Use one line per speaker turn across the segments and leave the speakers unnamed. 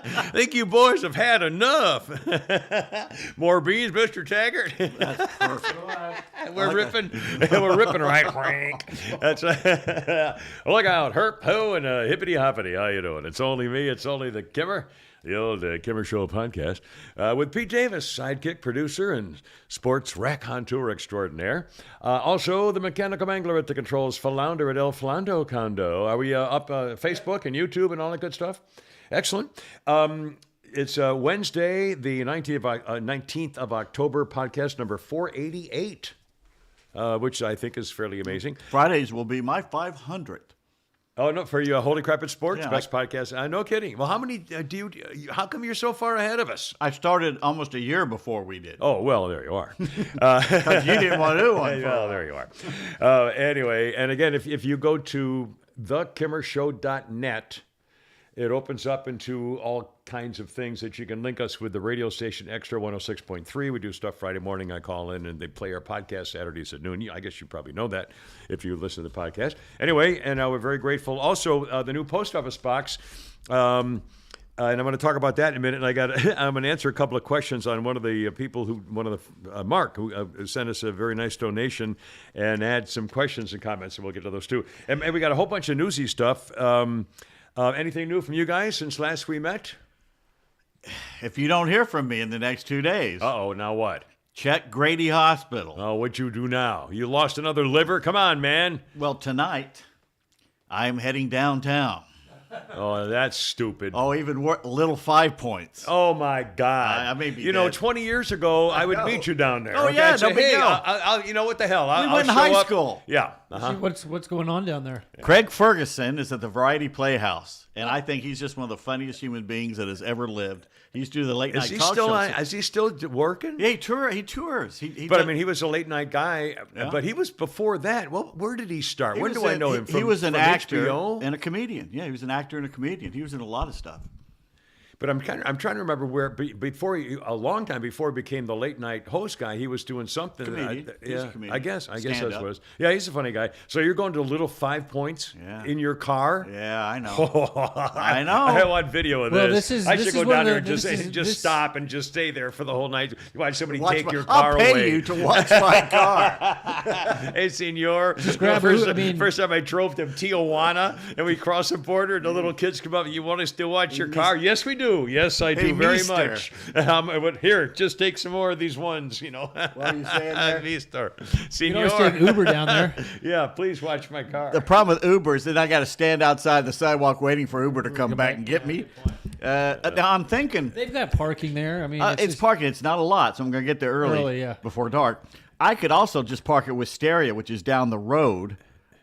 I think you boys have had enough. More beans, Mr. Taggart?
That's perfect.
We're ripping right. Crank. That's look out, herp, ho, and hippity hoppity. How you doing? It's only me. It's only the Kimmer. The old Kimmer Show podcast with Pete Davis, sidekick, producer, and sports raconteur extraordinaire. Also, the mechanical mangler at the controls, Flounder at El Flando Condo. Are we up Facebook and YouTube and all that good stuff? Excellent. It's Wednesday, the 19th of October, podcast number 488, which I think is fairly amazing.
Fridays will be my 500th.
Oh, no, for you, Holy Crap at Sports,
Yeah,
best podcast. No kidding. Well, how many how come you're so far ahead of us?
I started almost a year before we did.
Oh, well, there you are.
Because you didn't want to do one.
Well, there you are. Anyway, and again, if you go to thekimmershow.net, it opens up into all kinds of things that you can link us with the radio station Extra 106.3. We do stuff Friday morning. I call in and they play our podcast Saturdays at noon. I guess you probably know that if you listen to the podcast. Anyway, and we're very grateful. Also, the new post office box. And I'm going to talk about that in a minute. And I'm going to answer a couple of questions on one of the people Mark, who sent us a very nice donation and add some questions and comments, and we'll get to those too. And we got a whole bunch of newsy stuff. Anything new from you guys since last we met?
If you don't hear from me in the next 2 days.
Uh-oh, now what?
Check Grady Hospital.
Oh, what'd you do now? You lost another liver? Come on, man.
Well, tonight, I'm heading downtown.
Oh, that's stupid.
Oh, even Little 5 Points.
Oh, my God.
I may be
You know,
dead.
20 years ago, I would meet you down there.
Oh,
okay?
yeah,
I'd say,
no big
hey,
deal.
I'll, you know what the hell?
We went in
I'll show
high
up.
school.
Yeah.
See, what's going on down there?
Craig Ferguson is at the Variety Playhouse, and I think he's just one of the funniest human beings that has ever lived. He used to do the late night talk shows.
Is he still working?
Yeah, he tours.
But I mean, he was a late night guy. Yeah. But he was before that. Well, where did he start? Where do I know him from?
He was an actor
HBO?
and a comedian. Yeah, he was an actor and a comedian. He was in a lot of stuff.
But I'm trying to remember where a long time before he became the late night host guy, he was doing something.
Comedian. He's a comedian.
I guess that's
Stand-up.
what it was. Yeah, he's a funny guy. So you're going to Little 5 Points in your car?
Yeah, I know.
I
know.
I want video of
Well,
this. I should
this
go
is one
down
of
there
the-
and just stop and just stay there for the whole night. You watch somebody
Watch
take
my-
your car
I'll pay
away.
you to watch my car.
Hey, senor.
grab
First time I drove to Tijuana and we crossed the border and the little kids come up. You want us to watch your car? Yes, we do. Yes, I do very
mister.
much. But here, just take some more of these ones, you know.
What are you saying there?
Mister.
You can
Senor.
always take Uber down there.
Yeah, please watch my car.
The problem with Uber is that I got to stand outside the sidewalk waiting for Uber to come back and get me. Now I'm thinking
They've got parking there. I mean,
it's
just-
parking. It's not a lot, so I'm going to get there early
yeah.
before dark. I could also just park at Wisteria, which is down the road,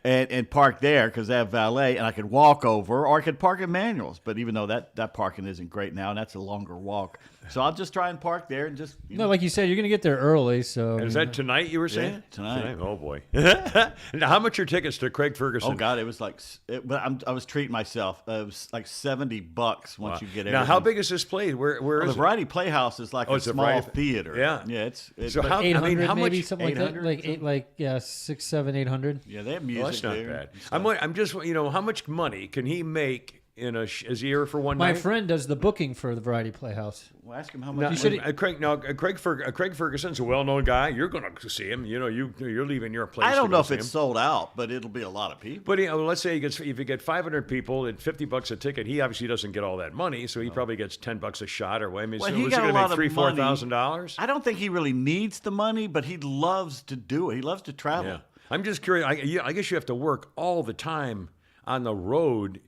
and park there because they have valet, and I could walk over, or I could park at Manuel's. But even though that parking isn't great now, and that's a longer walk, so I'll just try and park there and just
no, like you said, you're going to get there early. So
Is that tonight you were saying?
Yeah, tonight.
Oh, boy. Now, how much are tickets to Craig Ferguson?
Oh God, it was like, I was treating myself. It was like $70 once you get everything.
Now, how big is this place? Where
Well,
is
the Variety Playhouse is like a
it's a
small
Variety-
theater.
Yeah.
yeah. It's
So
but-
how- I mean,
800
how
maybe
much-
something like that,
800
like 6, 7, 800.
yeah, they have
Well,
music
that's not
there.
bad.
and stuff.
I'm just, how much money can he make in a year for one
My
night?
friend does the booking for the Variety Playhouse.
Well, ask him how
Now,
much.
Craig Ferguson's a well-known guy. You're going to see him. You know, you're leaving your place.
I don't
to
know
go
if
see
it's
him.
sold out, but it'll be a lot of people.
But let's say if you get 500 people at $50 a ticket, he obviously doesn't get all that money, so he probably gets $10 a shot or what. I mean,
Well,
so
he
is
got
he
a
going
lot
to
of
make
money.
$3,000-$4,000?
I don't think he really needs the money, but he loves to do it. He loves to travel.
Yeah, I'm just curious. I guess you have to work all the time on the road,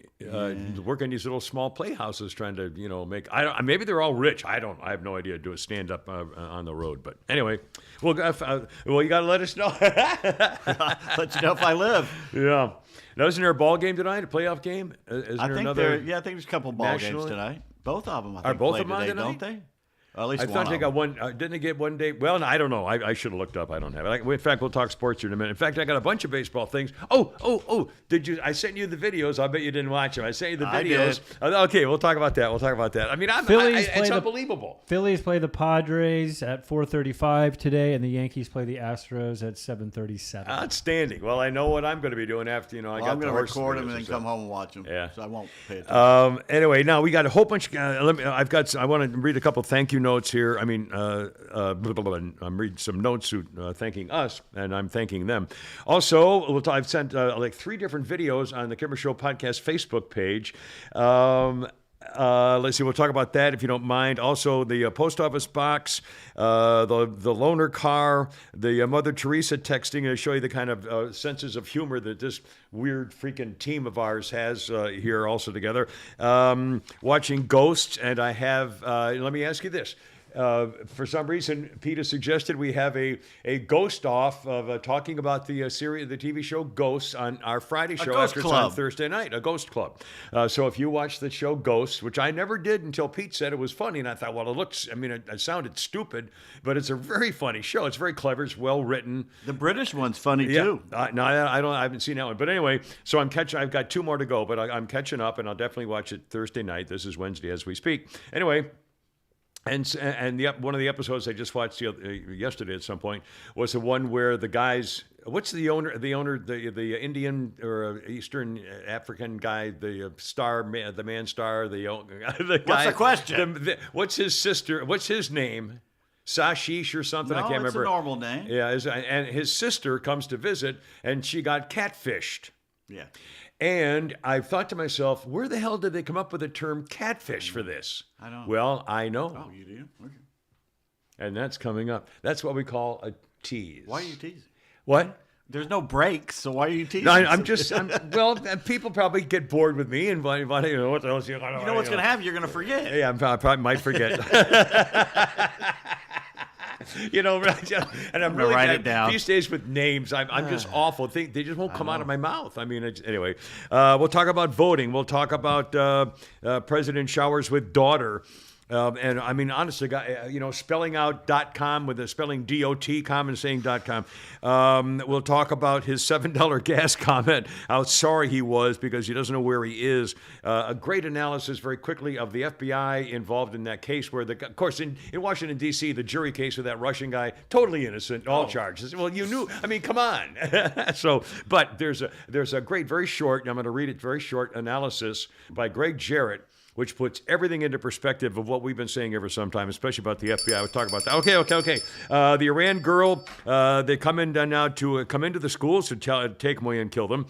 working these little small playhouses, trying to make. Maybe they're all rich. I have no idea. Do a stand up on the road, but anyway, well, you got to let us know.
Let you know if I live.
Yeah. Now, isn't there a ball game tonight? A playoff game? Isn't
I
there
think
another?
I think there's a couple ball games
nationally?
tonight. Both of them. I think
Are both
play
of them on
today,
tonight?
don't they? At least
I
one
thought they
of
got
them.
one. Didn't they get one day? Well, I don't know. I should have looked up. I don't have it. In fact, we'll talk sports here in a minute. In fact, I got a bunch of baseball things. Oh! Did you? I sent you the videos. I bet you didn't watch them. I sent you the
I
videos. Okay, we'll talk about that. I mean, it's unbelievable.
Phillies play the Padres at 4:35 today, and the Yankees play the Astros at 7:37.
Outstanding. Well, I know what I'm going to be doing after I got
I'm
the
going to
horse
record
videos
them and then
so.
come home and watch them.
Yeah.
So I won't pay attention.
Anyway, now we got a whole bunch. I want to read a couple thank you notes here. I mean, I'm reading some notes thanking us, and I'm thanking them. Also, I've sent like 3 different videos on the Kimmer Show Podcast Facebook page. Let's see. We'll talk about that if you don't mind. Also, the post office box, the loaner car, the Mother Teresa texting to show you the kind of senses of humor that this weird freaking team of ours has here also together. Watching Ghosts, and I have. Let me ask you this. For some reason, Peter suggested we have a ghost off of talking about the series, the TV show Ghosts on our Friday show
Ghost
after
Club.
it's on Thursday night, a ghost club. So if you watch the show Ghosts, which I never did until Pete said it was funny, and I thought, well, it sounded stupid, but it's a very funny show. It's very clever. It's well written.
The British one's funny
Yeah.
too.
No, I haven't seen that one. But anyway, so I've got 2 more to go, but I'm catching up, and I'll definitely watch it Thursday night. This is Wednesday as we speak. Anyway. And one of the episodes I just watched yesterday at some point was the one where the guys. What's the owner, the Indian or Eastern African guy, the man star, the guy.
What's the question?
What's his sister? What's his name? Sashish or something? I can't remember.
It's a normal name.
Yeah, and his sister comes to visit, and she got catfished.
Yeah.
And I thought to myself, where the hell did they come up with the term catfish for this?
I don't know.
Well, I know.
Oh, you do? Okay.
And that's coming up. That's what we call a tease.
Why are you teasing?
What?
There's no breaks, so why are you teasing?
No, well, people probably get bored with me and what the hell is
You know what's going to happen? You're going to forget.
Yeah, I probably might forget. And I'm really
write
bad
it down.
these days with names. I'm just awful. They just won't come out of my mouth. I mean, anyway, we'll talk about voting. We'll talk about President showers with daughter. And I mean, honestly, spelling out .com with the spelling .com and saying .com. We'll talk about his $7 gas comment, how sorry he was because he doesn't know where he is. A great analysis very quickly of the FBI involved in that case where, of course, in Washington, D.C., the jury case with that Russian guy, totally innocent, all charges. Well, you knew. I mean, come on. But there's a great, very short, I'm going to read it, very short analysis by Greg Jarrett, which puts everything into perspective of what we've been saying ever some time, especially about the FBI. We'll talk about that. Okay. The Iran girl, they come in now to come into the schools to take them away and kill them.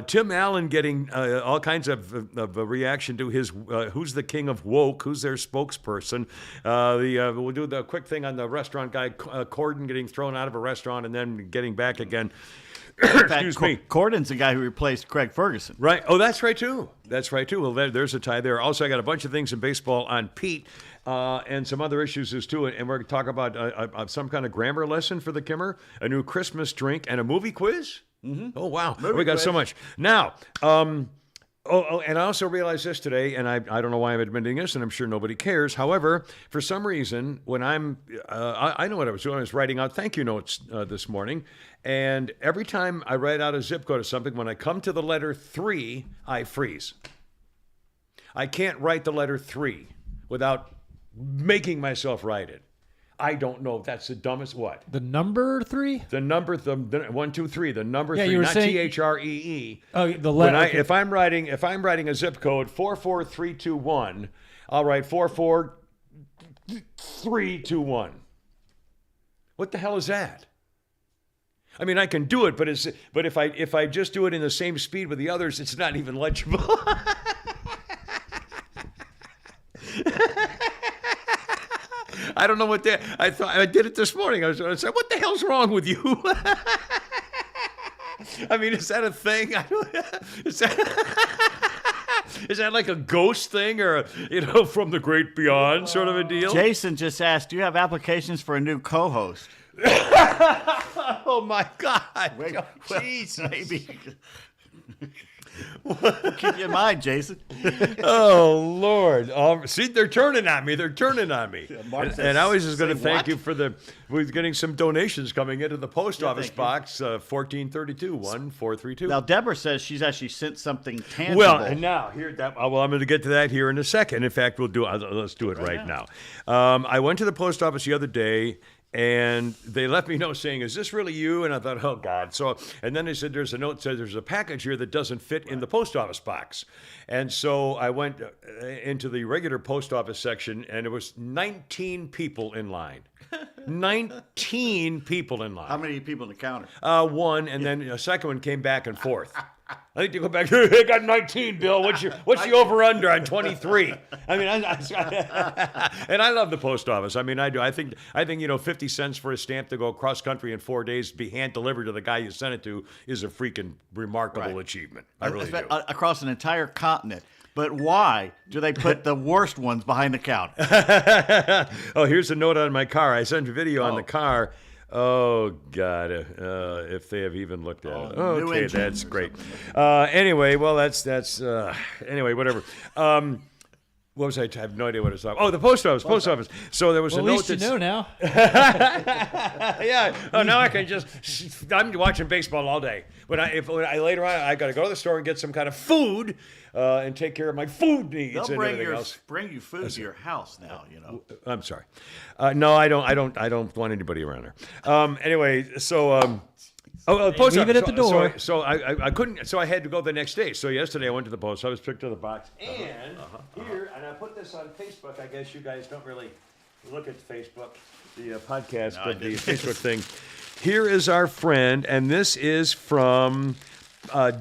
Tim Allen getting all kinds of a reaction to his who's the king of woke, who's their spokesperson. We'll do the quick thing on the restaurant guy, Corden getting thrown out of a restaurant and then getting back again. Excuse me.
Corden's the guy who replaced Craig Ferguson.
Right. Oh, that's right, too. Well, there's a tie there. Also, I got a bunch of things in baseball on Pete and some other issues as to it. And we're going to talk about some kind of grammar lesson for the Kimmer, a new Christmas drink, and a movie quiz. Mm-hmm. Oh, wow. We got so much. Now, and I also realized this today, and I don't know why I'm admitting this, and I'm sure nobody cares. However, for some reason, when I know what I was doing. I was writing out thank you notes this morning, and every time I write out a zip code or something, when I come to the letter 3, I freeze. I can't write the letter 3 without making myself write it. I don't know if that's the dumbest what.
The number 3?
The number, the 1, 2, 3. The number 3,
you were
not
saying,
THREE.
Oh, the letter.
Okay. If I'm writing a zip code 44321, I'll write 44321. What the hell is that? I mean, I can do it, but if I just do it in the same speed with the others, it's not even legible. I don't know what that. I thought I did it this morning. I was going to say, "What the hell's wrong with you?" I mean, is that a thing? Is that like a ghost thing, or from the great beyond sort of a deal?
Jason just asked, "Do you have applications for a new co-host?"
Oh my God!
Wait,
Jesus.
maybe. Keep you in mind, Jason.
Oh Lord! See, they're turning on me. They're turning on me.
Mark
And I was just going to
say
thank
what?
you for we're getting some donations coming into the post office
thank you.
box 1432 1432.
Now, Deborah says she's actually sent something tangible.
Well, and now here that well, I'm going to get to that here in a second. In fact, let's do it right now. I went to the post office the other day. And they let me know saying, "Is this really you?" And I thought, "Oh God!" So, and then they said, "There's a note that says there's a package here that doesn't fit in the post office box." And so I went into the regular post office section, and there was 19 people in line. 19 people in line.
How many people on the counter?
One, and then a second one came back and forth. I think you go back. They got 19, Bill. What's the over under on 23? I mean, and I love the post office. I mean, I do. I think 50 cents for a stamp to go cross country in 4 days, be hand delivered to the guy you sent it to, is a freaking remarkable achievement. I really do.
Across an entire continent. But why do they put the worst ones behind the counter?
Oh, here's a note on my car. I sent a video on the car. Oh God! If they have even looked at it. Okay, that's great. Anyway, well, that's anyway, whatever. What was I have no idea what it's talking. Oh, the post office. So there was a note.
At least you know now.
Yeah. Oh, now I can just. I'm watching baseball all day. When I later on I got to go to the store and get some kind of food and take care of my food needs
They'll
and
bring
everything else.
bring you food to your house now.
I'm sorry. No, I don't want anybody around there. Anyway, so. Post
Leave it
office.
at the door.
So I couldn't. So I had to go the next day. So yesterday I went to the post office, picked up the box, and here, and I put this on Facebook. I guess you guys don't really look at Facebook, the podcast, but the Facebook thing. Here is our friend, and this is from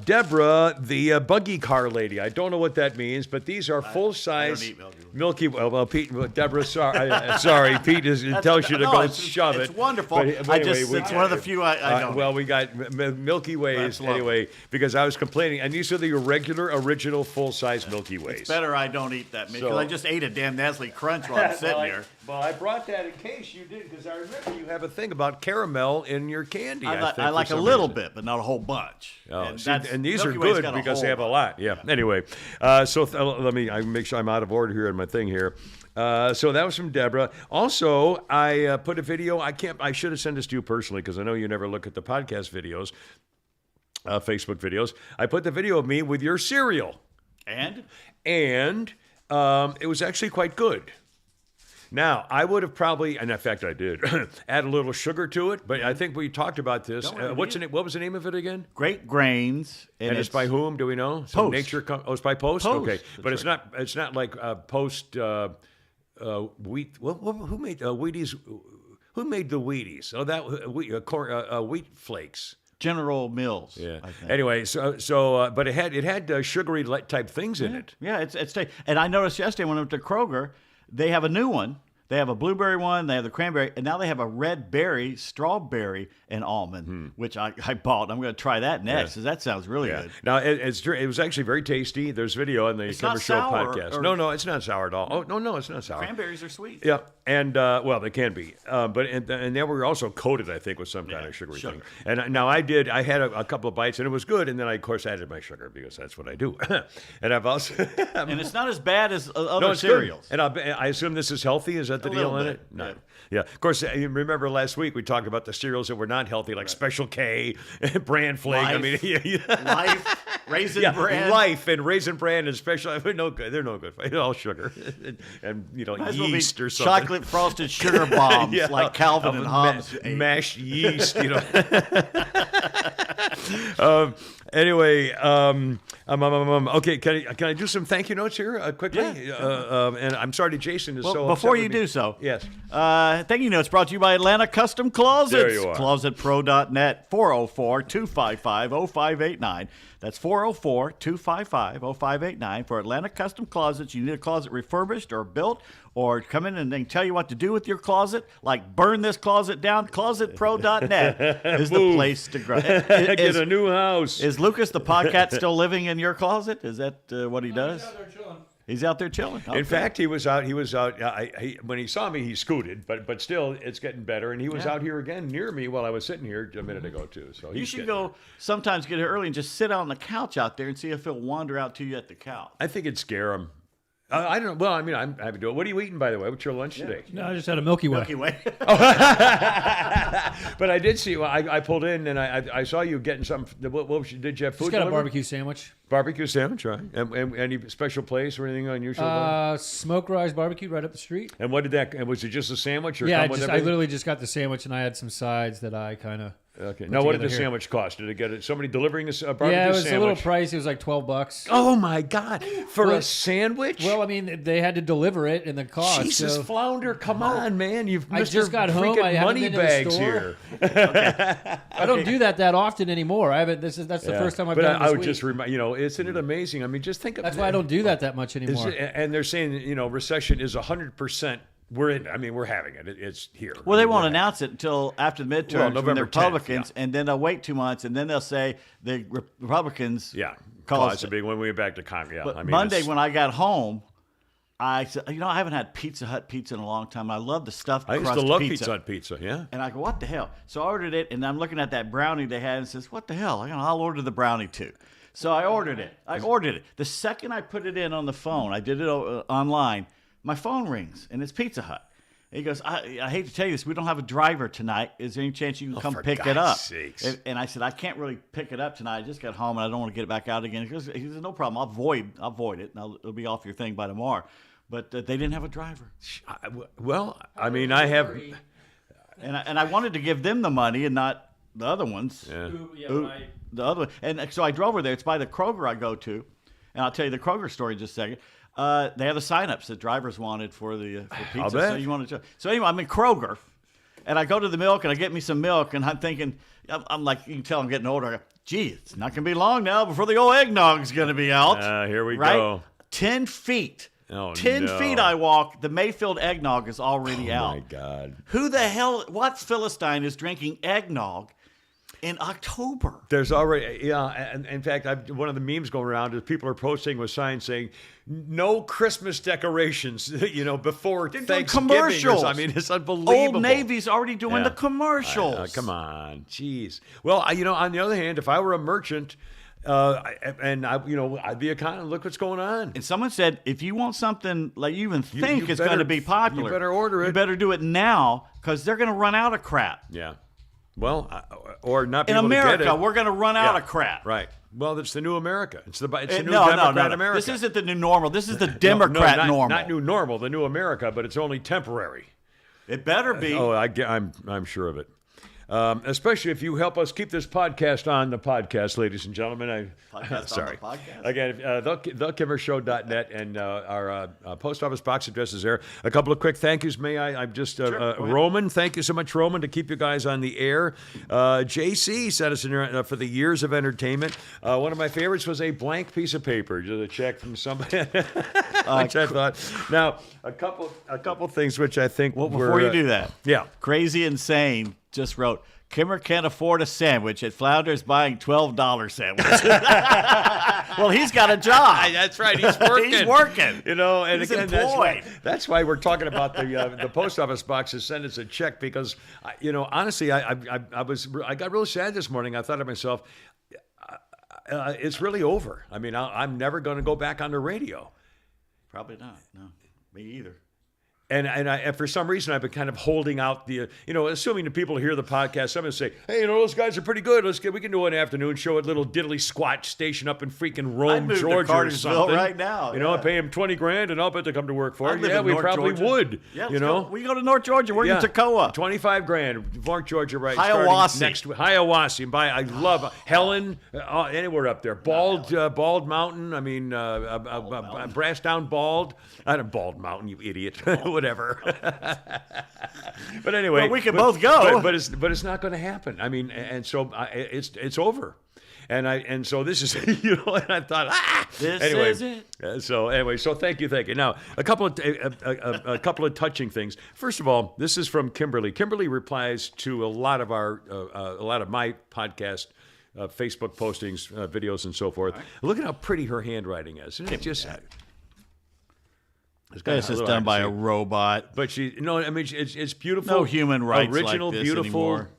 Deborah, the buggy car lady. I don't know what that means, but these are full-size
I don't eat
Milky Way. Well, Pete, Deborah, sorry, Pete tells you to go shove it.
It's wonderful.
But
It's one of the few I don't.
Well, we got Milky Ways anyway, because I was complaining, and these are the regular, original, full-size Milky Ways.
It's better I don't eat that because
So-
I just ate a damn Nestle Crunch while I'm sitting here.
Well, I brought that in case you did, because I remember you have a thing about caramel in your candy.
I like a little bit, but not a whole bunch.
Oh,
And
and these
Milky
are
Way's
good
got a
because they
whole
have a lot. Yeah. Anyway, let me make sure I'm out of order here in my thing here. So that was from Deborah. Also, I put a video. I should have sent this to you personally because I know you never look at the podcast videos, Facebook videos. I put the video of me with your cereal,
And
and it was actually quite good. Now, I would have probably, and in fact I did, add a little sugar to it, but I think we talked about this.
Don't worry,
What was the name of it again?
Great Grains.
And it's by whom? Do we know? Some
Post.
it's by Post.
Post,
Okay,
that's
but it's not like Post wheat. Well, who made Wheaties? Who made the Wheaties? Oh, that wheat flakes.
General Mills.
Yeah.
I think.
Anyway, but it had sugary type things in it.
Yeah, it's and I noticed yesterday when I went to Kroger, they have a new one. They have a blueberry one, they have the cranberry, and now they have a red berry, strawberry, and almond, which I bought. I'm going to try that next, because that sounds really good.
Now, it was actually very tasty. There's video on the Kimmer
not
Show
sour,
podcast.
or-
No, it's not sour at all. Oh, no, it's not sour.
Cranberries are sweet.
Yeah, and well, they can be, but they were also coated, I think, with some kind of sugary thing. And now I had a couple of bites, and it was good. And then I, of course, added my sugar because that's what I do. And I've also
And it's not as bad as other
no, it's
cereals.
good. And I assume this is healthy. Is that the deal
little
in
bit,
it? No. Yeah. Of course, you remember last week we talked about the cereals that were not healthy, like Special K, Bran Flake.
Life.
I mean,
Life, Raisin Bran.
Life and Raisin Bran and Special. They're no good. They're no good. It's all sugar and
Might as well be
yeast or something.
chocolate frosted sugar bombs
Yeah.
like Calvin and Hobbes. ate.
Mashed yeast, Anyway, okay, can I do some thank you notes here quickly?
Yeah.
And I'm sorry, Jason is
Well,
so
before
upset
you
with me.
do so,
Yes.
thank you notes brought to you by Atlanta Custom Closets.
There you are.
ClosetPro.net, 404-255-0589. That's 404-255-0589 for Atlanta Custom Closets. You need a closet refurbished or built, or come in and they can tell you what to do with your closet, like burn this closet down. ClosetPro.net is the place to grow.
Get a new house.
Is Lucas the podcat still living in your closet? Is that what he does? He's out there chilling.
In fact, he was out. When he saw me, he scooted, but still, it's getting better. And he was out here again near me while I was sitting here a minute ago too. So
you should go sometimes get here early and just sit on the couch out there and see if he'll wander out to you at the couch.
I think it'd scare him. I don't know. Well, I mean, I'm happy to do it. What are you eating, by the way? What's your lunch today?
No, I just had a Milky Way.
Milky Way.
But I did see. Well, I pulled in and I saw you getting something. Did you have food?
Just got a
delivered?
barbecue sandwich.
Barbecue sandwich, right? And any special place or anything unusual? about it?
Smoke rise barbecue right up the street.
And what did that? And was it just a sandwich? Or
Yeah,
come with
I
everything?
literally just got the sandwich and I had some sides that I kind of.
Okay. Now, what did the
together here.
sandwich cost? Did it get it? Somebody delivering a barbecue
Yeah, it was
sandwich?
a little pricey. It was like $12.
Oh my God! For
Well,
a sandwich?
Well, I mean, they had to deliver it in the cost.
Jesus,
so
Flounder! Come on, man! You've
I
Mr.
just got home.
freaking
I haven't
money
been to the
bags
store.
here.
I don't do that often anymore. I haven't. That's the first time I've
but
done it
I
this
would
week.
just remind isn't it amazing? I mean, just think of
That's why I don't do that much anymore.
And they're saying recession is 100%. We're in. I mean, we're having it. It's here.
Well, they
I mean,
won't
we're
announce it until after the midterms
Well,
from
November
the Republicans,
10th,
and then they'll wait 2 months, and then they'll say the Republicans.
Yeah,
caused
it's a
it.
big when we went back to Congress. Yeah,
But
I mean,
Monday
it's-
when I got home, I said, I haven't had Pizza Hut pizza in a long time. I love the stuffed
I used
crust
to love
pizza.
Pizza Hut pizza. Yeah.
And I go, what the hell? So I ordered it, and I'm looking at that brownie they had, and says, what the hell? I'll order the brownie too. So I ordered it. The second I put it in on the phone, I did it online, my phone rings, and it's Pizza Hut. And he goes, I hate to tell you this, we don't have a driver tonight. Is there any chance you can come
for
pick it
God's
up?
sakes.
And I said, I can't really pick it up tonight. I just got home, and I don't want to get it back out again. He said, no problem. I'll void it, and it'll be off your thing by tomorrow. But they didn't have a driver.
Well, I mean, I have.
And I wanted to give them the money and not the other ones.
Yeah.
The other one. And so I drove over there. It's by the Kroger I go to. And I'll tell you the Kroger story in just a second. They have the sign-ups that drivers wanted for the for pizza.
I'll bet.
So you wanted to. So anyway, I'm in Kroger, and I go to the milk, and I get me some milk, and I'm thinking, I'm like, you can tell I'm getting older. I go, gee, it's not going to be long now before the old eggnog's going to be out.
Here we
right?
go.
10 feet.
Oh,
10
no.
feet I walk. The Mayfield eggnog is already out.
Oh my God.
Who the hell, what Philistine is drinking eggnog in October?
There's already, and in fact, one of the memes going around is people are posting with signs saying, "No Christmas decorations," before
They're doing
Thanksgiving.
commercials.
I mean, it's unbelievable.
Old Navy's already doing
Yeah.
the commercials.
Come on, jeez. Well, on the other hand, if I were a merchant, I'd be a kind of look what's going on.
And someone said, if you want something like you even think
you
is going to be popular,
you better order it.
You better do it now because they're going to run out of crap.
Yeah. Well, or not be
In
able to get
America,
it.
we're going to run out of crap.
Right. Well, it's the new America. It's the new
No,
Democrat America.
This isn't the new normal. This is the Democrat
not,
normal.
Not new normal. The new America, but it's only temporary.
It better be.
I'm sure of it. Especially if you help us keep this podcast on the podcast, ladies and gentlemen. Sorry.
On the podcast?
Again, thekimmershow.net and our post office box address is there. A couple of quick thank yous, may I? I'm just Roman. Thank you so much, Roman, to keep you guys on the air. JC sent us in there for the years of entertainment. One of my favorites was a blank piece of paper, just a check from somebody, which I thought. Now, a couple things which I think
Well,
were,
before you do that,
yeah.
Crazy Insane just wrote, Kimmer can't afford a sandwich at Flounder's buying $12 sandwiches. Well, he's got a job.
That's right. He's working.
He's working.
And
He's
again,
employed.
that's why we're talking about the post office boxes. Send us a check because, honestly, I got real sad this morning. I thought to myself, it's really over. I mean, I'm never going to go back on the radio.
Probably not. No, me either.
And for some reason, I've been kind of holding out assuming the people who hear the podcast, some will say, hey, those guys are pretty good. We can do an afternoon show at little diddly squat station up in freaking Rome,
move to
Georgia or
Cartersville
something.
right now, yeah.
Pay them $20,000 and I'll bet they come to work for
I
it.
live
Yeah,
in
we
North
probably
Georgia.
would.
Yeah, we go to North Georgia. We're in Toccoa.
$25,000, North Georgia, right?
Hiawassee.
Starting next week. Hiawassee. And I love Helen. Anywhere up there. Bald Mountain. I mean, Brass Down Bald. Not a Bald Mountain, you idiot. Whatever. But anyway,
Well, we can both go.
But it's not going to happen. I mean, and so it's over. And so this is, and I thought,
This
anyway,
is it.
So thank you. Now, a couple of touching things. First of all, this is from Kimberly. Kimberly replies to a lot of my podcast, Facebook postings, videos, and so forth. Look at how pretty her handwriting is. Isn't it just? It's got
This
a
is
little
done by a
accuracy.
robot.
But it's beautiful.
No human rights
original,
like this
beautiful
anymore.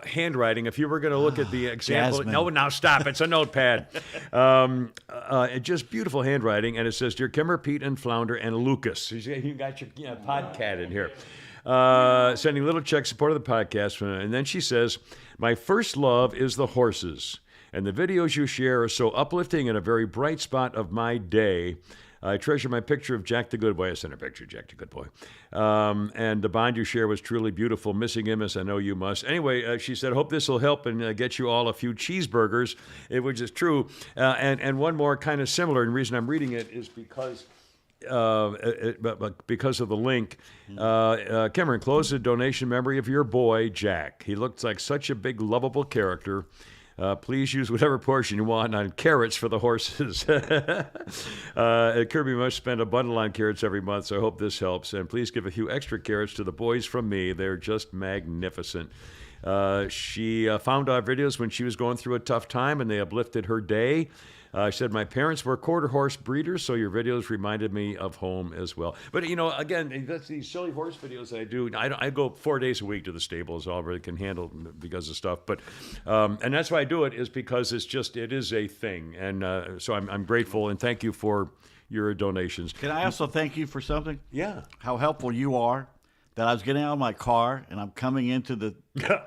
Handwriting. If you were going to look at the example,
Jasmine.
no, now stop. It's a notepad. Just beautiful handwriting, and it says, "Dear Kimmer, Pete, and Flounder, and Lucas." You got your podcat in here. Sending little check support of the podcast, and then she says, "My first love is the horses, and the videos you share are so uplifting and a very bright spot of my day. I treasure my picture of Jack the Good Boy." I sent a picture of Jack the Good Boy. And the bond you share was truly beautiful. Missing him as I know you must. Anyway, she said, "Hope this will help and get you all a few cheeseburgers," which is true. And one more kind of similar, and the reason I'm reading it is because because of the link. Cameron, close a donation memory of your boy, Jack. He looks like such a big, lovable character. Please use whatever portion you want on carrots for the horses. Kirby must spend a bundle on carrots every month, so I hope this helps. And please give a few extra carrots to the boys from me. They're just magnificent. She found our videos when she was going through a tough time, and they uplifted her day. She said, "My parents were quarter horse breeders, so your videos reminded me of home as well." But, again, that's these silly horse videos that I do. I go 4 days a week to the stables, all I really can handle because of stuff. But and that's why I do it, is because it is a thing. And so I'm grateful, and thank you for your donations.
Can I also thank you for something?
Yeah.
How helpful you are. That I was getting out of my car and I'm coming into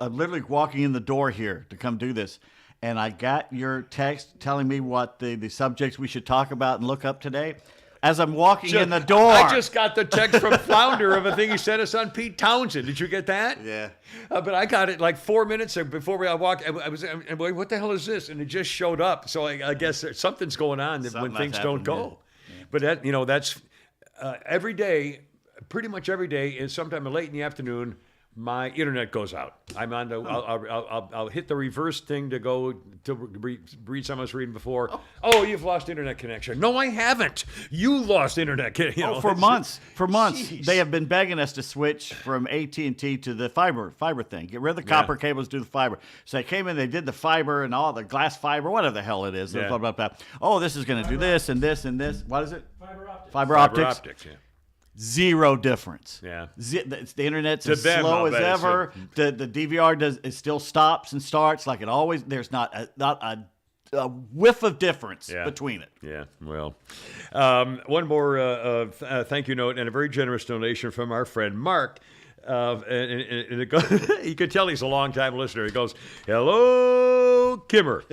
I'm literally walking in the door here to come do this. And I got your text telling me what the subjects we should talk about and look up today. As I'm walking in the door.
I just got the text from Flounder of a thing he sent us on Pete Townsend. Did you get that?
Yeah.
But I got it like 4 minutes before I walked. I was, what the hell is this? And it just showed up. So I guess something's going on when things don't go.
Yeah.
But that's every day, pretty much every day, is sometime late in the afternoon, my internet goes out. I'm on the. I'll hit the reverse thing to go to read something I was reading before. Oh, you've lost internet connection. No, I haven't. You lost internet connection.
For months.
Jeez.
They have been begging us to switch from AT&T to the fiber thing. Get rid of the copper cables, do the fiber. So they came in, they did the fiber and all the glass fiber, whatever the hell it is.
Yeah.
Blah, blah, blah. Oh, this is going to do this and this and this. What is it?
Fiber optics.
Fiber optics.
Fiber optics. Yeah.
Zero difference.
Yeah.
The internet's
To
as
them,
slow
I'll
as
bet it's
ever. The DVR it still stops and starts like it always. There's not a whiff of difference between it.
Yeah, well. One more thank you note and a very generous donation from our friend Mark. And it goes, you could tell he's a long-time listener. He goes, "Hello, Kimmer.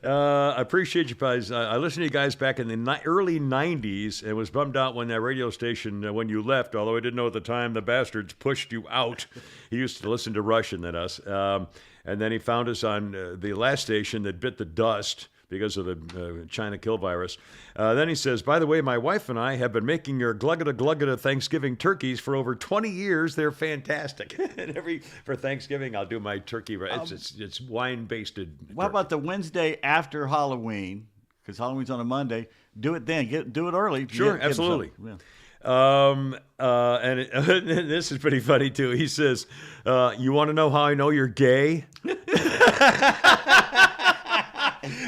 I appreciate you guys. I listened to you guys back in the early 90s and was bummed out when that radio station, when you left, although I didn't know at the time the bastards pushed you out. He used to listen to Russian than us. And then he found us on the last station that bit the dust because of the China kill virus. Then he says, by the way, my wife and I have been making your gluggada Thanksgiving turkeys for over 20 years. They're fantastic. And for Thanksgiving, I'll do my turkey. It's wine-basted.
What about the Wednesday after Halloween? Because Halloween's on a Monday. Do it then. Do it early.
Sure,
Get
absolutely.
Yeah.
And this is pretty funny, too. He says, you want to know how I know you're gay?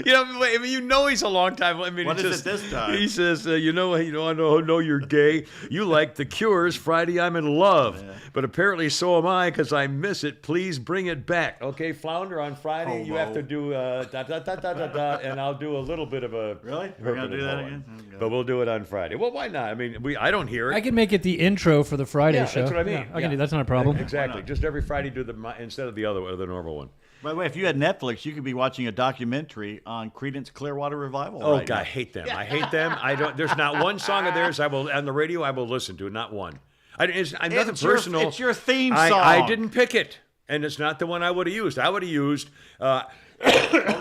He's a long time.
What is it this time?
He says, I know you're gay. You like The Cure's Friday I'm in Love. Yeah. But apparently so am I because I miss it. Please bring it back. Okay, Flounder, on Friday you have to do and I'll do a little bit of a...
Really? We're going to do that again?
Oh, but we'll do it on Friday. Well, why not? I don't hear it.
I can make it the intro for the Friday show.
That's what I mean.
I can do. That's not a problem.
Exactly. Just every Friday do instead of the normal one.
By the way, if you had Netflix, you could be watching a documentary on Creedence Clearwater Revival.
Oh, God, I hate them. I hate them. There's not one song of theirs on the radio I will listen to. Not one. I'm nothing personal.
It's your theme song.
I didn't pick it, and it's not the one I would have used. I would have used. I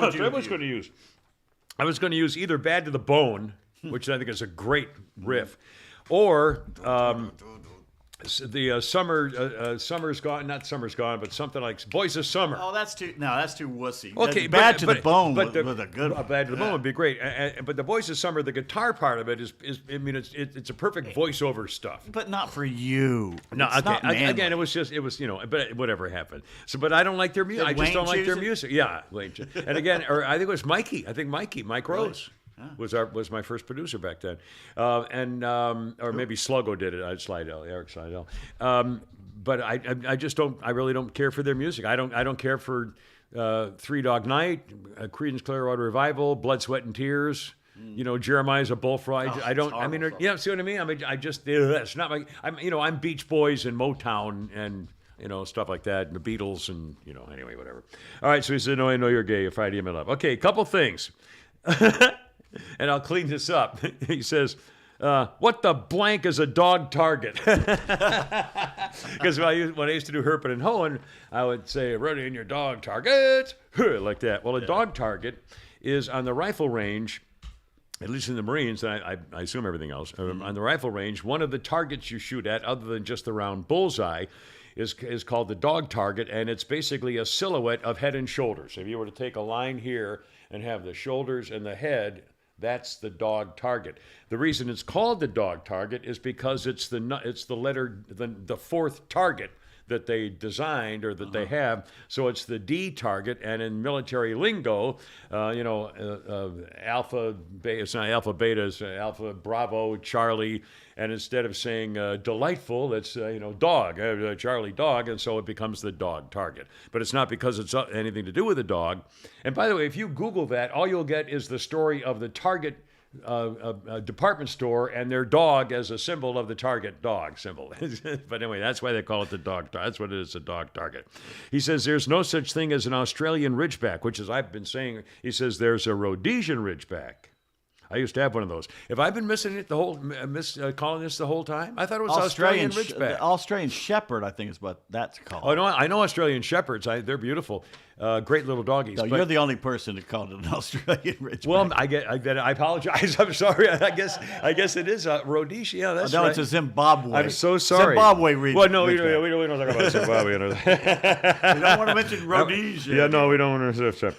was going to use either "Bad to the Bone," which I think is a great riff, or. The summer's gone. Not summer's gone, but something like "Boys of Summer."
Oh, that's too wussy.
Okay,
Bad to the Bone was a good one.
Bad to the Bone would be great. But the Boys of Summer, the guitar part of it is it's a perfect voiceover stuff.
But not for you.
No,
it's not manly.
Again, it was but whatever happened. So, but I don't like their music. I just don't like their music. Yeah, Wayne. And again, or I think it was Mikey. Mike Rose. was my first producer back then, or maybe Sluggo did it. Slidell, Eric Slidell. But I just don't. I really don't care for their music. I don't care for Three Dog Night, Creedence Clearwater Revival, Blood, Sweat and Tears. Jeremiah's a Bullfrog. I don't. I mean, see what I mean? I mean, I just. It's not my. I'm Beach Boys and Motown and. Stuff like that, and the Beatles, and, anyway, whatever. All right, so he said, no, I know you're gay, Friday in my love. Okay, couple things. And I'll clean this up. He says, what the blank is a dog target? Because when I used to do Herpin' and Hoeing, I would say, ready in your dog target, like that. Well, a dog target is on the rifle range, at least in the Marines, and I assume everything else, on the rifle range, one of the targets you shoot at, other than just the round bullseye, is called the dog target, and it's basically a silhouette of head and shoulders. If you were to take a line here and have the shoulders and the head, that's the dog target. The reason it's called the dog target is because it's the fourth target that they designed or that they have. So it's the D target, and in military lingo, alpha, beta, it's not alpha, beta, it's alpha, bravo, Charlie, and instead of saying delightful, it's, dog, Charlie dog, and so it becomes the dog target. But it's not because it's anything to do with a dog. And by the way, if you Google that, all you'll get is the story of the Target a department store and their dog as a symbol of the Target dog symbol. But anyway, that's why they call it the dog. That's what it is, a dog target. He says there's no such thing as an Australian Ridgeback, which is I've been saying. He says there's a Rhodesian Ridgeback. I used to have one of those. Have I been missing it calling this the whole time? I thought it was Australian Ridgeback.
The Australian Shepherd, I think, is what that's called.
Oh no, I know Australian Shepherds. They're beautiful, great little doggies.
No, you're the only person that called it an Australian Ridgeback.
Well, I apologize. I'm sorry. I guess it is Rhodesia. Yeah, that's right.
No, it's a Zimbabwe.
I'm so sorry.
Zimbabwe Ridgeback.
Well, no, we don't talk about Zimbabwe.
We don't want to mention Rhodesia.
Yeah, no, we don't want to.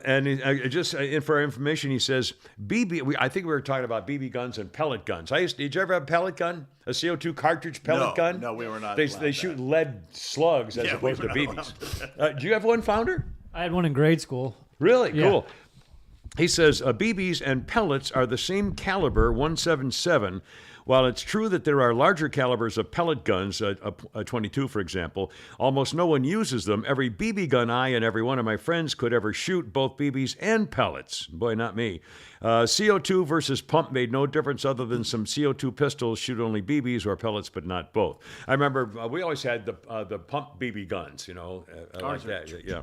And just for our information, he says I think we were talking about BB guns and pellet guns. Did you ever have a pellet gun? A CO2 cartridge pellet gun?
No, we were not.
They shoot lead slugs as opposed to BBs. Do you have one, Founder?
I had one in grade school.
Really?
Yeah.
Cool. He says BBs and pellets are the same caliber, 177. While it's true that there are larger calibers of pellet guns, a 22 for example, almost no one uses them. Every BB gun I and every one of my friends could ever shoot both BBs and pellets. Boy, not me. CO2 versus pump made no difference other than some CO2 pistols shoot only BBs or pellets, but not both. I remember we always had the pump BB guns, like that. Yeah.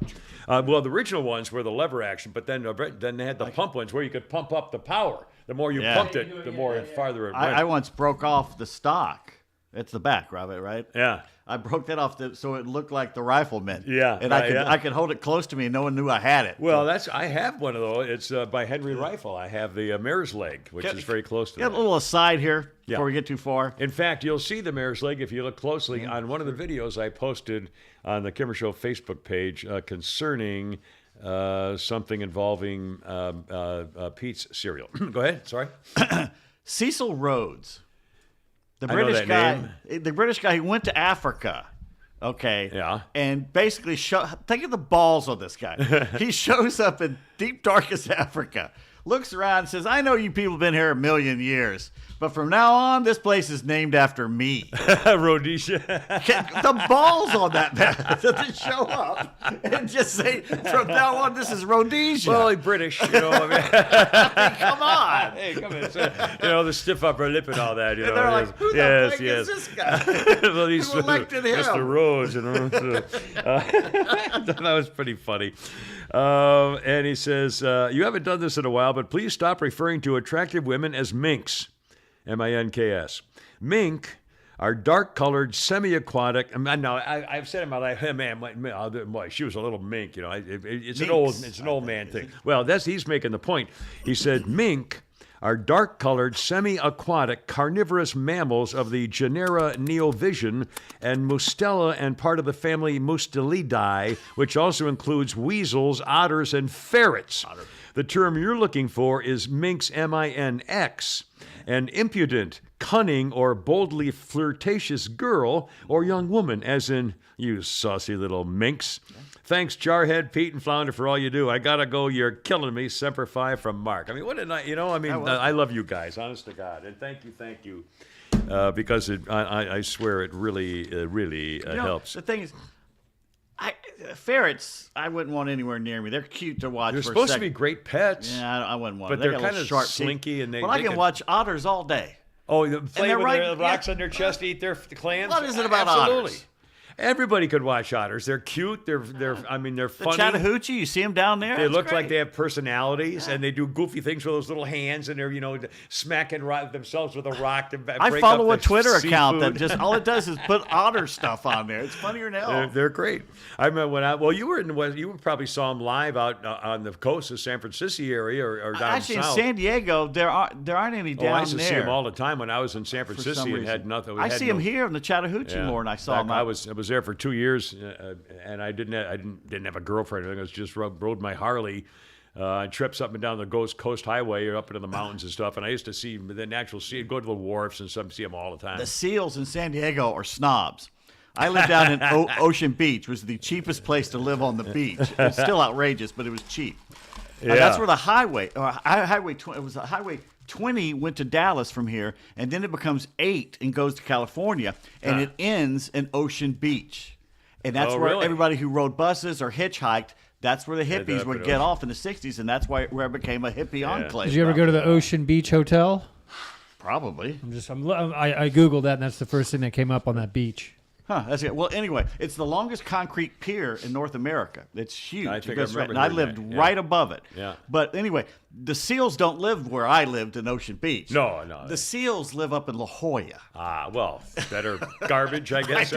Well, the original ones were the lever action, but then they had the pump ones where you could pump up the power. The more you pumped it, the more farther it went.
I once broke off the stock. It's the back, Robert, right?
Yeah.
I broke that off so it looked like the rifleman.
Yeah.
And I could hold it close to me and no one knew I had it.
Well, I have one of those. It's by Henry Rifle. I have the mare's leg, which is very close to
that.
Got
a little aside here before we get too far.
In fact, you'll see the mare's leg if you look closely on one of the videos I posted on the Kimmer Show Facebook page concerning something involving Pete's cereal. Go ahead. Sorry.
Cecil Rhodes. The
I know
British
that
guy,
name.
The British guy who went to Africa, okay,
yeah,
and basically think of the balls on this guy. He shows up in deep darkest Africa, looks around, and says, "I know you people have been here 1,000,000 years, but from now on, this place is named after me."
Rhodesia.
The balls on that man to show up and just say, "From now on, this is Rhodesia."
Well, British, I mean,
come on.
Hey, come on. The stiff upper lip and all that,
And they're like, "Who the fuck is this guy?
Well, he's
Who elected him?"
Mr. Rhodes, that was pretty funny. And he says, you haven't done this in a while, but please stop referring to attractive women as minks. M-I-N-K-S. Mink are dark-colored, semi-aquatic. I've said in my life, hey, man, she was a little mink. It's an old man thing. Well, he's making the point. He said mink are dark-colored, semi-aquatic, carnivorous mammals of the genera Neovision and Mustela and part of the family Mustelidae, which also includes weasels, otters, and ferrets. The term you're looking for is minx, M-I-N-X, an impudent, cunning, or boldly flirtatious girl or young woman, as in, you saucy little minx. Thanks, Jarhead, Pete, and Flounder, for all you do. I gotta go. You're killing me. Semper Fi from Mark. I mean, what a night. I love you guys, honest to God, and thank you, because I swear it really helps.
The thing is, ferrets, I wouldn't want anywhere near me. They're cute to watch.
They're
for
supposed
a
to be
second.
great pets.
Yeah, I wouldn't want.
But
They
they're
got
kind
little
of
sharp
slinky,
teeth.
and they.
Well, I
they
can watch otters all day.
Oh, the play
they're
with
right-
the rocks on their chest, eat their clams.
What is it about
Absolutely.
otters?
Everybody could watch otters. They're cute. They're
The
funny.
Chattahoochee, you see them down there.
They
That's
look like
great.
they have personalities, and they do goofy things with those little hands, and they're smacking themselves with a rock to
I
break
follow
up
a
the
Twitter account that
seafood.
just all it does is put otter stuff on there. It's funnier than hell.
They're great. I remember you were in the West. You probably saw them live out on the coast of San Francisco area or down
Actually,
south.
in San Diego, there aren't any down
I used to
there.
see them all the time when I was in San
for
Francisco
some
and
reason.
had nothing.
I see them here in the Chattahoochee
Yeah.
more, and I saw
Back-
them.
I was there for 2 years, and I didn't have a girlfriend. I was just rode my Harley, trips up and down the Ghost Coast Highway or up into the mountains and stuff. And I used to see the natural go to the wharfs and see them all the time.
The seals in San Diego are snobs. I lived down in Ocean Beach, which was the cheapest place to live on the beach. It was still outrageous, but it was cheap.
Yeah.
That's where the highway, it was a highway 20 went to Dallas from here, and then it becomes 8 and goes to California, and it ends in Ocean Beach. And that's where
really?
everybody who rode buses or hitchhiked, that's where the hippies
up
would
at
get
Ocean.
off in the 60s, and that's where it became a hippie enclave.
Did you ever go to the Ocean Beach Hotel?
Probably.
I googled that, and that's the first thing that came up on that beach.
Huh, that's it. Well, anyway, it's the longest concrete pier in North America. It's huge.
I think
It goes
I remember
and I
hearing
lived
that, yeah.
right above it.
Yeah.
But anyway, the seals don't live where I lived in Ocean Beach.
No.
The seals live up in La Jolla.
Well, better garbage, I guess.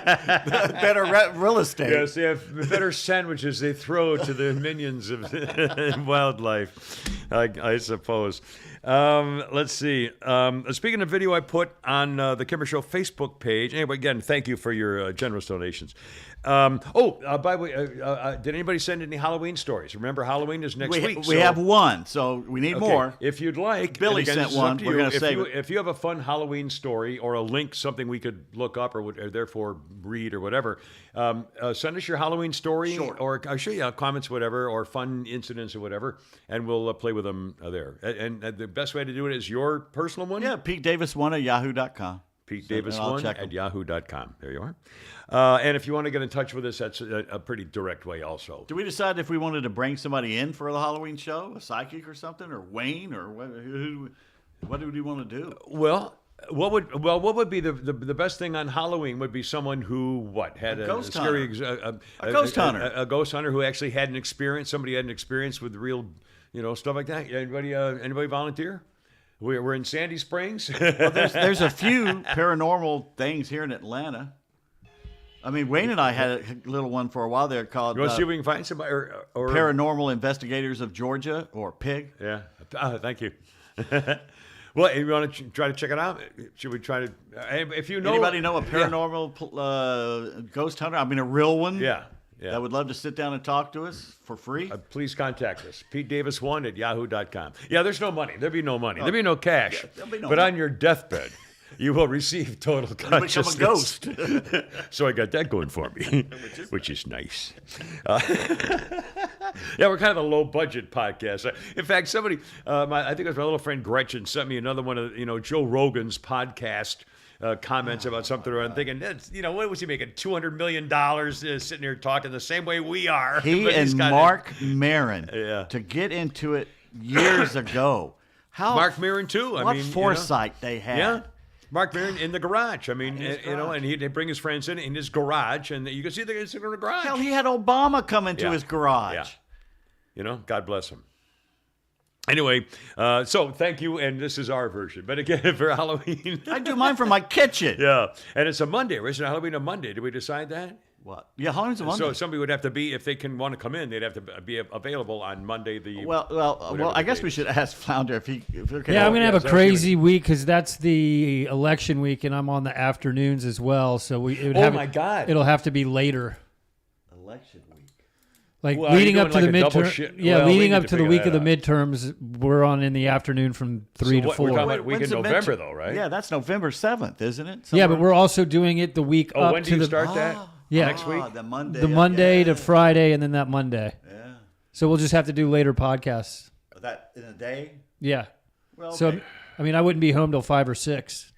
Better real estate.
Yes, they have better sandwiches they throw to the minions of wildlife, I suppose. Let's see. Speaking of video I put on the Kimmer Show Facebook page. Anyway, again, thank you for your generous donations. By the way, did anybody send any Halloween stories? Remember, Halloween is next week.
We have one, so we need
Okay,
more.
if you'd like.
Billy
and again,
sent
this is up
one.
to
We're
you.
gonna
If
save
you-
it.
If you have a fun Halloween story or a link, something we could look up or therefore read or whatever, send us your Halloween story or I'll show you comments, whatever, or fun incidents or whatever, and we'll play with them there. And the best way to do it is your personal one?
Yeah, Pete Davis one at yahoo.com.
Pete
So,
Davis
and I'll
one
check
at
'em.
yahoo.com. There you are. And if you want to get in touch with us, that's a pretty direct way also.
Did we decide if we wanted to bring somebody in for the Halloween show, a psychic or something, or Wayne, or what do we want to do?
Well, what would be the best thing on Halloween would be someone who had a
ghost
scary
A ghost hunter.
a ghost hunter who actually had an experience. Somebody had an experience with real, stuff like that. Anybody volunteer? We're in Sandy Springs.
Well, there's a few paranormal things here in Atlanta. I mean, Wayne and I had a little one for a while there called
You want to see if we can find somebody or
Paranormal Investigators of Georgia, or PIG.
Yeah. Thank you. Well, if you want to try to check it out, should we try to? If you know
Anybody know a paranormal ghost hunter? I mean, a real one?
Yeah.
That would love to sit down and talk to us for free?
Please contact us. PeteDavis1 at yahoo.com. Yeah, there's no money. There'll be no money. There'll be no cash.
there'll be no
but
money.
on your deathbit, you will receive total
You become
consciousness.
a ghost.
So I got that going for me, which is nice. Yeah, we're kind of a low-budget podcast. In fact, somebody, I think it was my little friend Gretchen, sent me another one of Joe Rogan's podcast comments about something, or I'm thinking, what was he making? $200 million sitting here talking the same way we are.
He
But he's
and
got-
Mark Maron
Yeah.
to get into it years ago. How
Mark Maron too.
What foresight they had.
Yeah. Mark Maron in the garage. I mean,
his garage.
and he'd bring his friends in his garage, and you can see they're sitting in the garage.
Hell, he had Obama come into
Yeah.
his garage.
Yeah. God bless him. Anyway, so thank you, and this is our version. But again, for Halloween.
I do mine from my kitchen.
Yeah, and it's a Monday. Isn't Halloween a Monday? Did we decide that?
What? Yeah, Halloween's a Monday.
So somebody would have to be, if they can want to come in, they'd have to be available on Monday.
Well, I guess we should ask Flounder if okay.
Yeah, I'm gonna have
yes,
a crazy week because that's the election week, and I'm on the afternoons as well. So
my God.
It'll have to be later,
election week.
like
Well, are you
leading up to
doing
the
like a double
midterm.
shift?
Yeah,
Well, we
leading
need
up
to
to the
figure
week of the
that
midterms. We're on in the afternoon from 3 to 4.
We're talking about week
When's
in
the
November,
midterm?
though, right?
Yeah, that's November 7th, isn't it?
Yeah, but
Somewhere?
we're also doing it the week
Oh,
up
when
to
do you
the.
start that?
Yeah.
next week.
The Monday.
The Monday
yeah.
to Friday, and then that Monday.
Yeah.
So we'll just have to do later podcasts.
That in a day?
Yeah.
Well,
So,
okay.
I mean, I wouldn't be home till 5 or 6.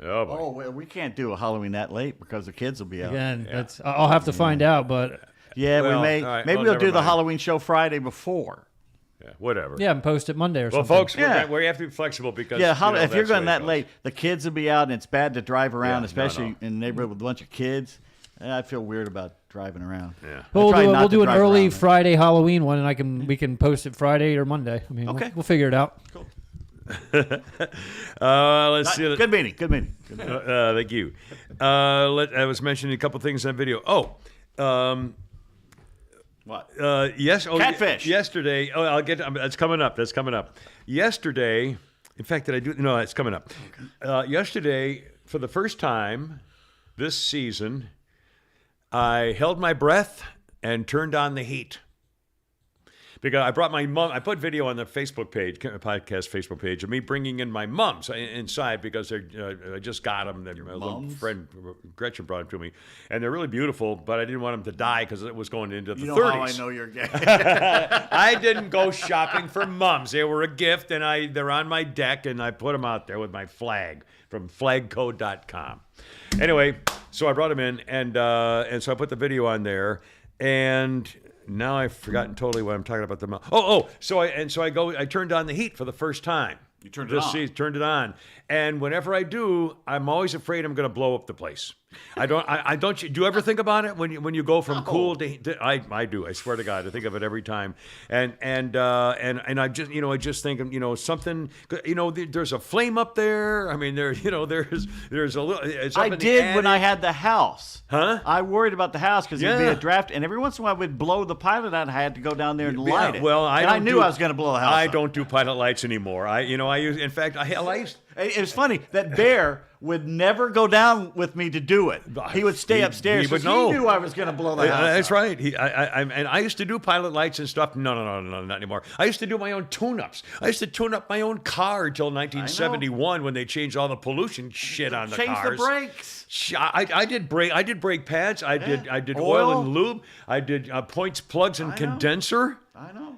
Oh, boy.
Oh, well, we can't do a Halloween that late because the kids will be out.
Again, that's I'll have to find out, but
Yeah,
Well,
we may.
all right,
Maybe
well,
we'll
never
do the
mind.
Halloween show Friday before.
Yeah, whatever.
yeah, and post it Monday or
Well,
something.
folks,
Yeah.
we have to be flexible because
Yeah,
that's
if you're
the way
going
it
that
goes.
late, the kids will be out, and it's bad to drive around,
Yeah, no,
especially
no.
in a neighborhood with a bunch of kids. I feel weird about driving around.
Yeah.
But
try
we'll
not
do, we'll
to
do an
drive
early
around.
Friday Halloween one, and we can post it Friday or Monday. I mean,
Okay.
we'll figure it out.
Cool.
Let's see.
Good meeting. Good meeting. Good meeting.
Thank you. I was mentioning a couple things on video.
What?
Yes. Oh,
Catfish.
Yesterday. Oh, I'll get. That's coming up. That's coming up. Yesterday. In fact, did I do? No, it's coming up. Yesterday, for the first time this season, I held my breath and turned on the heat. Because I brought my mom, I put video on the Facebook page, podcast Facebook page, of me bringing in my mums inside because I just got them. My little
mums?
friend Gretchen brought them to me, and they're really beautiful. But I didn't want them to die because it was going into the
You know
30s.
how I know you're gay.
I didn't go shopping for mums. They were a gift, and they're on my deck, and I put them out there with my flag from flagcode.com. Anyway, so I brought them in, and so I put the video on there, and now I've forgotten totally what I'm talking about. So I turned on the heat for the first time.
You turned it on.
Season, turned it on, and whenever I do, I'm always afraid I'm going to blow up the place. I don't. Do you ever think about it when you go from cool to? I do. I swear to God, I think of it every time. And I just think something. There's a flame up there. I mean, there's a little. It's up
I
in the
did when
attic.
I had the house.
Huh?
I worried about the house because it'd be
Yeah.
a draft, and every once in a while we'd blow the pilot out. I had to go down there and light it.
Well,
I knew I was going to blow the house.
I
up.
don't do pilot lights anymore. I use. In fact, I used.
It was funny that Bear would never go down with me to do it. He would stay upstairs.
he would
'cause
know.
He knew I was going to blow the house.
That's
up.
right. And I used to do pilot lights and stuff. No, not anymore. I used to do my own tune-ups. I used to tune up my own car until 1971 when they changed all the pollution shit on the
Change
cars.
the brakes.
I did brake pads. I did oil and lube. I did points, plugs, and
know.
condenser.
I know.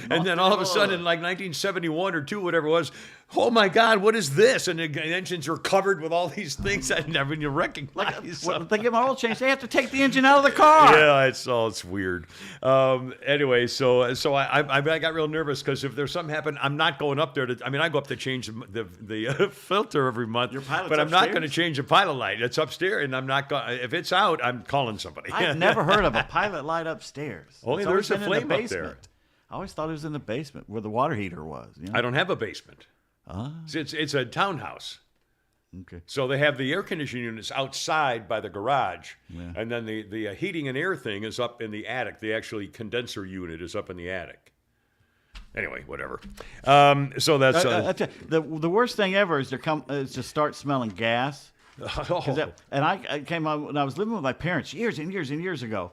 And then all of a sudden, in like 1971 or 2, whatever it was, oh my God, what is this? And the engines were covered with all these things I never even recognize.
When they get my oil change, they have to take the engine out of the car.
Yeah, it's weird. Anyway, so I got real nervous because if there's something happen, I'm not going up there to. I mean, I go up to change the filter every month,
Your pilot's
but I'm not
upstairs?
going to change the pilot light. It's upstairs, and I'm not going. If it's out, I'm calling somebody.
I've never heard of a pilot light upstairs.
Only
It's
there's
always
a
been in the
flame up
basement.
there.
I always thought it was in the basement where the water heater was. You know?
I don't have a basement. It's a townhouse.
Okay.
So they have the air conditioning units outside by the garage, and then the heating and air thing is up in the attic. The actually condenser unit is up in the attic. Anyway, whatever. So that's
the worst thing ever is to start smelling gas. And I came out when I was living with my parents years and years and years ago.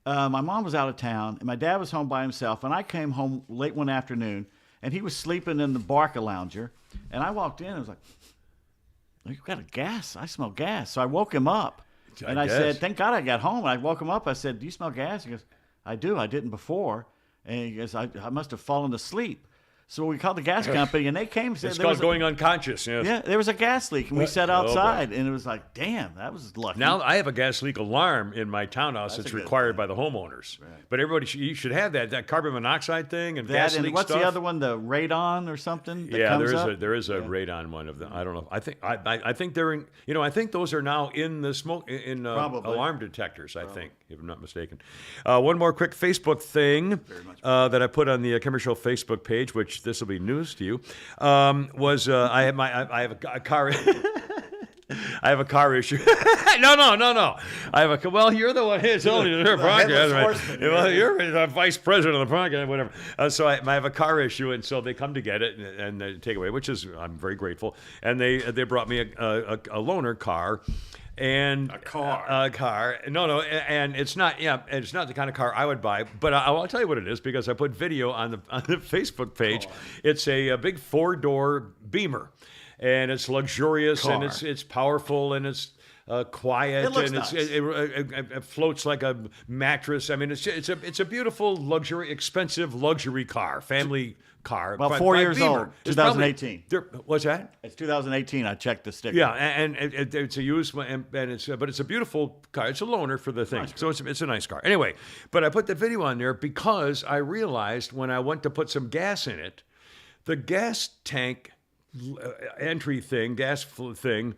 My mom was out of town, and my dad was home by himself. And I came home late one afternoon, and he was sleeping in the Barca lounger. And I walked in, and I was like, "You've got a gas. I smell gas." So I woke him up, and I said, "Thank God I got home." And I woke him up. I said, "Do you smell gas?" He goes, "I do. I didn't before." And he goes, I must have fallen asleep. So we called the gas company, and they came and said
it's
there
called
was
going unconscious. Yes.
yeah, there was a gas leak, and we sat outside, and it was like, damn, that was lucky.
Now I have a gas leak alarm in my townhouse that's
a good
required by the homeowners. Right. But everybody, you should have that carbon monoxide thing and gas
and
leak
what's
stuff.
the other one? The radon or something? That
Yeah,
comes
there is a radon one of them. I don't know. I think they're in. I think those are now in the smoke in alarm detectors. I think, if I'm not mistaken. One more quick Facebook thing that I put on the Kimmer Show Facebook page, which this will be news to you, was I have a car. I have a car issue. No. I have well, you're the one who's only the podcast. Right? Well, you're the vice president of the podcast, whatever. So I have a car issue, and so they come to get it and they take it away, which is I'm very grateful. And they brought me a loaner car. And
A car.
No, and it's not. Yeah, it's not the kind of car I would buy. But I'll tell you what it is because I put video on the Facebook page. It's a big 4-door Beamer, and it's luxurious and it's powerful and it's quiet,
It looks
and
nice.
it floats like a mattress. I mean, it's a beautiful expensive luxury car, family car.
About
By-
4
by
years
Beamer.
old,
It's probably-
2018.
What's that?
It's 2018. I checked the sticker.
Yeah, and it's a used one, and it's a beautiful car. It's a loaner for the thing, so it's a nice car. Anyway, but I put the video on there because I realized when I went to put some gas in it, the gas tank entry thing, thing,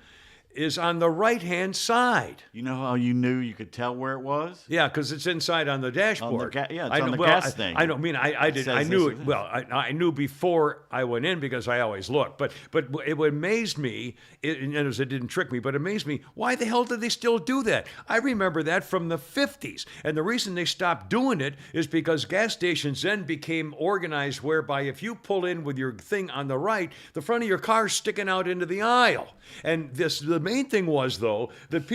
is on the right-hand side.
You know how you knew you could tell where it was?
Yeah, because it's inside on the dashboard.
Yeah, it's
I
on
know,
the
well,
gas thing.
I know. I mean, I did.
says
I knew
this
it.
or
Well, I knew before I went in because I always look. But it amazed me. And it didn't trick me, but it amazed me. Why the hell do they still do that? I remember that from the 50s, and the reason they stopped doing it is because gas stations then became organized whereby if you pull in with your thing on the right, the front of your car's sticking out into the aisle. And the main thing was though that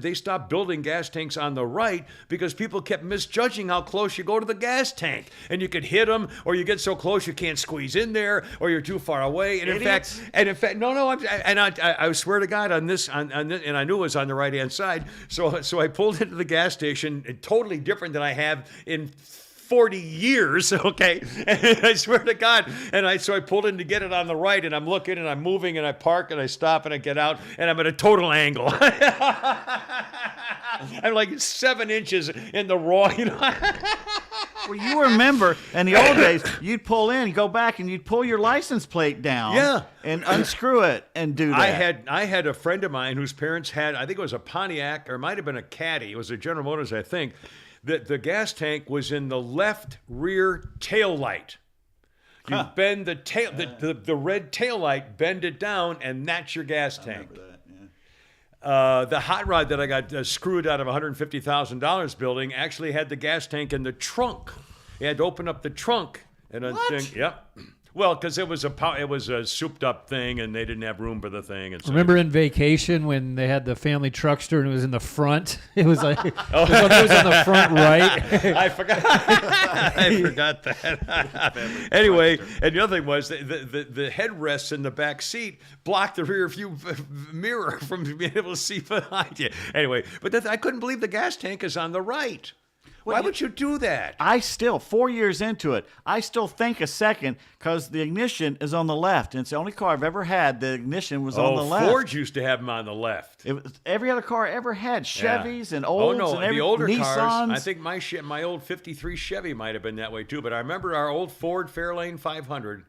they stopped building gas tanks on the right because people kept misjudging how close you go to the gas tank, and you could hit them, or you get so close you can't squeeze in there, or you're too far away. And
Idiots.
in fact, no, I swear to God on this, and I knew it was on the right hand side. So I pulled into the gas station, totally different than I have in 40 years, okay? And I swear to God. So I pulled in to get it on the right, and I'm looking, and I'm moving, and I park, and I stop, and I get out, and I'm at a total angle. I'm like 7 inches in the wrong,
Well, you remember in the old days, you'd pull in, go back, and you'd pull your license plate down,
Yeah.
and unscrew it and do that.
I had a friend of mine whose parents had, I think it was a Pontiac, or it might have been a Caddy. It was a General Motors, I think. The gas tank was in the left rear tail light. You bend the tail, the red tail light, bend it down, and that's your gas tank. The hot rod that I got screwed out of $150,000 building actually had the gas tank in the trunk. You had to open up the trunk and yep. Well, because it was a souped up thing, and they didn't have room for the thing. And so
Remember in Vacation when they had the family truckster and it was in the front? It was like it was on the front right.
I forgot. I forgot that. Anyway, and the other thing was the headrests in the back seat blocked the rear view mirror from being able to see behind you. Anyway, but I couldn't believe the gas tank is on the right. Why would you do that?
I still, 4 years into it, I still think a second because the ignition is on the left. And it's the only car I've ever had, the ignition was on the left.
Ford used to have them on the left.
It was, every other car I ever had, Chevys and
Oh
Olds
no,
and
the older
Nissans.
cars. I think my old '53 Chevy might have been that way too. But I remember our old Ford Fairlane 500.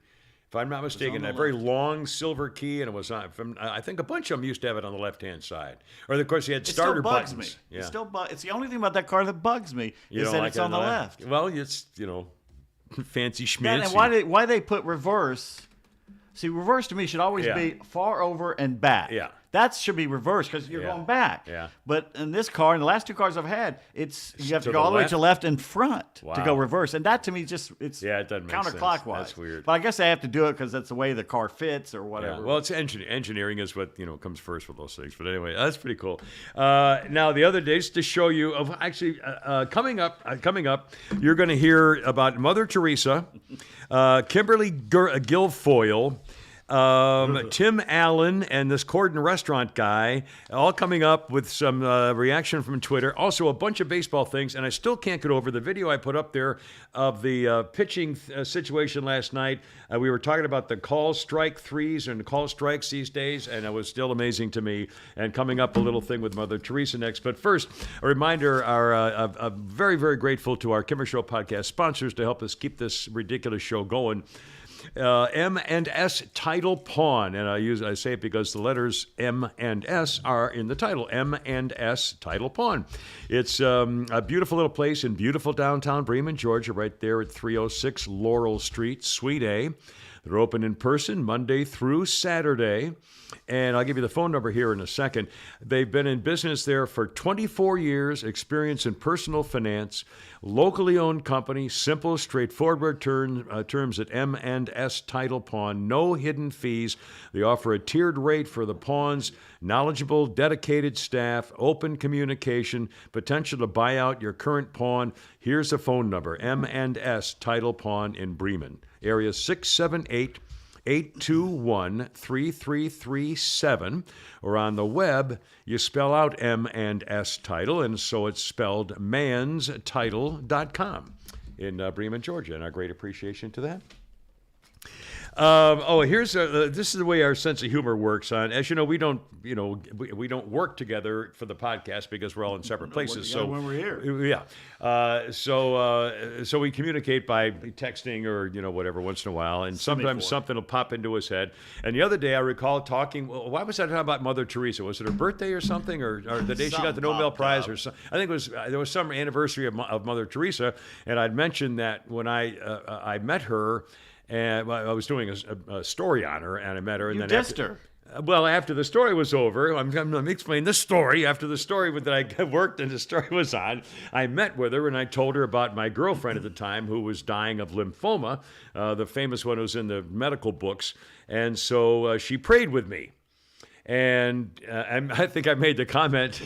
If I'm not mistaken, a very long silver key, and it was on. I think a bunch of them used to have it on the left-hand side. Or of course, you had
It
starter
still bugs
buttons.
me.
Yeah.
It's the only thing about that car that bugs me
You
is
don't
that
like
it's
it
on the left.
Well, it's fancy schmancy.
And why they put reverse? See, reverse to me should always be far over and back.
Yeah.
That should be reversed because you're going back.
Yeah.
But in this car, in the last two cars I've had, you have to
to
go
the
all the way
left?
to left and front to
Wow.
go reverse. And that to me it's
it doesn't make sense.
counterclockwise.
That's weird.
But I guess I have to do it because that's the way the car fits or whatever.
Yeah. Well, it's engineering is what comes first with those things. But anyway, that's pretty cool. Now the other days to show you of actually coming up, you're going to hear about Mother Teresa, Kimberly Guilfoyle. Tim Allen and this Corden restaurant guy, all coming up with some reaction from Twitter. Also, a bunch of baseball things, and I still can't get over the video I put up there of the pitching situation last night. We were talking about the call strike threes and call strikes these days, and it was still amazing to me. And coming up, a little thing with Mother Teresa next. But first, a reminder: very, very grateful to our Kimmer Show podcast sponsors to help us keep this ridiculous show going. M&S Title Pawn, and I say it because the letters M and S are in the title. M&S Title Pawn. It's a beautiful little place in beautiful downtown Bremen, Georgia, right there at 306 Laurel Street, Suite A. They're open in person Monday through Saturday. And I'll give you the phone number here in a second. They've been in business there for 24 years, experience in personal finance, locally owned company, simple, straightforward terms at M&S Title Pawn, no hidden fees. They offer a tiered rate for the pawns, knowledgeable, dedicated staff, open communication, potential to buy out your current pawn. Here's the phone number, M&S Title Pawn in Bremen, area 678 821-3337, or on the web, you spell out M&S title, and so it's spelled manstitle.com in Bremen, Georgia, and our great appreciation to that. Here's this is the way our sense of humor works. As you know, we don't work together for the podcast because we're all in separate places. So
when we're here,
yeah. So we communicate by texting or whatever once in a while, and sometimes something will pop into his head. And the other day, I recall talking. Why was I talking about Mother Teresa? Was it her birthday or something, or the day she got the Nobel Prize, or something? I think it was there was some anniversary of Mother Teresa, and I'd mentioned that when I met her. And I was doing a story on her, and I met her. And
you
then
dissed her.
Well, after the story was over, I'm going to explain the story. After the story that I worked and the story was on, I met with her, and I told her about my girlfriend at the time who was dying of lymphoma, the famous one who's in the medical books. And so she prayed with me. And I think I made the comment.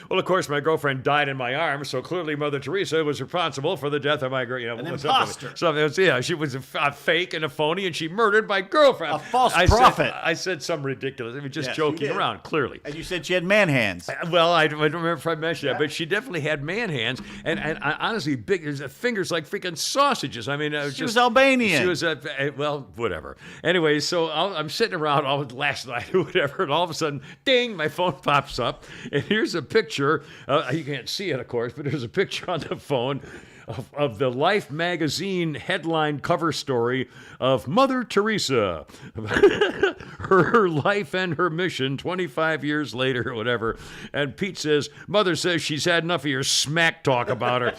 Well, of course, my girlfriend died in my arms, so clearly Mother Teresa was responsible for the death of my girlfriend.
An imposter.
She was a fake and a phoney, and she murdered my girlfriend.
A false prophet.
I said some ridiculous. I mean, just
Yes,
joking
you did.
around, clearly.
And you said she had man hands.
Well, I don't remember if I mentioned that, but she definitely had man hands, and honestly, big fingers like freaking sausages. I mean,
She was Albanian.
She was well, whatever. Anyway, so I'm sitting around all last night or whatever, and all of a sudden, ding, my phone pops up, and here's a picture. You can't see it, of course, but there's a picture on the phone of the Life magazine headline cover story of Mother Teresa, her life and her mission 25 years later or whatever. And Pete says, Mother says she's had enough of your smack talk about her.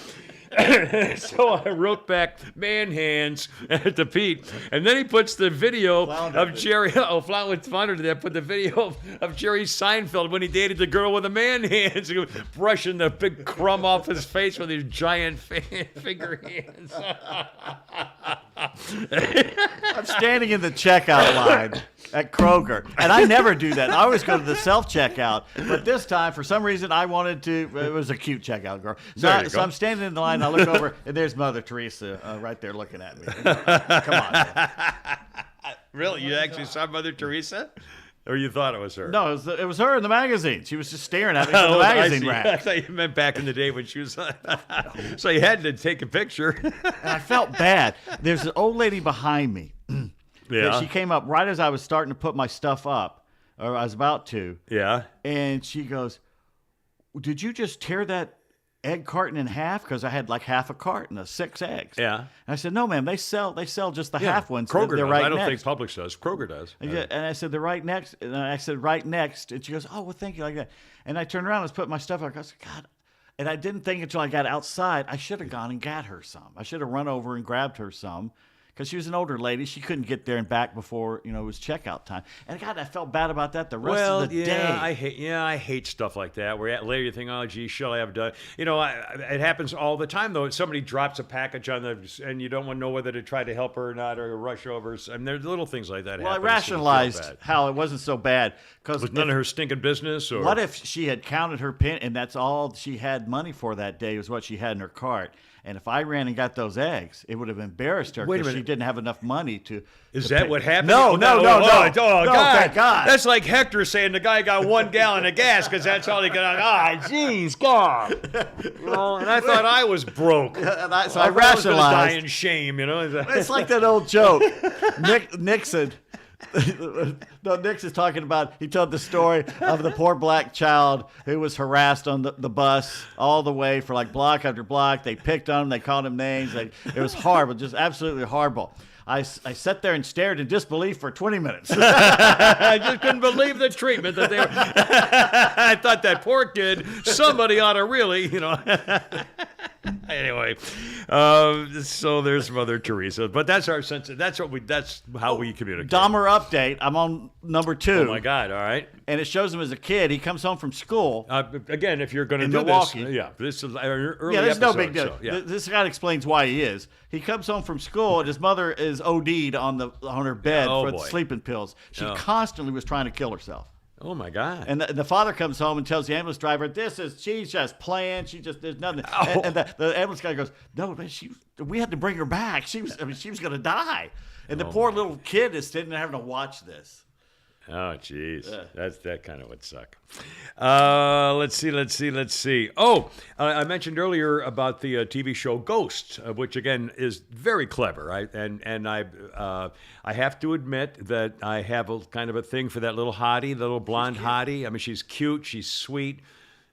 So I wrote back, man hands, to Pete. And then he puts the video of Jerry. Flounder to that. Put the video of Jerry Seinfeld when he dated the girl with the man hands, brushing the big crumb off his face with his giant finger hands.
I'm standing in the checkout line at Kroger, and I never do that. I always go to the self-checkout, but this time, for some reason, I wanted to. It was a cute checkout girl. So I'm standing in the line, I look over, and there's Mother Teresa right there looking at me. Come on, man.
Really? You actually saw Mother Teresa? Or you thought it was her?
No, it was her in the magazine. She was just staring at me from the magazine rack.
I thought you meant back in the day when she was... So you had to take a picture.
And I felt bad. There's an old lady behind me.
Yeah.
She came up right as I was starting to put my stuff up, or I was about to.
Yeah.
And she goes, did you just tear that egg carton in half? Because I had like half a carton of 6 eggs.
Yeah.
And I said, no, ma'am, they sell just the half ones.
Kroger
They're
does.
right
I don't
next.
think Publix does. Kroger does.
And I said, they're right next. And I said, right next. And she goes, oh, well, thank you, like that. And I turned around and was putting my stuff up. I said, God. And I didn't think until I got outside, I should have gone and got her some. I should have run over and grabbed her some. Because she was an older lady. She couldn't get there and back before, it was checkout time. And God, I felt bad about that the rest of the day.
I hate stuff like that. Where later you think, oh, gee, shall I have done? It happens all the time, though. Somebody drops a package and you don't want to know whether to try to help her or not, or rush over. I mean, there's little things like that.
Well,
happen,
I rationalized how it wasn't so bad. Because
was none of her stinking business. Or
what if she had counted her pin and that's all she had money for that day was what she had in her cart? And if I ran and got those eggs, it would have embarrassed her because she didn't have enough money to.
Is
to
that
pay.
what happened?
No.
God.
Thank God.
That's like Hector saying the guy got 1 gallon of gas because that's all he got. Jeez, God. And I thought I was broke.
So I
was gonna
rationalized.
die in shame,
It's like that old joke. Nixon. No, Nixon's talking about, he told the story of the poor black child who was harassed on the bus all the way for like block after block. They picked on him. They called him names. It was horrible, just absolutely horrible. I sat there and stared in disbelief for 20 minutes.
I just couldn't believe the treatment that they were. I thought that poor kid, somebody ought to really, Anyway, so there's Mother Teresa, but that's our sense. That's how we communicate.
Dahmer update. I'm on number 2.
Oh my God! All right.
And it shows him as a kid. He comes home from school.
Again, if you're going to
In
do
Milwaukee.
this is early.
Yeah, there's
episode,
no big deal.
So, yeah.
This guy explains why he is. He comes home from school and his mother is OD'd on her bed
Oh,
for
boy.
the sleeping pills. She
Oh.
constantly was trying to kill herself.
Oh my God!
And the father comes home and tells the ambulance driver, she's just playing. There's nothing.
Oh.
And the ambulance guy goes, no, man, we had to bring her back. She was going to die. And the poor little kid is sitting there having to watch this.
Oh, jeez. That kind of would suck. Let's see. Oh, I mentioned earlier about the TV show Ghosts, which again is very clever. I have to admit that I have a kind of a thing for that little hottie, the little blonde hottie. I mean, she's cute, she's sweet.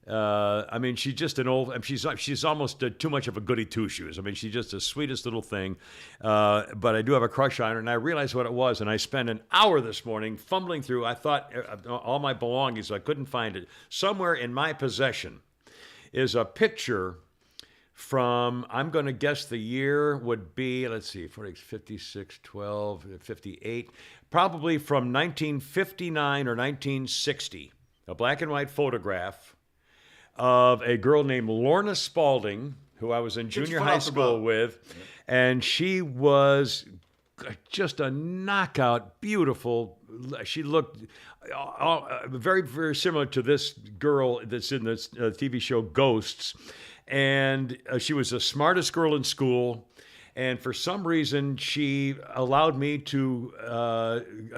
I mean, she's just an old. She's almost too much of a goody two shoes. I mean, she's just the sweetest little thing. But I do have a crush on her, and I realized what it was. And I spent an hour this morning fumbling through. I thought all my belongings. I couldn't find it. Somewhere in my possession is a picture from. I'm going to guess the year would be. Let's see, 56, 12, 58. Probably from 1959 or 1960. A black and white photograph of a girl named Lorna Spalding, who I was in junior high school with, and she was just a knockout, beautiful. She looked very, very similar to this girl that's in this TV show Ghosts, and she was the smartest girl in school. And for some reason, she allowed me to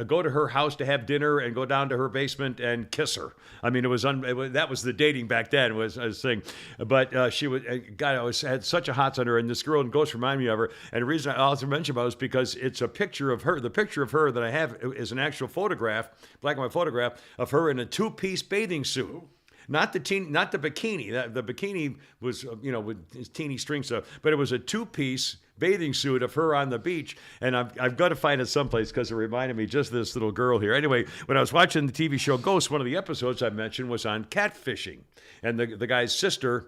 go to her house to have dinner and go down to her basement and kiss her. I mean, that was the dating back then. Was a thing, but she was God. Had such a hots on her, and this girl in Ghost reminded me of her. And the reason I also mentioned about it is because it's a picture of her. The picture of her that I have is an actual photograph, black and white photograph of her in a two-piece bathing suit. Not the bikini. The bikini was, with his teeny string stuff, but it was a two-piece bathing suit of her on the beach, and I've got to find it someplace because it reminded me just of this little girl here. Anyway, when I was watching the TV show Ghost, one of the episodes I mentioned was on catfishing, and the guy's sister.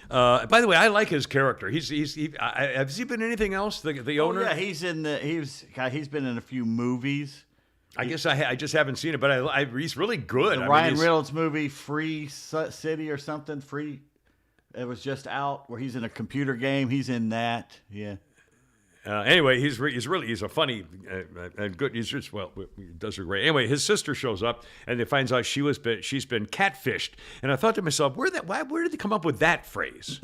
By the way, I like his character. Has he been in anything else? The owner?
Yeah, he's been in a few movies.
I guess I just haven't seen it, but he's really good.
The Ryan Reynolds movie, Free City or something. It was just out where he's in a computer game. He's in that. Yeah.
Anyway, he's a funny and good. He does her great. Anyway, his sister shows up and they finds out she's been catfished. And I thought to myself, where did they come up with that phrase?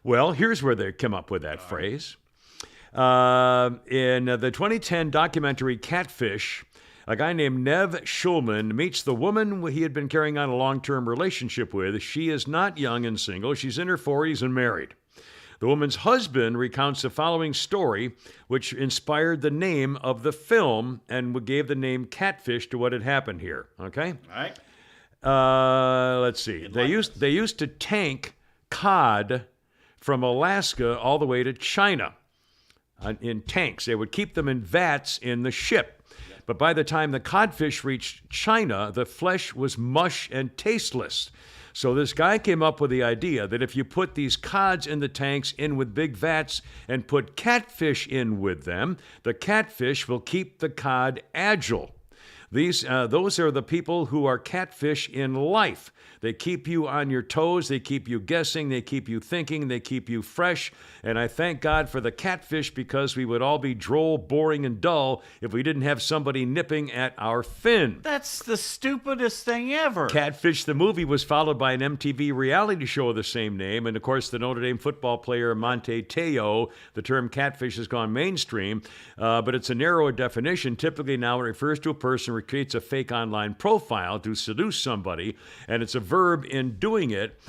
Well, here's where they come up with that phrase. In the 2010 documentary Catfish, a guy named Nev Schulman meets the woman he had been carrying on a long-term relationship with. She is not young and single. She's in her 40s and married. The woman's husband recounts the following story, which inspired the name of the film and gave the name Catfish to what had happened here. Okay?
All right.
Let's see. They used to tank cod from Alaska all the way to China in tanks. They would keep them in vats in the ship. But by the time the codfish reached China, the flesh was mush and tasteless. So this guy came up with the idea that if you put these cods in the tanks in with big vats and put catfish in with them, the catfish will keep the cod agile. Those are the people who are catfish in life. They keep you on your toes. They keep you guessing. They keep you thinking. They keep you fresh. And I thank God for the catfish because we would all be droll, boring, and dull if we didn't have somebody nipping at our fin.
That's the stupidest thing ever.
Catfish, the movie, was followed by an MTV reality show of the same name. And, of course, the Notre Dame football player Monte Teo. The term catfish has gone mainstream, but it's a narrower definition. Typically now it refers to a person who creates a fake online profile to seduce somebody, and it's a verb in doing it,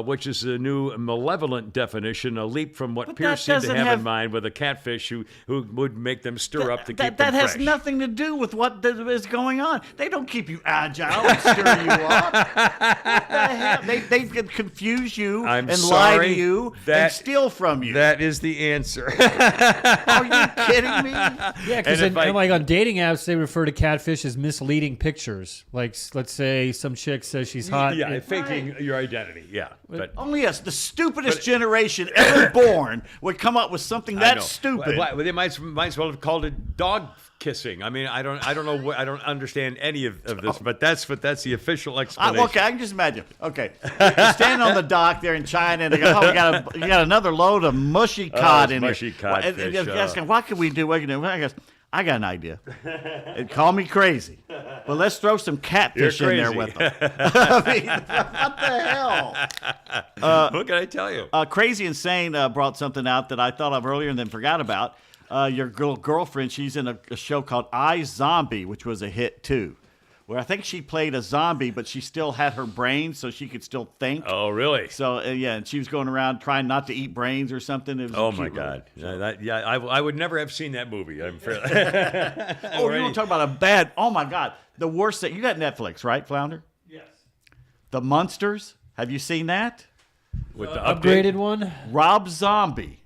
which is a new malevolent definition, a leap from what Pierce seemed to have in mind with a catfish who would make them stir up to keep them fresh.
That has nothing to do with what is going on. They don't keep you agile and stir you up. What the hell? They can confuse you lie to you and steal from you.
That is the answer.
Are you kidding me?
Yeah, because like on dating apps, they refer to catfish as misleading pictures. Like, let's say some chick says she's hot.
Yeah, faking your identity. Yeah, but
only us, the stupidest generation ever born, would come up with something that stupid.
Well, they might as well have called it dog kissing. I mean, I don't know. I don't understand any of this, but that's the official explanation.
Okay, I can just imagine. Okay, you're standing on the dock there in China, and they go, "Oh, you got another load of mushy cod in
mushy
here."
codfish.
And you're asking, "What can we do? What can we do?" I guess, I got an idea. And call me crazy, but let's throw some catfish in there with them. I mean, what the hell?
What can I tell you?
Crazy Insane brought something out that I thought of earlier and then forgot about. Your girlfriend, she's in a show called I, Zombie, which was a hit too. Where I think she played a zombie, but she still had her brain, so she could still think.
Oh, really?
So yeah, and she was going around trying not to eat brains or something. It was
Oh my God! I would never have seen that movie. I'm fair.
Oh, you want to talk about a bad? Oh my God, the worst thing. You got Netflix, right, Flounder?
Yes.
The Munsters. Have you seen that?
With the
Upgraded one.
Rob Zombie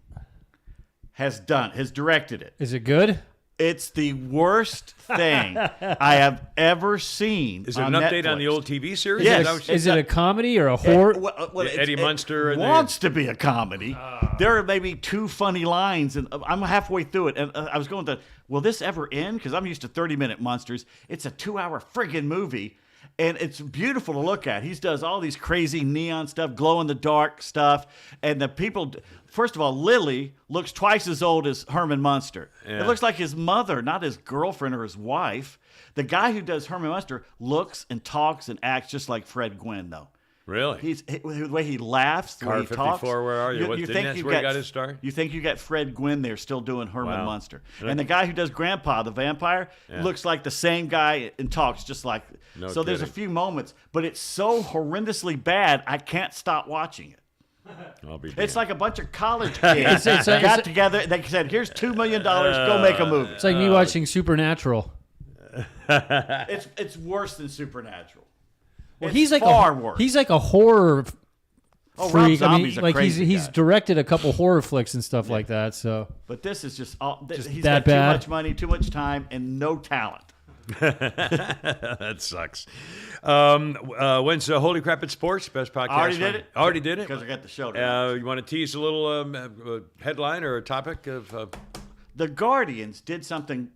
has directed it.
Is it good?
It's the worst thing I have ever seen.
Is it
on
an update
Netflix.
on the old TV series?
Yes.
Is it a comedy or a horror?
Eddie Munster
It
and
wants to be a comedy. There are maybe 2 funny lines, and I'm halfway through it, and I was going to, will this ever end? Because I'm used to 30-minute monsters. It's a 2-hour friggin' movie, and it's beautiful to look at. He does all these crazy neon stuff, glow-in-the-dark stuff, and the people... First of all, Lily looks twice as old as Herman Munster.
Yeah.
It looks like his mother, not his girlfriend or his wife. The guy who does Herman Munster looks and talks and acts just like Fred Gwynn, though.
Really?
The way he laughs, the
Car
way he
54,
talks.
where are you? That's where he got his start?
You think you got Fred Gwynn there still doing Herman
Wow.
Munster. And the guy who does Grandpa, the vampire, looks like the same guy and talks just like...
No
so there's a
kidding.
few moments, but it's so horrendously bad, I can't stop watching it.
I'll be
It's
damned.
like a bunch of college kids
It's
got together. They said, "Here's $2 million. Go make a movie."
It's like me watching Supernatural.
It's worse than Supernatural.
Well,
It's
he's like
far worse.
He's like a horror
Rob
freak. I mean,
Zombie's a
like
crazy
he's
guy.
directed a couple horror flicks and stuff like that. So
But this is just he's
that
got too
bad?
much money, too much time, and no talent.
That sucks. When's Holy Crap at Sports? Best podcast.
Already did it?
Already did it?
Because I got the show tonight.
You want to tease a little headline or a topic of?
The Guardians did something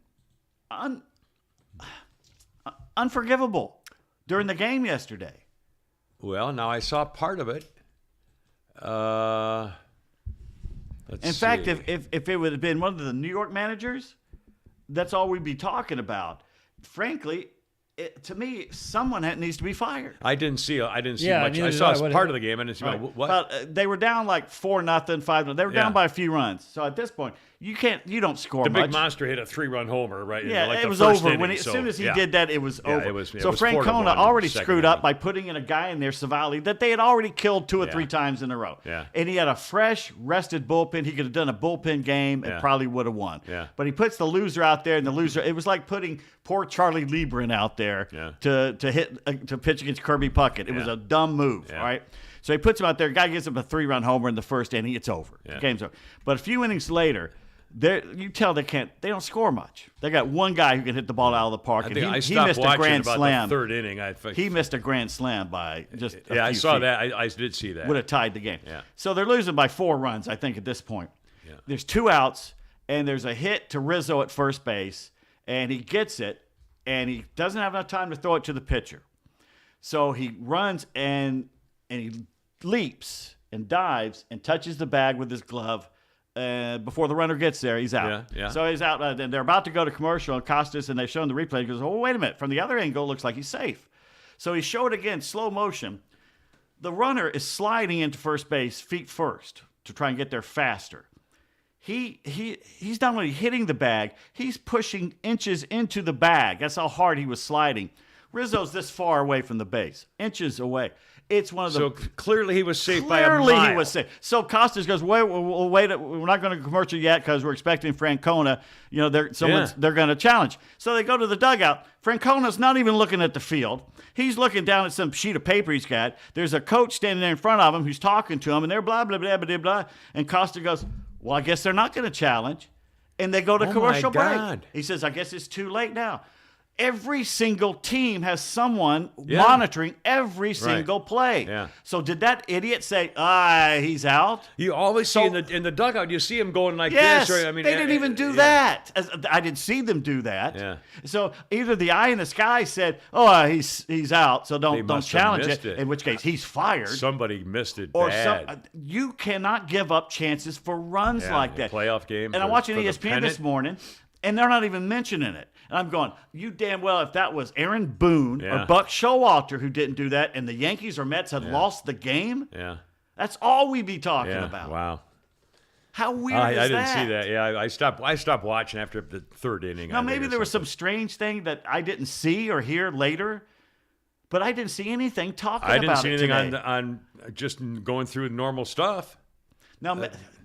unforgivable during the game yesterday.
Well, now I saw part of it.
In fact, if it would have been one of the New York managers, that's all we'd be talking about. Frankly, to me, someone needs to be fired.
I didn't see
Yeah,
much.
neither
I
did
saw
I. What-
part of the game. I didn't see
Right.
what.
Well, they were down like 4-0, 5-0. They were down
Yeah.
by a few runs. So at this point, you don't score
The
much.
big monster hit a 3-run homer, right?
Yeah,
like
it
the
was
first
over.
inning,
As
so,
soon as he
yeah.
did that, it was
Yeah,
over.
it was
so
4-1
Francona already
second
screwed up
inning.
by putting in a guy in there, Savali, that they had already killed 2 or 3 times in a row.
Yeah.
And he had a fresh, rested bullpen. He could have done a bullpen game and
Yeah.
probably would have won.
Yeah.
But he puts the loser out there, and the loser, it was like putting poor Charlie Lieberman out there
Yeah.
to pitch against Kirby Puckett. It was
Yeah.
a dumb move,
Yeah.
all right? So he puts him out there. Guy gives him a 3-run homer in the first inning. It's over.
Yeah.
The game's over. But a few innings later, you tell they don't score much. They got one guy who can hit the ball out of the park.
I
and
think
he
I stopped
missed a
watching
grand
about
slam.
the third inning.
He missed a grand slam by just a
I
few
saw
feet.
that. I did see that.
Would have tied the game.
Yeah.
So they're losing by 4 runs, I think, at this point.
Yeah.
There's 2 outs, and there's a hit to Rizzo at first base, and he gets it, and he doesn't have enough time to throw it to the pitcher. So he runs and he leaps and dives and touches the bag with his glove. Before the runner gets there, he's out.
Yeah.
So he's out, and they're about to go to commercial, and Costas, and they've shown the replay. He goes, oh, wait a minute. From the other angle, it looks like he's safe. So he showed again, slow motion. The runner is sliding into first base feet first to try and get there faster. He's not only hitting the bag, he's pushing inches into the bag. That's how hard he was sliding. Rizzo's this far away from the base, inches away. It's one of the...
So clearly he was safe by a
Clearly
mile.
he was safe. So Costas goes, wait, we're not going to commercial yet because we're expecting Francona. You know, they're going to challenge. So they go to the dugout. Francona's not even looking at the field. He's looking down at some sheet of paper he's got. There's a coach standing there in front of him who's talking to him, and they're blah, blah, blah, blah, blah. And Costa goes, well, I guess they're not going to challenge. And they go to
Oh,
commercial
my
break.
God.
He says, I guess it's too late now. Every single team has someone
Yeah.
monitoring every single play.
Yeah.
So did that idiot say, he's out?
You always see
So-
in the dugout, you see him going like
Yes,
this. Or, I mean,
they didn't even do that. I didn't see them do that.
Yeah.
So either the eye in the sky said, he's out, so
They
don't
must have
challenge
missed
it,
it.
in which case he's fired.
Somebody missed it
Or
bad.
you cannot give up chances for runs
Yeah,
like
a
that.
playoff game
And I'm
for-
watching
for the
ESPN this
pennant.
morning, and they're not even mentioning it. And I'm going, you damn well, if that was Aaron Boone or Buck Showalter who didn't do that, and the Yankees or Mets had lost the game, that's all we'd be talking about.
Wow.
How weird is that?
I didn't see that. Yeah, I stopped watching after the third inning.
Now, maybe there was some strange thing that I didn't see or hear later, but I didn't see anything talking about it.
I didn't see anything
today.
on just going through normal stuff.
Now,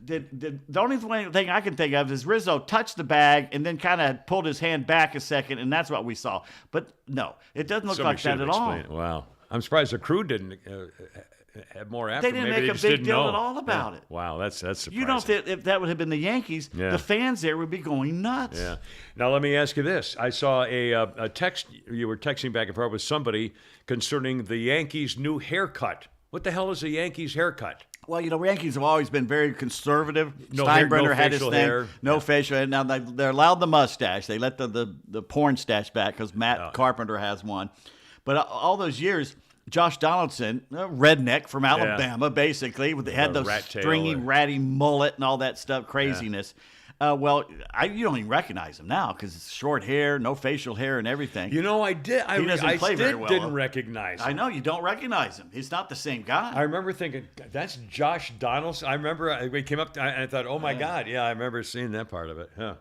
the only thing I can think of is Rizzo touched the bag and then kind of pulled his hand back a second, and that's what we saw. But no, it doesn't look like that at all.
Wow. I'm surprised the crew didn't have more after.
They didn't
Maybe
make a big deal at all about it.
Wow, that's surprising.
You know, if that would have been the Yankees, the fans there would be going nuts.
Yeah. Now, let me ask you this. I saw a text, you were texting back and forth with somebody concerning the Yankees' new haircut. What the hell is a Yankees haircut?
Well, you know, Yankees have always been very conservative.
No hair,
Steinbrenner
no
had his
facial
thing.
hair.
No facial hair. Now, they're allowed the mustache. They let the porn stash back because Matt Carpenter has one. But all those years, Josh Donaldson, a redneck from Alabama, basically, had those stringy, ratty mullet and all that stuff, craziness. Well, you don't even recognize him now because it's short hair, no facial hair, and everything.
You know, I did. I didn't recognize him.
I know you don't recognize him. He's not the same guy.
I remember thinking, that's Josh Donaldson. I remember we came up and I thought, oh my God, yeah, I remember seeing that part of it. Huh.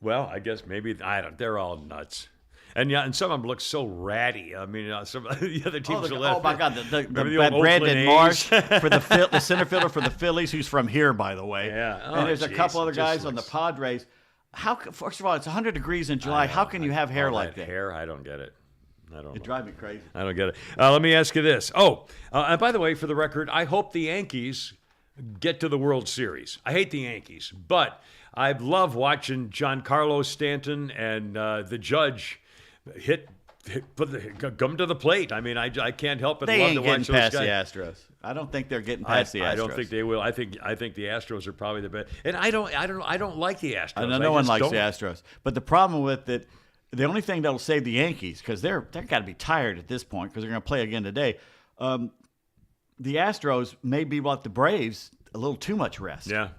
Well, I guess maybe they're all nuts. And some of them look so ratty. I mean, some of the other teams are left.
Oh my God, the Brandon Marsh for the center fielder for the Phillies, who's from here, by the way.
Yeah.
And there's a couple other guys on the Padres. First of all, it's 100 degrees in July. How can you have hair like that?
Hair, I don't get it.
It drives me crazy.
I don't get it. Let me ask you this. And by the way, for the record, I hope the Yankees get to the World Series. I hate the Yankees, but I love watching Giancarlo Stanton and the Judge come to the plate. I mean, I can't help but love to watch those guys.
They ain't getting past the Astros. I don't think they're getting past the Astros.
I don't think they will. I think the Astros are probably the best. And I don't like the Astros.
I know no one likes the Astros. But the problem with it, the only thing that'll save the Yankees, because they're got to be tired at this point because they're going to play again today. The Astros may be like the Braves, a little too much rest.
Yeah.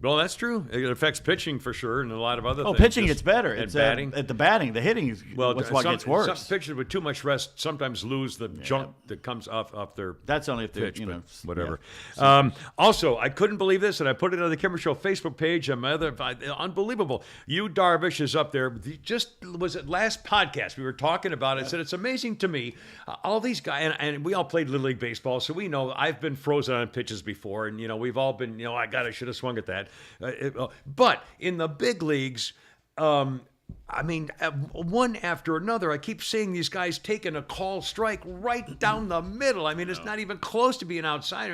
Well, that's true. It affects pitching for sure, and a lot of other things.
Pitching gets better.
And batting.
At the batting, the hitting is what gets worse.
Some pitchers with too much rest sometimes lose the junk that comes off their.
That's only if they're
pitch, whatever.
Yeah.
Also, I couldn't believe this, and I put it on the Kimmer Show Facebook page. Unbelievable. Yu Darvish is up there. Was it last podcast we were talking about it? I said it's amazing to me. All these guys, and we all played Little League baseball, so we know I've been frozen on pitches before, and we've all been. I should have swung at that. But in the big leagues, I mean, one after another, I keep seeing these guys taking a call strike right down the middle. I mean, it's not even close to being outside,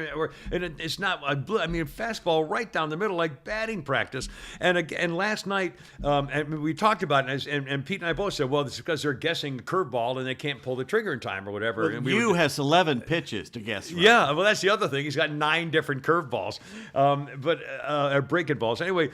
it's not. Fastball right down the middle, like batting practice. And last night, and we talked about it, and Pete and I both said, well, it's because they're guessing curveball and they can't pull the trigger in time or whatever.
Well, Yu has 11 pitches to guess. Right.
Yeah, well, that's the other thing. He's got 9 different curveballs, breaking balls. Anyway,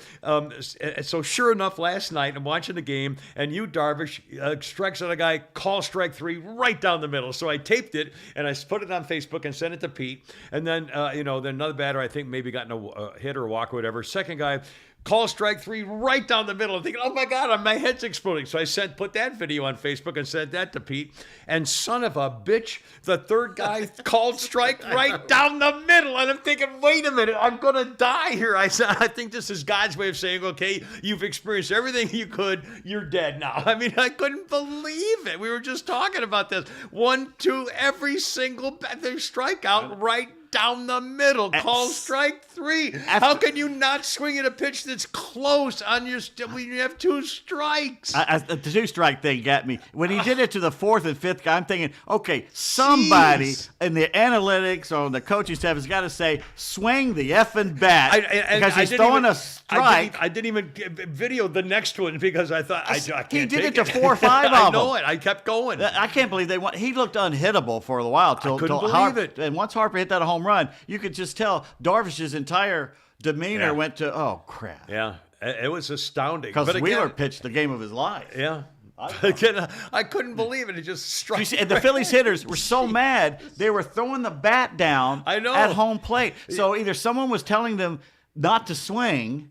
so sure enough, last night I'm watching the game. And Yu Darvish strikes out a guy, call strike 3 right down the middle. So I taped it and I put it on Facebook and sent it to Pete. And then, then another batter, I think maybe got a hit or a walk or whatever. Second guy, call strike 3 right down the middle. I'm thinking, oh my God, my head's exploding. So I put that video on Facebook and sent that to Pete. And son of a bitch, the third guy called strike right down the middle. And I'm thinking, wait a minute, I'm going to die here. I think this is God's way of saying, okay, you've experienced everything you could. You're dead now. I mean, I couldn't believe it. We were just talking about this. 1, 2, every single strikeout right down the middle. Call strike 3. How can you not swing at a pitch that's close on your when you have 2 strikes?
The 2-strike thing got me. When he did it to the 4th and 5th guy, I'm thinking, okay, somebody in the analytics or the coaching staff has got to say, swing the effing bat. Because he's throwing a strike.
I didn't even video the next one because I thought, I can't
He did
take
it to 4 or 5 of them.
I know it. I kept going.
I can't believe they won. He looked unhittable for a while.
I couldn't believe it.
And once Harper hit that home run, you could just tell Darvish's entire demeanor went to, oh, crap.
Yeah, it was astounding.
Because Wheeler pitched the game of his life.
Yeah. I couldn't believe it. It just struck.
And the Phillies hitters were so mad, they were throwing the bat down at home plate. So either someone was telling them not to swing,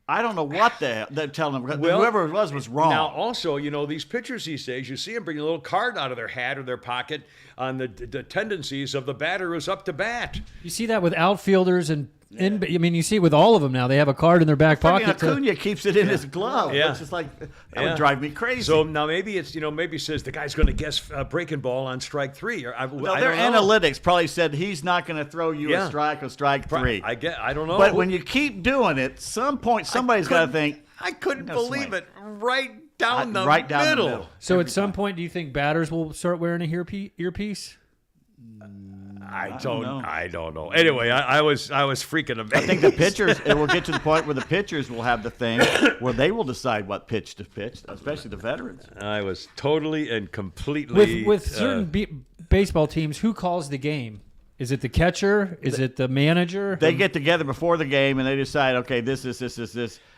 I don't know what they're telling them.
Well,
Whoever it was wrong.
Now, also, these pitchers these days, you see them bring a little card out of their hat or their pocket on the tendencies of the batter who's up to bat.
You see that with outfielders and you see it with all of them now. They have a card in their back pocket.
Acuna keeps it in his glove.
Yeah.
It's just like that would drive me crazy.
So now maybe it's maybe says the guy's going to guess breaking ball on strike 3. Or I
their
don't know.
analytics probably said he's not going to throw you a strike or strike 3.
I don't know.
But when you keep doing it, some point somebody's got to think.
I couldn't believe
swing.
it. Right down the
right down
middle.
the middle.
So at some point, do you think batters will start wearing a earpiece?
I don't know. Anyway, I was freaking amazed.
I think the pitchers. It will get to the point where the pitchers will have the thing where they will decide what pitch to pitch, especially the veterans.
I was totally and completely
With certain baseball teams, who calls the game? Is it the catcher? Is it the manager?
They get together before the game and they decide, okay, this,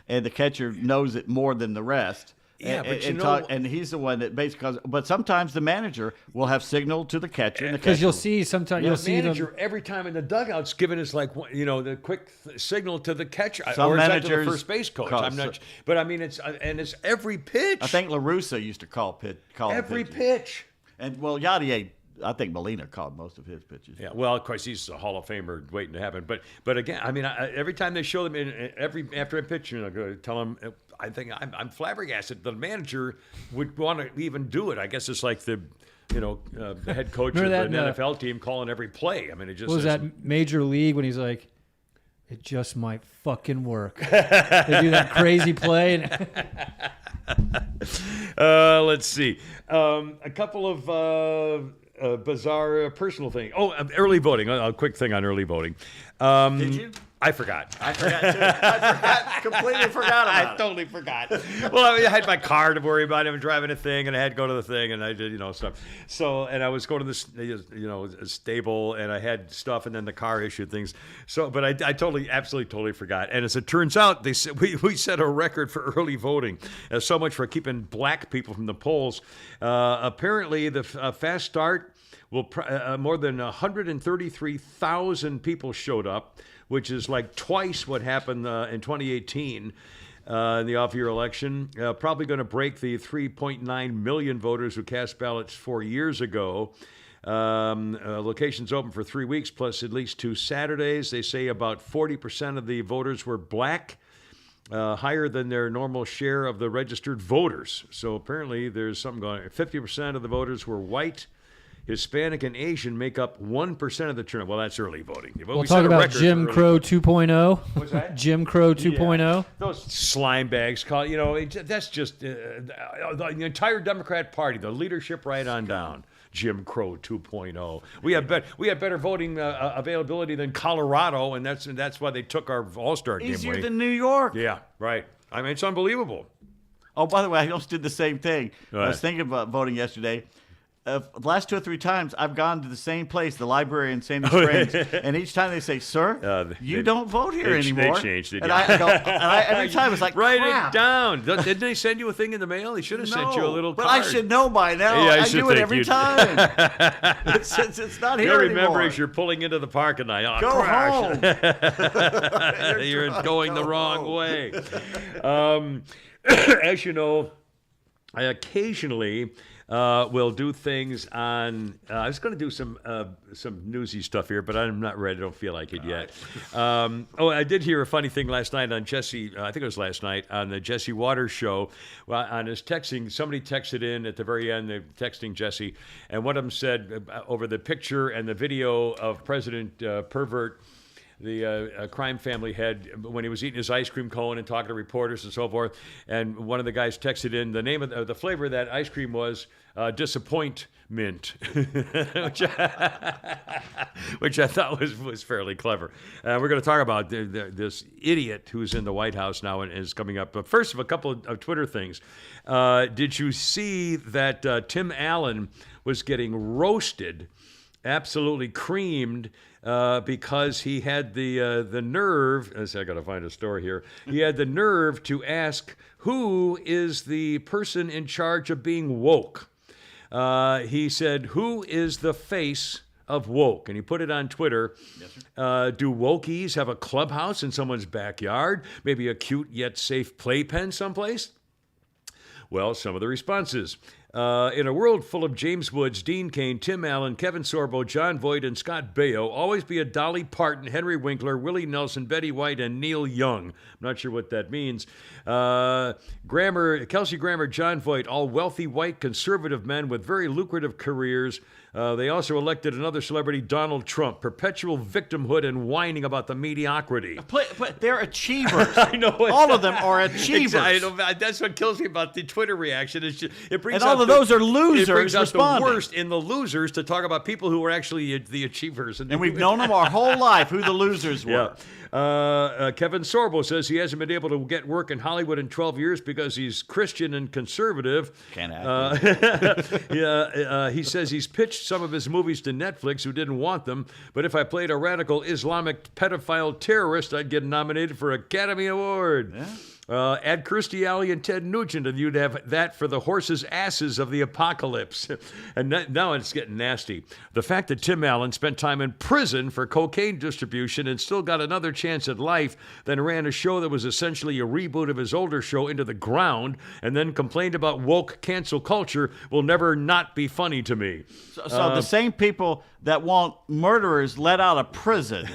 and the catcher knows it more than the rest.
Yeah, but
and he's the one that basically. But sometimes the manager will have signal to the catcher, and the
Because
catcher
you'll see sometimes
the
you'll see
manager
them.
every time in the dugout's giving us the quick signal to the catcher
Some
or is that to the
managers
first base coach.
call-
I'm not, but I mean it's every pitch.
I think LaRussa used to call
every
pitches.
pitch.
And Yadier, I think Molina called most of his pitches.
Yeah, well, of course he's a Hall of Famer waiting to happen. But again, I mean, every time they show them after a pitch, go tell them. I think I'm flabbergasted. The manager would want to even do it. I guess it's like the head coach of an NFL team calling every play. I mean, it just
What was that Major League when he's like, it just might fucking work. They do that crazy play.
Let's see. A couple of bizarre personal things. Oh, early voting. A quick thing on early voting.
Did you?
I forgot.
I forgot too. Completely forgot about it.
Totally forgot. Well, I had my car to worry about. I was driving a thing, and I had to go to the thing, and I did, stuff. So, and I was going to this, stable, and I had stuff, and then the car issued things. So, but I absolutely, totally forgot. And as it turns out, we set a record for early voting. So much for keeping black people from the polls. Apparently, the fast start will more than 133,000 people showed up, which is like twice what happened in 2018 in the off-year election. Probably going to break the 3.9 million voters who cast ballots 4 years ago. Locations open for 3 weeks, plus at least 2 Saturdays. They say about 40% of the voters were black, higher than their normal share of the registered voters. So apparently there's something going on. 50% of the voters were white. Hispanic and Asian make up 1% of the turnout. Well, that's early voting.
We'll talk about Jim Crow 2.0.
What's that?
Jim Crow 2.0.
Yeah. Those slime bags. That's just the entire Democrat Party, the leadership right on down. Jim Crow 2.0. We have better voting availability than Colorado, and that's why they took our All-Star game away.
Easier than New York.
Yeah, right. I mean, it's unbelievable.
Oh, by the way, I almost did the same thing.
Right.
I was thinking about voting yesterday. The last 2 or 3 times, I've gone to the same place, the library in Sandy Springs, and each time they say, "Sir, you don't vote here anymore."
They changed it.
And I go, every time it's like,
write
crap.
it down. Didn't they send you a thing in the mail? They should have sent you a little
but
card.
I should know by now.
Yeah, I
I
should
do it
think
every
you'd-
time. it's not here
You'll remember
anymore.
as you're pulling into the parking lot. Oh,
Go
crash.
home.
You're going the wrong
home.
way. As you know, I occasionally will do things on. I was going to do some newsy stuff here, but I'm not ready. I don't feel like it yet. I did hear a funny thing last night on Jesse. I think it was last night on the Jesse Waters show. Well, on his texting, somebody texted in at the very end. They're texting Jesse, and one of them said over the picture and the video of President Pervert, the crime family head, when he was eating his ice cream cone and talking to reporters and so forth. And one of the guys texted in the name of the flavor of that ice cream was disappointment, which I thought was fairly clever. We're going to talk about this idiot who's in the White House now and is coming up. But first, a couple of Twitter things. Did you see that Tim Allen was getting roasted, absolutely creamed, because he had the nerve. I got to find a story here. He had the nerve to ask who is the person in charge of being woke. He said, "Who is the face of woke, and he put it on Twitter. Yes, sir. Do wokies have a clubhouse in someone's backyard? Maybe a cute yet safe playpen someplace? Well, some of the responses. In a world full of James Woods, Dean Cain, Tim Allen, Kevin Sorbo, John Voight, and Scott Baio, always be a Dolly Parton, Henry Winkler, Willie Nelson, Betty White, and Neil Young. I'm not sure what that means. Kelsey Grammer, John Voight, all wealthy white conservative men with very lucrative careers. They also elected another celebrity, Donald Trump. Perpetual victimhood and whining about the mediocrity.
But they're achievers.
I know.
All of them are achievers.
I know, that's what kills me about the Twitter reaction. It brings
and all of those are losers.
It brings out
responding.
the worst in the losers to talk about people who are actually the achievers.
And we've known them our whole life who the losers were.
Yeah. Kevin Sorbo says he hasn't been able to get work in Hollywood in 12 years because he's Christian and conservative.
Can't act.
He says he's pitched some of his movies to Netflix who didn't want them, but if I played a radical Islamic pedophile terrorist, I'd get nominated for an Academy Award.
Yeah.
Add Kirstie Alley and Ted Nugent, and you'd have that for the horses' asses of the apocalypse. And now it's getting nasty. The fact that Tim Allen spent time in prison for cocaine distribution and still got another chance at life, then ran a show that was essentially a reboot of his older show Into the Ground, and then complained about woke cancel culture will never not be funny to me.
So the same people that want murderers let out of prison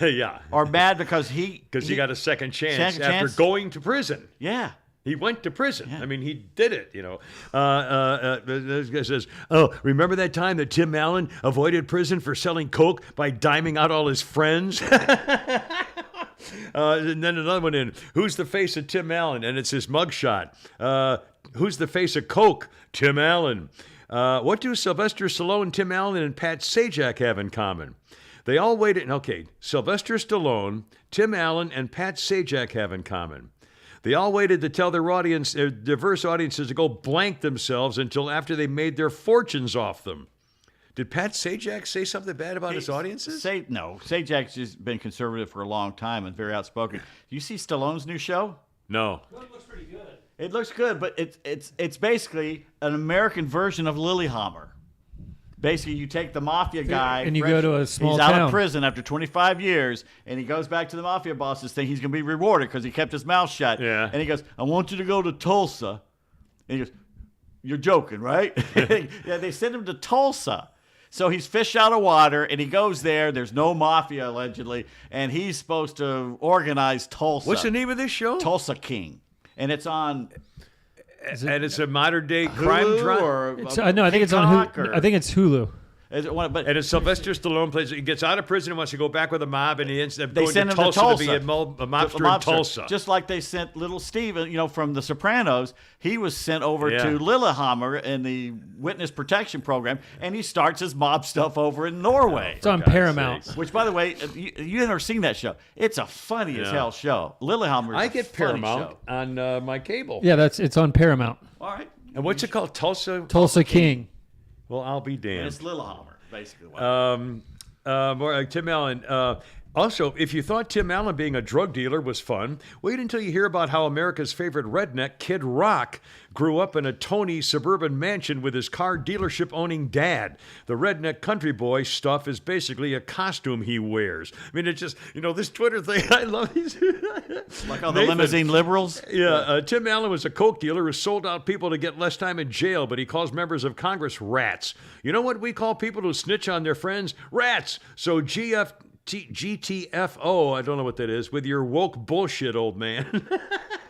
are mad because he
got a second chance after going to prison.
Yeah.
He went to prison. Yeah. I mean, he did it, This guy says, remember that time that Tim Allen avoided prison for selling coke by diming out all his friends? And then another one in, who's the face of Tim Allen? And it's his mugshot. Who's the face of coke? Tim Allen. What do Sylvester Stallone, Tim Allen, and Pat Sajak have in common? They all waited. Okay, Sylvester Stallone, Tim Allen, and Pat Sajak have in common. They all waited to tell their diverse audiences to go blank themselves until after they made their fortunes off them. Did Pat Sajak say something bad about his audiences?
No. Sajak's just been conservative for a long time and very outspoken. Do you see Stallone's new show?
No.
Well, it looks pretty good.
It looks good, but it's basically an American version of Lilyhammer. Basically, you take the mafia guy
and you go to a small
he's
town.
out of prison after 25 years, and he goes back to the mafia bosses, think he's going to be rewarded because he kept his mouth shut.
Yeah.
And he goes, I want you to go to Tulsa. And he goes, you're joking, right? Yeah, they send him to Tulsa. So he's fish out of water, and he goes there. There's no mafia, allegedly, and he's supposed to organize Tulsa.
What's the name of this show?
Tulsa King. And it's on...
And it's a modern day crime drama.
No, I think it's on Hulu. I think it's Hulu.
And
it's Sylvester Stallone plays. He gets out of prison and wants to go back with a mob, and he ends up
they
going
send
to
him
Tulsa
to
be a mobster in Tulsa.
Just like they sent little Steven, from The Sopranos. He was sent over to Lillehammer in the witness protection program, and he starts his mob stuff over in Norway.
It's on Paramount.
Which, by the way, you've never seen that show. It's a funny as hell show. Lillehammer.
I get Paramount on my cable.
Yeah, it's on Paramount.
All right.
And what's it called?
Tulsa King.
Well, I'll be damned.
And it's Lillehammer. Basically,
Tim Allen. Also, if you thought Tim Allen being a drug dealer was fun, wait until you hear about how America's favorite redneck, Kid Rock, grew up in a Tony suburban mansion with his car dealership-owning dad. The redneck country boy stuff is basically a costume he wears. I mean, it's just, this Twitter thing, I love these.
Like all the limousine liberals?
Yeah, Tim Allen was a coke dealer who sold out people to get less time in jail, but he calls members of Congress rats. You know what we call people who snitch on their friends? Rats. So GTFO, I don't know what that is, with your woke bullshit, old man.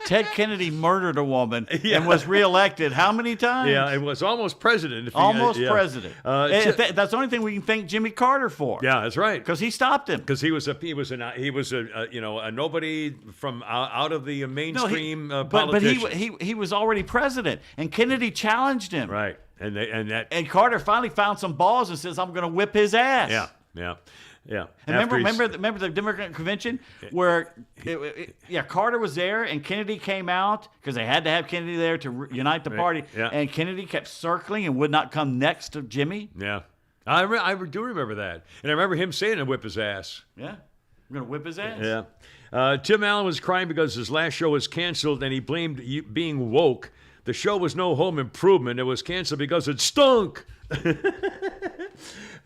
Ted Kennedy murdered a woman and was reelected how many times?
Yeah, and was almost president.
President. That's the only thing we can thank Jimmy Carter for.
Yeah, that's right.
Because he stopped him.
Because he was a nobody from out of the mainstream politician.
But he was already president, and Kennedy challenged him.
Right,
and Carter finally found some balls and says, "I'm going to whip his ass."
Yeah.
And remember the Democratic convention where Carter was there and Kennedy came out because they had to have Kennedy there to unite the party.
Yeah.
And Kennedy kept circling and would not come next to Jimmy.
Yeah, I do remember that, and I remember him saying to whip his ass.
Yeah, I'm gonna whip his ass.
Yeah. Tim Allen was crying because his last show was canceled, and he blamed being woke. The show was no Home Improvement. It was canceled because it stunk.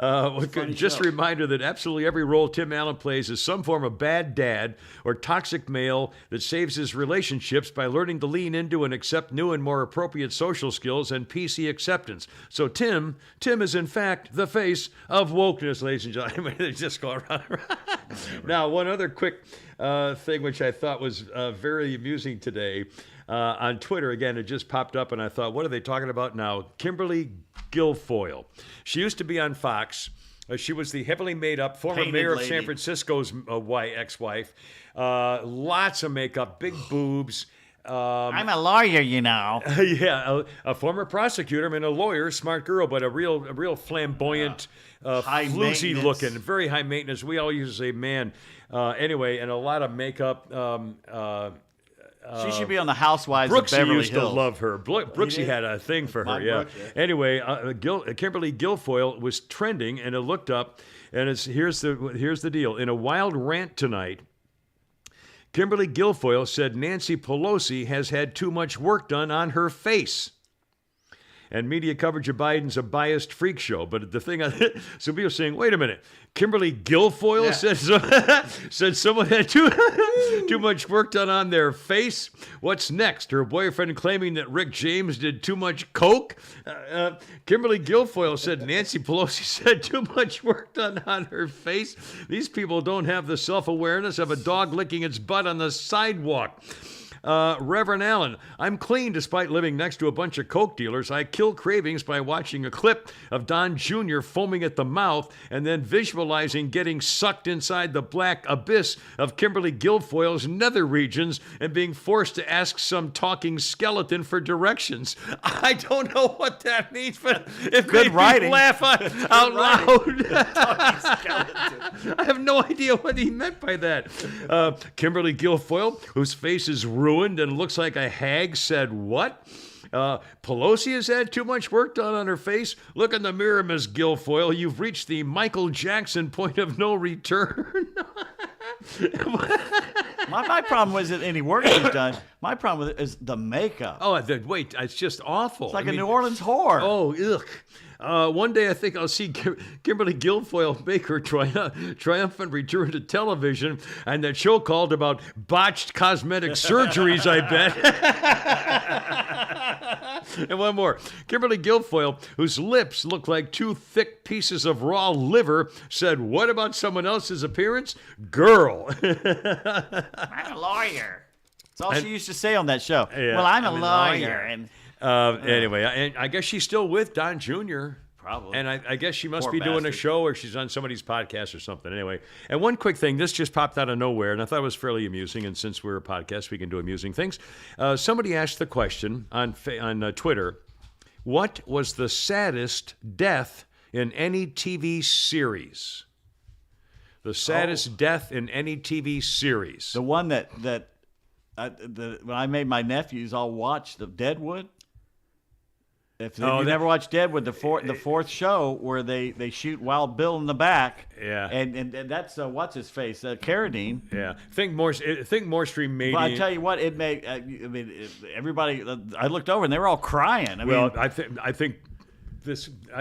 Just a reminder that absolutely every role Tim Allen plays is some form of bad dad or toxic male that saves his relationships by learning to lean into and accept new and more appropriate social skills and PC acceptance. So Tim is in fact the face of wokeness, ladies and gentlemen. They just go around. Now, one other quick thing which I thought was very amusing today. On Twitter, again, it just popped up, and I thought, what are they talking about now? Kimberly Guilfoyle. She used to be on Fox. She was the heavily made-up former
Painted
mayor of
lady.
San Francisco's ex-wife. Lots of makeup, big boobs.
I'm a lawyer, you know.
Yeah, a former prosecutor, I mean, a lawyer, smart girl, but a real flamboyant,
High
floozy
maintenance.
looking, very high maintenance. We all used to say man. Anyway, and a lot of makeup.
She should be on the Housewives
Brooksy
of Beverly
used
Hills.
to love her. Brooksy
did?
had a thing for her,
My
yeah.
Brooks, yeah.
Anyway, Kimberly Guilfoyle was trending, and it looked up, and here's the deal. In a wild rant tonight, Kimberly Guilfoyle said Nancy Pelosi has had too much work done on her face. And media coverage of Biden's a biased freak show. But the thing, so people are saying, wait a minute, Kimberly Guilfoyle said someone had too much work done on their face. What's next? Her boyfriend claiming that Rick James did too much coke? Kimberly Guilfoyle said Nancy Pelosi said too much work done on her face. These people don't have the self-awareness of a dog licking its butt on the sidewalk. Reverend Allen, I'm clean despite living next to a bunch of coke dealers. I kill cravings by watching a clip of Don Jr. foaming at the mouth and then visualizing getting sucked inside the black abyss of Kimberly Guilfoyle's nether regions and being forced to ask some talking skeleton for directions. I don't know what that means, but it
Good
made
writing.
me laugh out loud. I have no idea what he meant by that. Kimberly Guilfoyle, whose face is ruined and looks like a hag, said what? Pelosi has had too much work done on her face. Look in the mirror, Ms. Guilfoyle. You've reached the Michael Jackson point of no return.
My problem wasn't any work she's done. My problem with it is the makeup.
Oh, wait, it's just awful.
It's like a New Orleans whore.
Oh, ugh. One day I think I'll see Kimberly Guilfoyle make her triumphant return to television, and that show called about botched cosmetic surgeries, I bet. And one more. Kimberly Guilfoyle, whose lips look like two thick pieces of raw liver, said, what about someone else's appearance? Girl.
I'm a lawyer. That's all she used to say on that show.
Yeah,
Well, I'm a lawyer. And
Anyway, I guess she's still with Don Jr.
Probably.
And I guess she must
Poor
be doing a
bastard.
show or she's on somebody's podcast or something. Anyway, and one quick thing, this just popped out of nowhere, and I thought it was fairly amusing. And since we're a podcast, we can do amusing things. Somebody asked the question on Twitter, what was the saddest death in any TV series? The saddest death in any TV series.
the one that when I made my nephews all watch the Deadwood. If you never watched Deadwood, the fourth show where they shoot Wild Bill in the back.
Yeah.
And that's what's his face, Carradine.
Yeah, think more stream made.
But I tell you what, it made. Everybody. I looked over and they were all crying.
I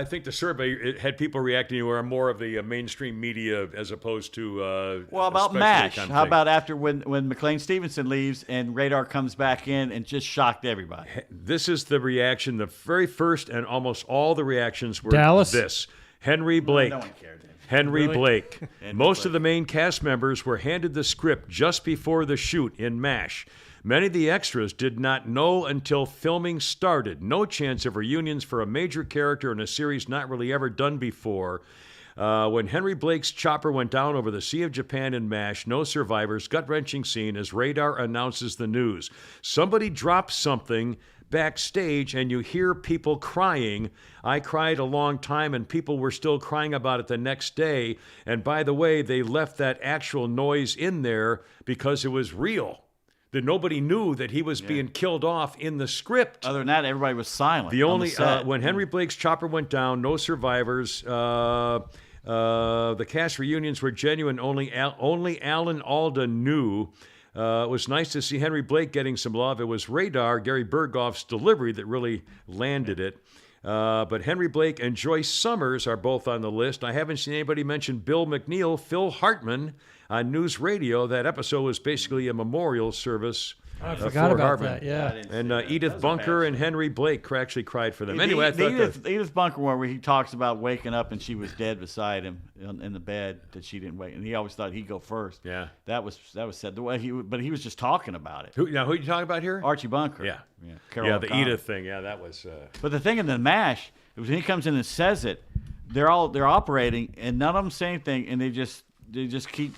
think the survey it had people reacting who are more of the mainstream media as opposed to
about
especially
MASH?
kind of
How
thing.
about after when McLean Stevenson leaves and Radar comes back in and just shocked everybody?
This is the reaction. The very first and almost all the reactions were
Dallas?
this. Henry Blake.
No one cared.
Henry Blake. Most
Blake.
of the main cast members were handed the script just before the shoot in MASH. Many of the extras did not know until filming started. No chance of reunions for a major character in a series not really ever done before. When Henry Blake's chopper went down over the Sea of Japan in MASH, no survivors, gut-wrenching scene as Radar announces the news. Somebody drops something backstage and you hear people crying. I cried a long time and people were still crying about it the next day. And by the way, they left that actual noise in there because it was real. That nobody knew that he was being killed off in the script.
Other than that, everybody was silent.
The
on
only
set.
when Henry Blake's chopper went down, no survivors. The cast reunions were genuine. Only Alan Alda knew. It was nice to see Henry Blake getting some love. It was Radar, Gary Berghoff's delivery that really landed it. But Henry Blake and Joyce Summers are both on the list. I haven't seen anybody mention Bill McNeil, Phil Hartman on News Radio. That episode was basically a memorial service.
I forgot about
Hartman.
that. Yeah.
And Edith Bunker and Henry Blake actually cried for them. Anyway, I thought
Edith Bunker one where he talks about waking up and she was dead beside him in the bed, that she didn't wake, and he always thought he'd go first.
Yeah,
that was said the way but he was just talking about it.
Who are you talking about here?
Archie Bunker.
Yeah,
Carol
the
O'Connor.
Edith thing. Yeah, that was.
But the thing in the MASH, when he comes in and says it, they're operating, and none of them say anything, and they just keep.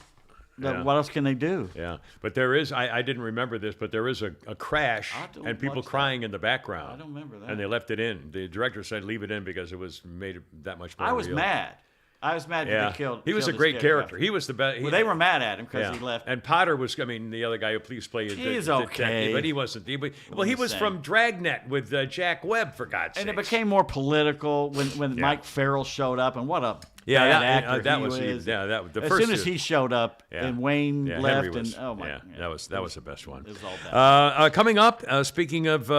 Yeah.
What else can they do?
Yeah, but there is, I didn't remember this, but there is a crash and people crying in the background.
I don't remember that.
And they left it in. The director said leave it in because it was made it that much more
I was
real.
mad. I was mad that they killed.
He was a great character. He was the best.
Well, they were mad at him because he left.
And Potter was, the other guy who played.
He's okay.
But he wasn't. He was from Dragnet with Jack Webb, for God's sake.
And it became more political when Mike Farrell showed up, and what a bad actor
that
he
was.
was.
The
as
first
soon as he showed up and Wayne left,
was,
and oh my,
that was the best one.
It was all bad.
Coming up, speaking of.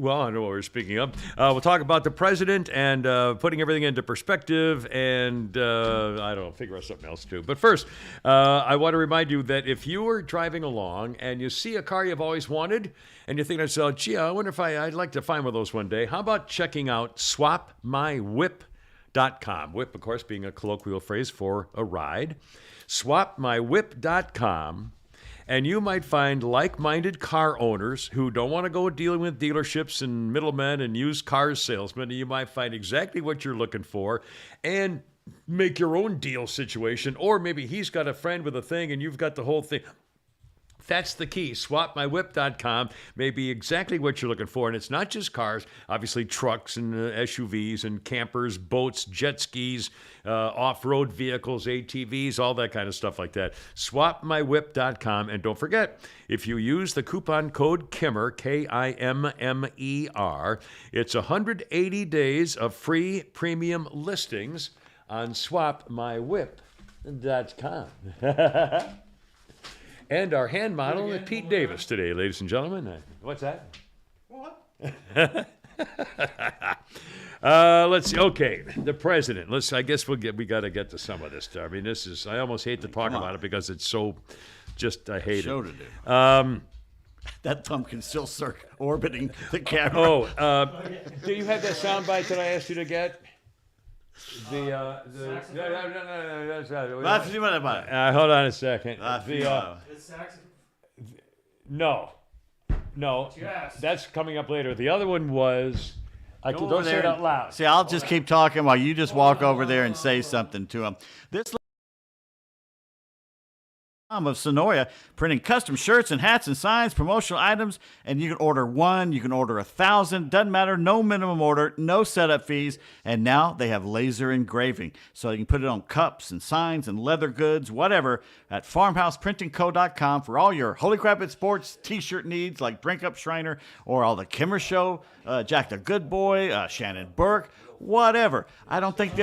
Well, I know what we're speaking of. We'll talk about the president and putting everything into perspective, and I don't know, figure out something else too. But first, I want to remind you that if you are driving along and you see a car you've always wanted, and you think to yourself, gee, I wonder if I'd like to find one of those one day, how about checking out swapmywhip.com? Whip, of course, being a colloquial phrase for a ride. Swapmywhip.com. And you might find like-minded car owners who don't want to go dealing with dealerships and middlemen and used car salesmen. And you might find exactly what you're looking for and make your own deal situation. Or maybe he's got a friend with a thing and you've got the whole thing. That's the key. SwapMyWhip.com may be exactly what you're looking for. And it's not just cars, obviously trucks and SUVs and campers, boats, jet skis, off-road vehicles, ATVs, all that kind of stuff like that. SwapMyWhip.com. And don't forget, if you use the coupon code KIMMER, KIMMER, it's 180 days of free premium listings on SwapMyWhip.com. And our hand model is Pete Davis today, ladies and gentlemen. What's that? What? Let's see. Okay, the president. I guess we got to get to some of this stuff. I mean, this is. I almost hate to talk about it because it's so. I hate
Show
it.
To do. That pumpkin's still orbiting the camera.
Do you have that soundbite that I asked you to get? Hold on a second. No, that's coming up later. The other one was. Don't say it out loud.
See, I'll just keep talking while you just walk over there and say something to him. This of Sonoya, printing custom shirts and hats and signs, promotional items, and you can order one, you can order 1,000, doesn't matter, no minimum order, no setup fees, and now they have laser engraving, so you can put it on cups and signs and leather goods, whatever, at farmhouseprintingco.com for all your Holy Crap It's Sports t-shirt needs, like Drink Up Shriner, or all the Kimmer Show, Jack the Good Boy, Shannon Burke, whatever. I don't think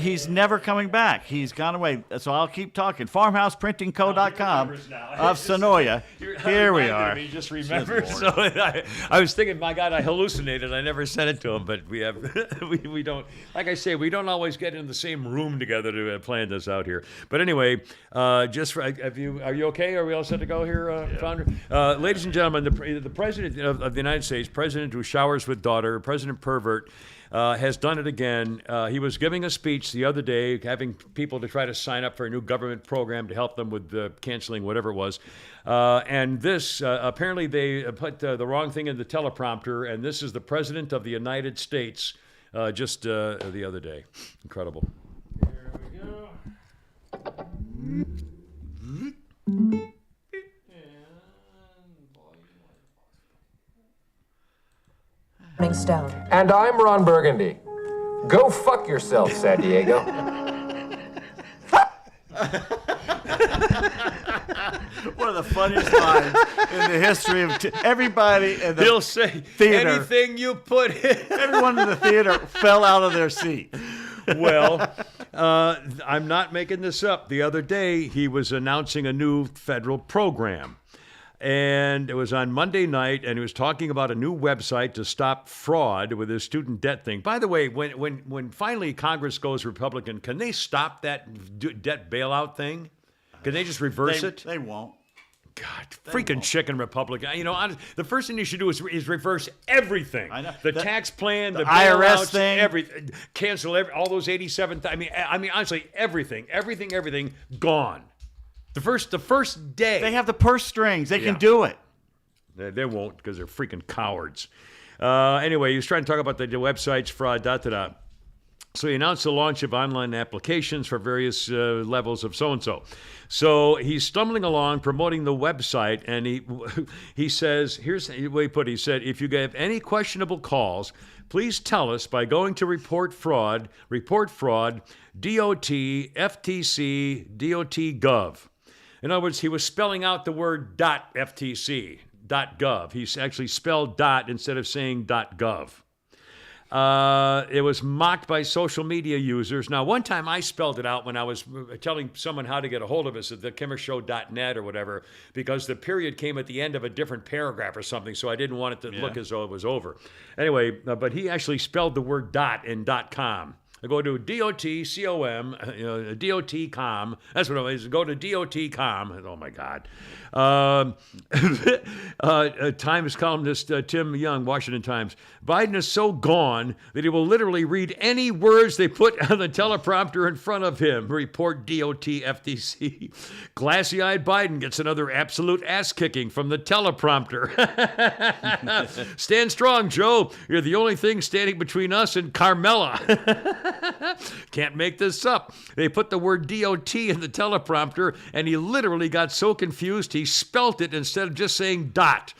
he's never coming back. He's gone away. So I'll keep talking. FarmhousePrintingCo.com of Sonoya. Here we are.
He just remembered. So I was thinking, my God, I hallucinated. I never sent it to him, but we have, we don't, like I say, we don't always get in the same room together to plan this out here. But anyway, are you okay? Are we all set to go here, Founder? Ladies and gentlemen, the President of the United States, President who showers with daughter, President Pervert, has done it again. He was giving a speech the other day, having people to try to sign up for a new government program to help them with canceling whatever it was. And this, apparently they put the wrong thing in the teleprompter, and this is the President of the United States just the other day. Incredible.
Here we go.
Stone.
And I'm Ron Burgundy. Go fuck yourself, San Diego.
One of the funniest lines in the history of everybody in the
He'll say
theater.
anything you put in.
Everyone in the theater fell out of their seat.
Well, I'm not making this up. The other day, he was announcing a new federal program. And it was on Monday night, and he was talking about a new website to stop fraud with his student debt thing. By the way, when finally Congress goes Republican, can they stop that debt bailout thing? Can they just reverse it?
They won't.
God, freaking chicken Republican. You know, the first thing you should do is reverse everything.
I know.
The tax plan, the
IRS
bailouts,
thing.
everything. Cancel all those 87. I mean, honestly, everything gone. The first day.
They have the purse strings. They
Yeah.
can do it.
They won't because they're freaking cowards. Anyway, he was trying to talk about the websites, fraud, da-da-da. So he announced the launch of online applications for various levels of so-and-so. So he's stumbling along promoting the website, and he says, here's the way he put it. He said, if you have any questionable calls, please tell us by going to report fraud, DOT, FTC, DOT.gov. In other words, he was spelling out the word .ftc, .gov. He actually spelled dot instead of saying .gov. It was mocked by social media users. Now, one time I spelled it out when I was telling someone how to get a hold of us at thekimmershow.net or whatever, because the period came at the end of a different paragraph or something, so I didn't want it to look as though it was over. Anyway, but he actually spelled the word dot in .com. I go to DOT.com, DOT.com. That's what it was. Go to DOT.com. Oh, my God. Times columnist Tim Young, Washington Times. Biden is so gone that he will literally read any words they put on the teleprompter in front of him. Report DOT FTC. Glassy-eyed Biden gets another absolute ass-kicking from the teleprompter. Stand strong, Joe. You're the only thing standing between us and Carmella. Can't make this up. They put the word DOT in the teleprompter, and he literally got so confused he spelt it instead of just saying dot.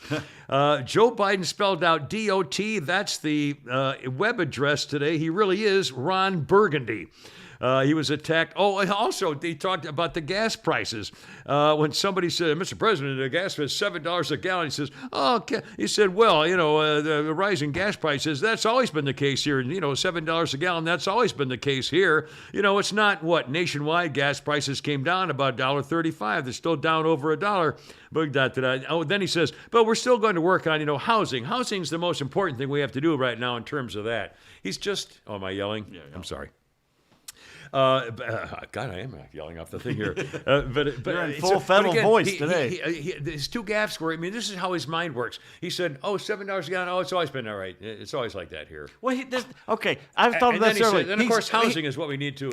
Joe Biden spelled out DOT. That's the web address today. He really is Ron Burgundy. He was attacked. Oh, and also, they talked about the gas prices. When somebody said, Mr. President, the gas is $7 a gallon, he says, oh, okay. He said, well, the rising gas prices, that's always been the case here. And, $7 a gallon, that's always been the case here. It's not what? Nationwide gas prices came down about $1.35. They're still down over $1. But oh, then he says, but we're still going to work on, housing. Housing's the most important thing we have to do right now in terms of that. He's just, oh, am I yelling? Yeah. I'm sorry. God, I am yelling off the thing here. But
You're in full federal voice today.
His two gaffes were, this is how his mind works. He said, $7 a gallon. Oh, it's always been all right. It's always like that here.
Well, okay. I've thought of this earlier.
And of course, housing is what we need to,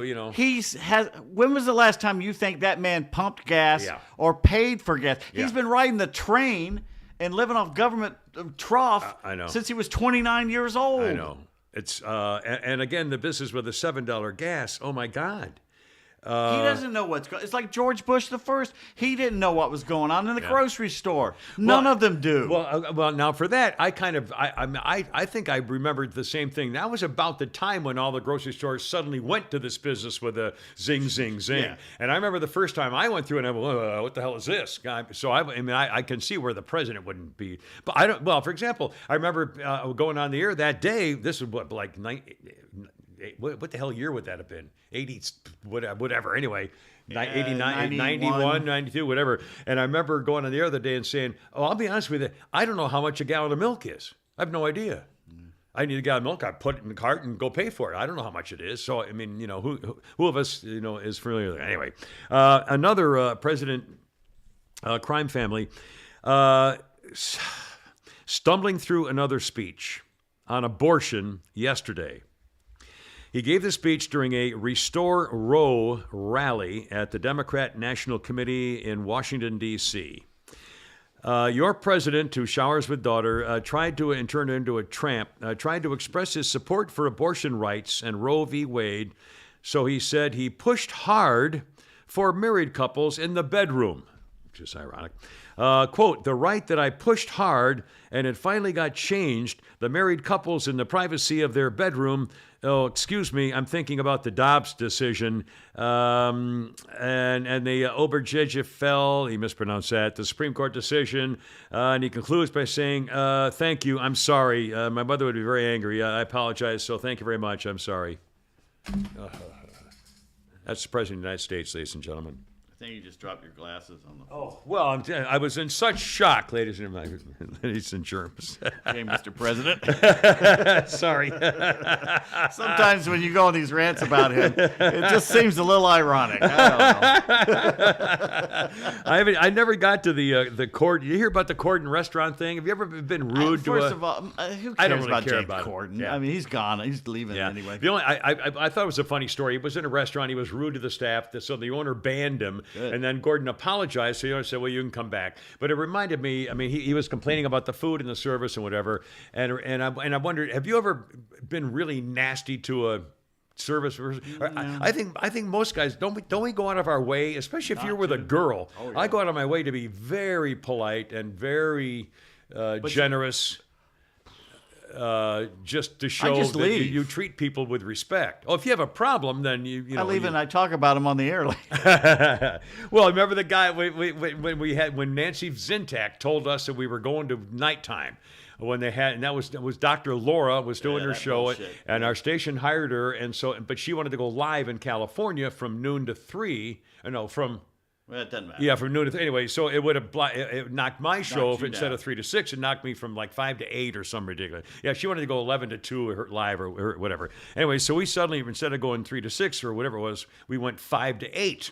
When was the last time you think that man pumped gas or paid for gas?
Yeah.
He's been riding the train and living off government trough
I know.
since he was 29 years old.
I know. It's and again, the business with the $7 gas. Oh my God!
He doesn't know what's going on. It's like George Bush the First. He didn't know what was going on in the grocery store. None of them do.
Well, now for that, I think I remembered the same thing. That was about the time when all the grocery stores suddenly went to this business with a zing, zing, zing.
Yeah.
And I remember the first time I went through and I went, what the hell is this? So I can see where the president wouldn't be. But I don't. Well, for example, I remember going on the air that day. This was what the hell year would that have been? 80, whatever. Anyway, 89, 91, 92, whatever. And I remember going on the other day and saying, I'll be honest with you, I don't know how much a gallon of milk is. I have no idea. I need a gallon of milk. I put it in the cart and go pay for it. I don't know how much it is. So, who of us, is familiar with it? Anyway, another president crime family stumbling through another speech on abortion yesterday. He gave the speech during a Restore Roe rally at the Democrat National Committee in Washington, D.C. Your president, who showers with daughter, tried to, and turned into a tramp, tried to express his support for abortion rights and Roe v. Wade. So he said he pushed hard for married couples in the bedroom, which is ironic. Quote, the right that I pushed hard and it finally got changed, the married couples in the privacy of their bedroom. Oh, excuse me, I'm thinking about the Dobbs decision. And the Obergege fell, he mispronounced that, the Supreme Court decision. And he concludes by saying, thank you, I'm sorry. My mother would be very angry. I apologize, so thank you very much, I'm sorry. That's the President of the United States, ladies and gentlemen.
think you just dropped your glasses on the
Oh, well, I was in such shock, ladies and germs.
Okay, Mr. President.
Sorry.
Sometimes when you go on these rants about him, it just seems a little ironic. I don't know.
I never got to the Corden. You hear about the Corden restaurant thing? Have you ever been rude to a...
First of all, who cares
I don't really
about
care
James
about it.
Corden?
Yeah.
I mean, he's gone. He's leaving
Yeah.
anyway.
The only I thought it was a funny story. He was in a restaurant. He was rude to the staff, so the owner banned him.
Good.
And then Gordon apologized. So the owner said, "Well, you can come back." But it reminded me. I mean, he was complaining about the food and the service and whatever. And I wondered, have you ever been really nasty to a service? I think most guys don't we go out of our way, especially if you're with a girl.
Oh, yeah.
I go out of my way to be very polite and very generous. Just to show
just
that
leave.
you treat people with respect. Oh, if you have a problem, then you
I
know.
leave and I talk about him on the air.
Well, remember the guy when Nancy Zintak told us that we were going to nighttime when they had, and that was Dr. Laura was doing her
that
show,
bullshit.
and our station hired her, and so but she wanted to go live in California from noon to 3. No, from.
Well, it doesn't matter.
Yeah, from noon to 3. Anyway, so it would have it knocked my show
Knocked you
instead
down.
of 3 to 6. It knocked me from like 5 to 8 or something ridiculous. Yeah, she wanted to go 11 to 2 or live or whatever. Anyway, so we suddenly, instead of going 3 to 6 or whatever it was, we went 5 to 8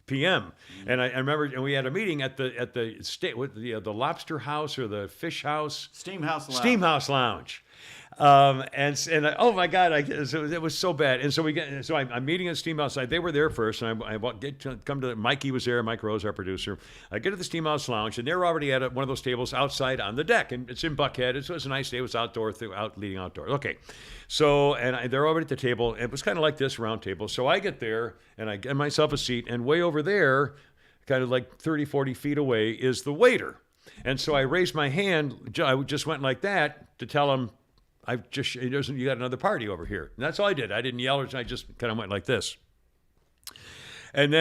p.m. And I remember, and we had a meeting at the Lobster House or the Fish House.
Steamhouse Lounge.
And oh my God, it was so bad. And so I'm meeting at Steamhouse. They were there first, and I come to Mikey was there, Mike Rose, our producer. I get to the Steamhouse Lounge, and they're already at one of those tables outside on the deck, and it's in Buckhead. It was a nice day. It was leading outdoor. Okay, so they're already at the table. It was kind of like this round table. So I get there, and I get myself a seat, and way over there, kind of like 30, 40 feet away, is the waiter. And so I raised my hand. I just went like that to tell him, you got another party over here. And that's all I did. I didn't yell, I just kind of went like this. And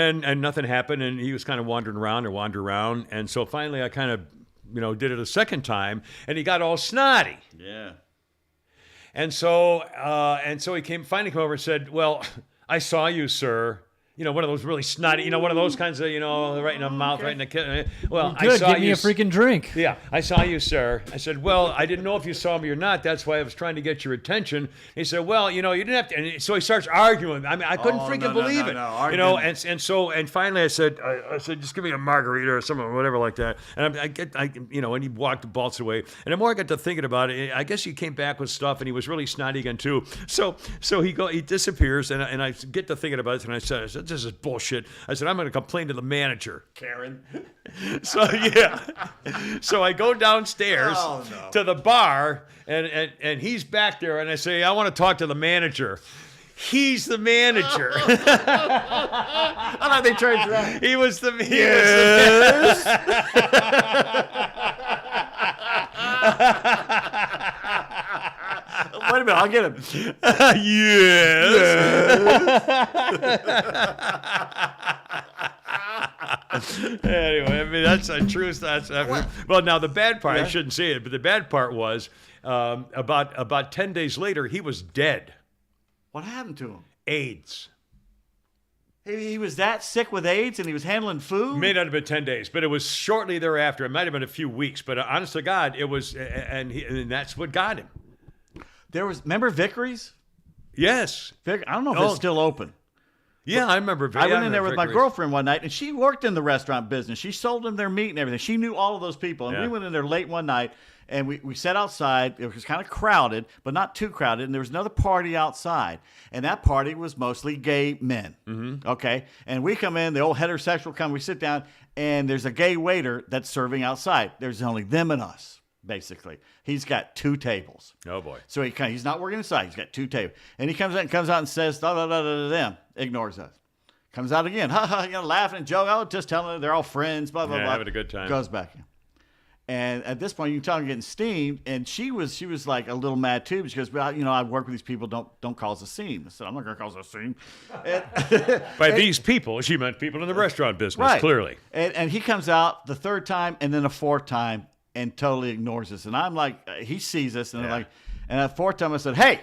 nothing happened, and he was kind of wandering around. And so finally I kind of, did it a second time, and he got all snotty.
Yeah.
And so he finally came over and said, "Well, I saw you, sir." One of those really snotty, one of those kinds of, right in the mouth, right in the kid. Well,
Good,
I saw
give me
you.
a freaking drink.
Yeah, I saw you, sir. I said, "Well, I didn't know if you saw me or not. That's why I was trying to get your attention." He said, "Well, you didn't have to." And so he starts arguing. I mean, I couldn't freaking believe it. And finally I said, "Just give me a margarita or something, or whatever like that." And and he walked the bolts away. And the more I got to thinking about it, I guess he came back with stuff, and he was really snotty again too. So he disappears, and I get to thinking about it, and I said, "This is bullshit." I said, "I'm going to complain to the manager, Karen." So I go downstairs to the bar, and he's back there, and I say, "I want to talk to the manager." He's the manager.
I thought they turned around.
He was the
Wait a minute, I'll get him.
Anyway, I mean, that's a truth. Well, now the bad part, I shouldn't say it, but the bad part was about 10 days later, he was dead.
What happened to him?
AIDS.
He was that sick with AIDS, and he was handling food?
May not have been 10 days, but it was shortly thereafter. It might have been a few weeks, but honest to God, it was, and that's what got him.
Remember Vickery's?
Yes.
I don't know if it's still open.
Yeah, I remember.
I went in there with my girlfriend one night, and she worked in the restaurant business. She sold them their meat and everything. She knew all of those people. And we went in there late one night, and we sat outside. It was kind of crowded, but not too crowded. And there was another party outside. And that party was mostly gay men. Mm-hmm. Okay? And we come in, the old heterosexual come, we sit down, and there's a gay waiter that's serving outside. There's only them and us, basically. He's got 2 tables.
Oh, boy.
So he's not working inside. He's got 2 tables. And he comes out and says, da, da, da, da, da, them. Ignores us. Comes out again, laughing and joking. Just telling them they're all friends, blah, blah, blah.
Having a good time.
Goes back in. And at this point, you can tell I'm getting steamed. And she was like a little mad too. Because, well, I work with these people. Don't cause a scene. I said, I'm not going to cause a scene.
By these people, she meant people in the restaurant business,
right.
Clearly.
And he comes out the 3rd time and then a 4th time and totally ignores us. And I'm like, he sees us. And and the 4th time I said, "Hey,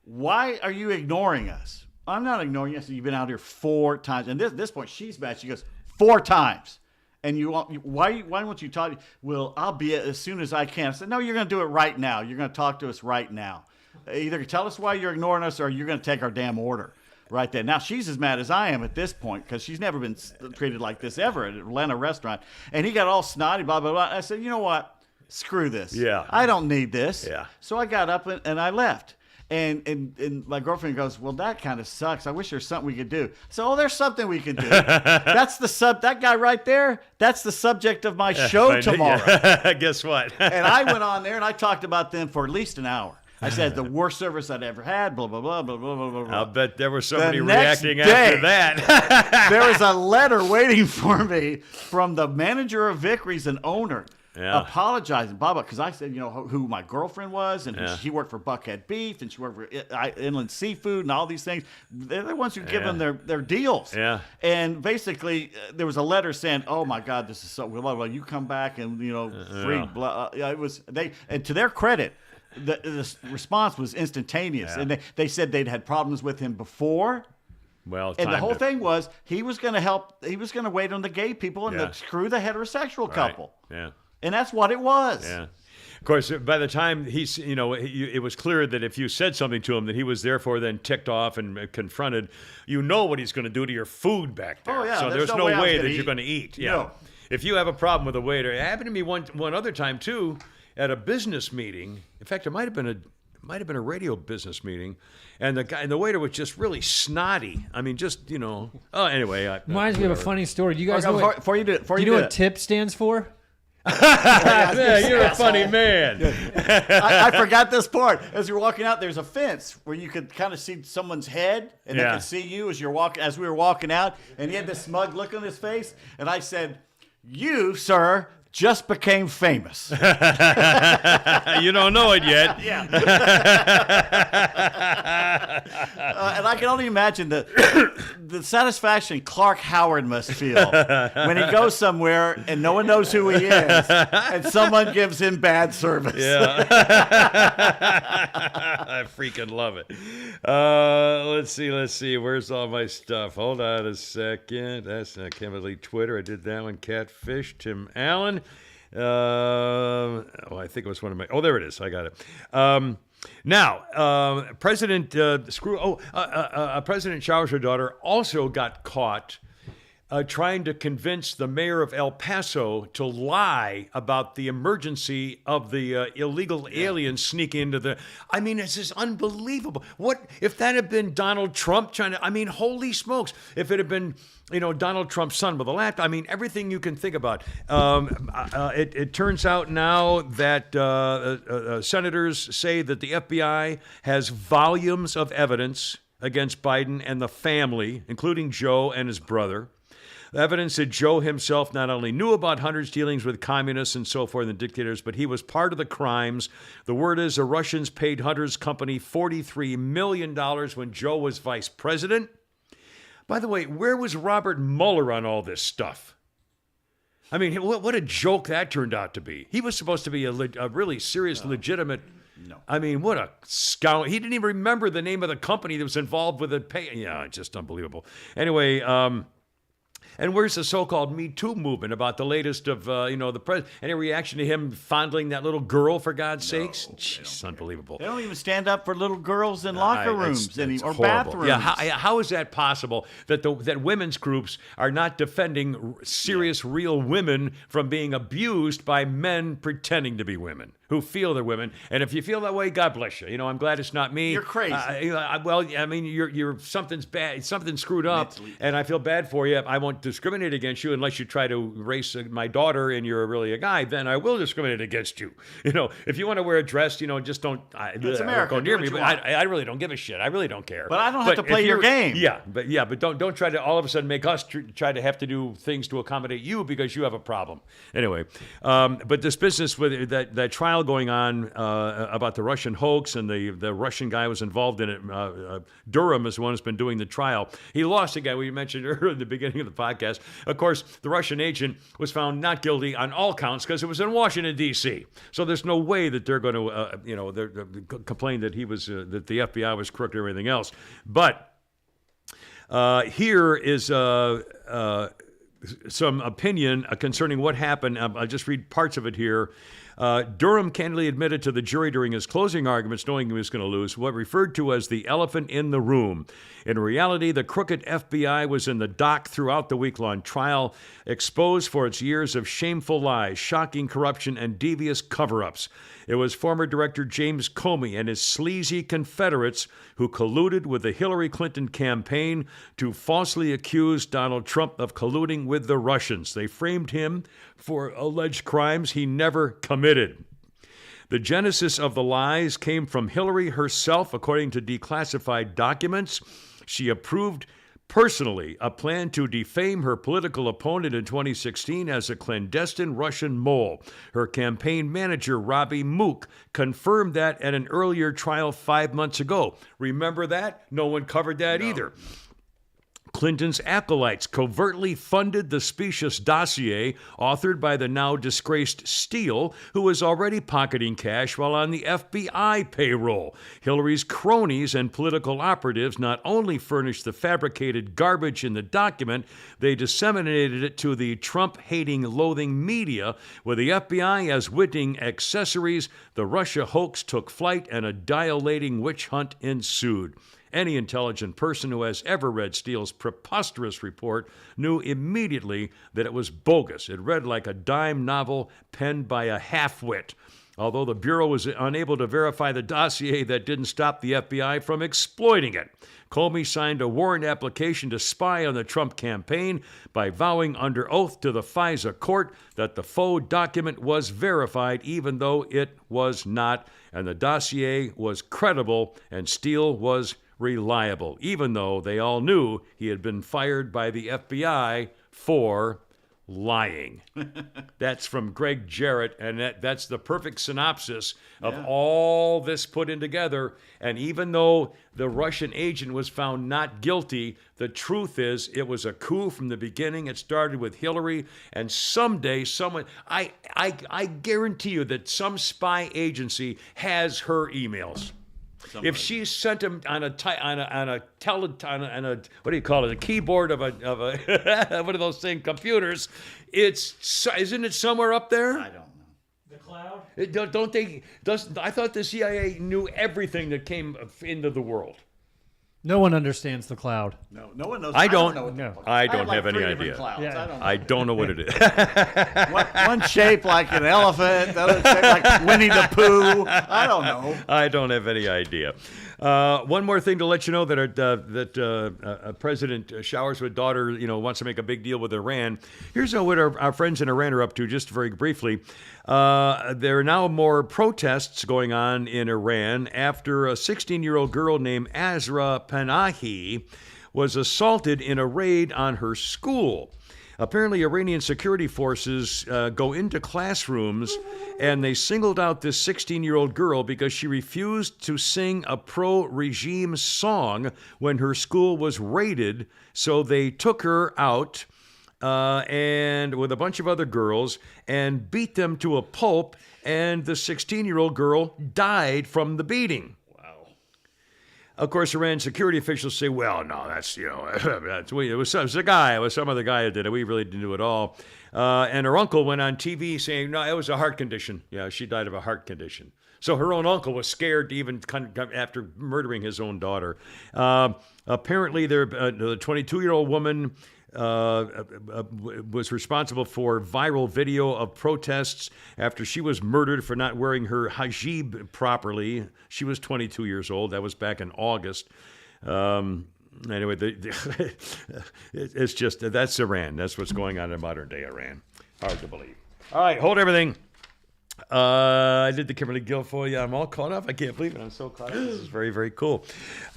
why are you ignoring us?" I'm not ignoring you. I said, you've been out here 4 times. And at this point, she's mad. She goes, 4 times. And why won't you talk? Well, I'll be as soon as I can. I said, no, you're going to do it right now. You're going to talk to us right now. Either tell us why you're ignoring us or you're going to take our damn order right there. Now, she's as mad as I am at this point because she's never been treated like this ever at an Atlanta restaurant. And he got all snotty, blah, blah, blah. I said, you know what? Screw this.
Yeah.
I don't need this.
Yeah.
So I got up and I left. And my girlfriend goes, well, that kind of sucks. I wish there's something we could do. So, there's something we can do. That guy right there, that's the subject of my show tomorrow.
Yeah. Guess what?
And I went on there and I talked about them for at least an hour. I said, the worst service I'd ever had, blah, blah, blah, blah, blah, blah, blah.
I'll bet there was somebody
next
reacting
day,
after that.
There was a letter waiting for me from the manager of Vickery's and owner.
Yeah.
Apologizing, blah, blah, because I said, who my girlfriend was, and she worked for Buckhead Beef, and she worked for Inland Seafood, and all these things. They're the ones who give them their deals.
Yeah.
And basically, there was a letter saying, "Oh my God, this is so well. You come back and free." Blah. It was and to their credit, the response was instantaneous, and they said they'd had problems with him before.
Well,
and the whole thing was he was going to help. He was going to wait on the gay people and screw the heterosexual couple.
Yeah.
And that's what it was.
Yeah. Of course, by the time it was clear that if you said something to him that he was therefore then ticked off and confronted, what he's going to do to your food back there.
Oh, yeah.
So there's no way that
eat.
you're going to eat. Yeah.
No.
If you have a problem with a waiter, it happened to me one other time too at a business meeting. In fact, it might have been a radio business meeting, and the waiter was just really snotty. I mean, just Oh, anyway.
Reminds me of a funny story. Do you guys know what TIP stands for?
Yeah, you're a funny man.
I forgot this part. As you're walking out, there's a fence where you could kind of see someone's head, and they could see you as as we were walking out. And he had this smug look on his face, and I said, "You, sir, just became famous."
You don't know it yet.
Yeah. And I can only imagine the satisfaction Clark Howard must feel when he goes somewhere and no one knows who he is and someone gives him bad service.
Yeah. I freaking love it. Let's see. Where's all my stuff? Hold on a second. I can't believe Twitter. I did that one. Catfish. Tim Allen. I think it was one of my. Oh, there it is. I got it. Now, President President showers her daughter also got caught trying to convince the mayor of El Paso to lie about the emergency of the illegal aliens sneaking into the. I mean, it's just unbelievable. What if that had been Donald Trump trying to? I mean, holy smokes! If it had been, Donald Trump's son with a laptop. I mean, everything you can think about. It turns out now that senators say that the FBI has volumes of evidence against Biden and the family, including Joe and his brother. Evidence that Joe himself not only knew about Hunter's dealings with communists and so forth and dictators, but he was part of the crimes. The word is the Russians paid Hunter's company $43 million when Joe was vice president. By the way, where was Robert Mueller on all this stuff? I mean, what a joke that turned out to be. He was supposed to be a really serious, legitimate. No. I mean, what a scoundrel. He didn't even remember the name of the company that was involved with it. Yeah, just unbelievable. Anyway, and where's the so-called Me Too movement about the latest of, the president? Any reaction to him fondling that little girl, for God's sakes? Jeez, unbelievable.
They don't even stand up for little girls in locker rooms or
horrible.
bathrooms.
Yeah, how is that possible that women's groups are not defending serious, real women from being abused by men pretending to be women? Who feel they're women, and if you feel that way, God bless you. I'm glad it's not me.
You're crazy.
You're something's bad, something's screwed up, and I feel bad for you. I won't discriminate against you unless you try to race my daughter and you're really a guy. Then I will discriminate against you. If you want to wear a dress, just don't.
It's America.
Go near me. But I really don't give a shit. I really don't care.
But I don't have to play your game.
Yeah, but don't try to all of a sudden make us try to have to do things to accommodate you because you have a problem. Anyway, but this business with that trial going on about the Russian hoax and the Russian guy was involved in it. Durham is the one who's been doing the trial. He lost again. We mentioned earlier in the beginning of the podcast. Of course, the Russian agent was found not guilty on all counts because it was in Washington, D.C. So there's no way that they're going to, complain that he was that the FBI was crooked or anything else. But Here is some opinion concerning what happened. I'll just read parts of it here. Durham candidly admitted to the jury during his closing arguments, knowing he was going to lose, what referred to as the elephant in the room. In reality, the crooked FBI was in the dock throughout the week-long trial, exposed for its years of shameful lies, shocking corruption, and devious cover-ups. It was former Director James Comey and his sleazy Confederates who colluded with the Hillary Clinton campaign to falsely accuse Donald Trump of colluding with the Russians. They framed him for alleged crimes he never committed. The genesis of the lies came from Hillary herself, according to declassified documents. She approved personally a plan to defame her political opponent in 2016 as a clandestine Russian mole. Her campaign manager, Robbie Mook, confirmed that at an earlier trial 5 months ago. Remember that? No one covered that either. Clinton's acolytes covertly funded the specious dossier authored by the now disgraced Steele, who was already pocketing cash while on the FBI payroll. Hillary's cronies and political operatives not only furnished the fabricated garbage in the document, they disseminated it to the Trump-hating, loathing media. With the FBI as witting accessories, the Russia hoax took flight and a dilating witch hunt ensued. Any intelligent person who has ever read Steele's preposterous report knew immediately that it was bogus. It read like a dime novel penned by a half-wit. Although the Bureau was unable to verify the dossier, that didn't stop the FBI from exploiting it. Comey signed a warrant application to spy on the Trump campaign by vowing under oath to the FISA court that the faux document was verified, even though it was not, and the dossier was credible and Steele was reliable, even though they all knew he had been fired by the FBI for lying. That's from Greg Jarrett, and that's the perfect synopsis of all this put in together. And even though the Russian agent was found not guilty, the truth is it was a coup from the beginning. It started with Hillary, and someday someone, I guarantee you that some spy agency has her emails. Somebody. If she sent him on a what do you call it? A keyboard of a one of those thing computers. Isn't it somewhere up there?
I don't know.
The cloud?
Don't they? I thought the CIA knew everything that came into the world.
No one understands the cloud.
No one knows.
I don't
know
I don't
like
have any
3 different
idea.
clouds.
Yeah.
I don't know.
What it is.
One shaped like an elephant, the other shaped like Winnie the Pooh. I don't know.
I don't have any idea. One more thing to let you know that President showers with daughter, wants to make a big deal with Iran. Here's what our friends in Iran are up to, just very briefly. There are now more protests going on in Iran after a 16-year-old girl named Azra Panahi was assaulted in a raid on her school. Apparently, Iranian security forces go into classrooms and they singled out this 16-year-old girl because she refused to sing a pro-regime song when her school was raided. So they took her out and with a bunch of other girls and beat them to a pulp, and the 16-year-old girl died from the beating. Of course, Iran security officials say, well, no, it was a guy. It was some other guy who did it. We really didn't do it all. And her uncle went on TV saying, no, it was a heart condition. Yeah, she died of a heart condition. So her own uncle was scared to even after murdering his own daughter. Apparently, the 22-year-old woman was responsible for viral video of protests after she was murdered for not wearing her hijab properly. She was 22 years old. That was back in August. Anyway, it's just, that's Iran. That's what's going on in modern day Iran. Hard to believe. All right, hold everything. I did the Kimberly Guilfoyle. I'm all caught up. I can't believe it. I'm so caught up. This is very, very cool.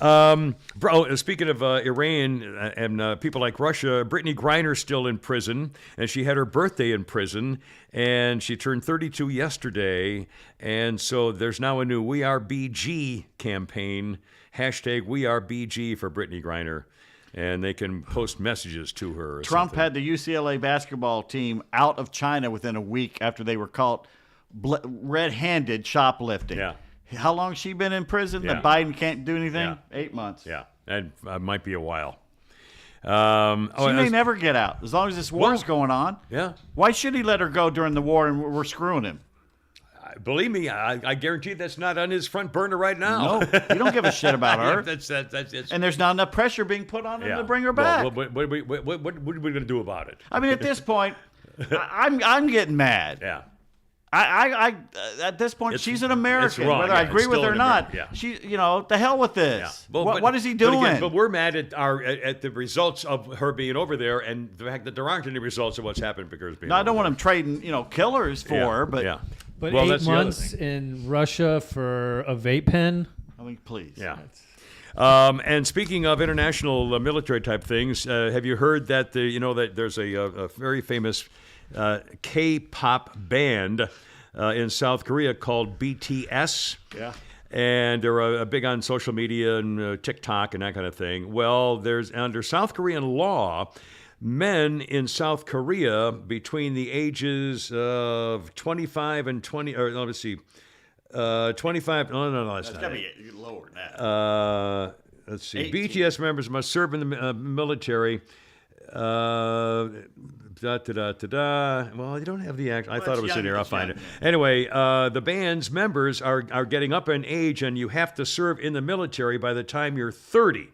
Speaking of Iran and people like Russia, Brittany Griner's still in prison, and she had her birthday in prison, and she turned 32 yesterday, and so there's now a new We Are BG campaign, hashtag We Are BG for Brittany Griner, and they can post messages to her.
Trump had the UCLA basketball team out of China within a week after they were caught red-handed shoplifting.
Yeah.
How long she been in prison?
Yeah.
That Biden can't do anything?
Yeah.
8 months.
Yeah, and might be a while.
She may never get out as long as this war is going on.
Yeah.
Why should he let her go during the war and we're screwing him?
Believe me, I guarantee that's not on his front burner right now.
No, you don't give a shit about her.
That's
and there's not enough pressure being put on him to bring her back.
Well, what are we going to do about it?
I mean, at this point, I'm getting mad.
Yeah.
I at this point, she's an American.
wrong,
whether I agree with her or not,
yeah.
she, the hell with this.
Yeah. Well,
what is he doing?
But we're mad at the results of her being over there, and the fact that there aren't any results of what's happened because being.
No, I don't want him trading, killers for her, but
yeah.
But
well,
8
that's the other
months
thing.
in Russia for a vape pen.
I mean, please.
Yeah. And speaking of international military type things, have you heard that that there's a very famous K-pop band in South Korea called BTS?
Yeah.
And they're big on social media and TikTok and that kind of thing. Well, there's under South Korean law, men in South Korea between the ages of 25 and 20, or let me see, 25. No, that's not
Got to
it.
be lower than that.
Let's see.
18.
BTS members must serve in the military. Well, you don't have the act. I thought it was in here. I'll find it. Anyway, the band's members are getting up in age, and you have to serve in the military by the time you're 30.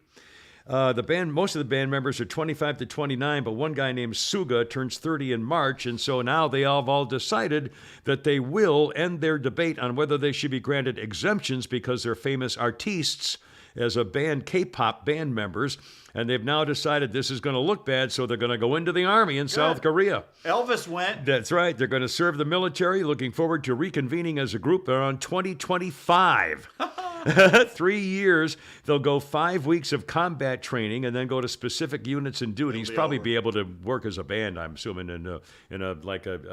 Most of the band members are 25 to 29, but one guy named Suga turns 30 in March, and so now they have all decided that they will end their debate on whether they should be granted exemptions because they're famous artistes as a band, K-pop band members, and they've now decided this is going to look bad, so they're going to go into the army in South Korea.
Elvis went.
That's right. They're going to serve the military, looking forward to reconvening as a group around 2025. 3 years. They'll go 5 weeks of combat training and then go to specific units and duties. Probably be able to work as a band, I'm assuming, in a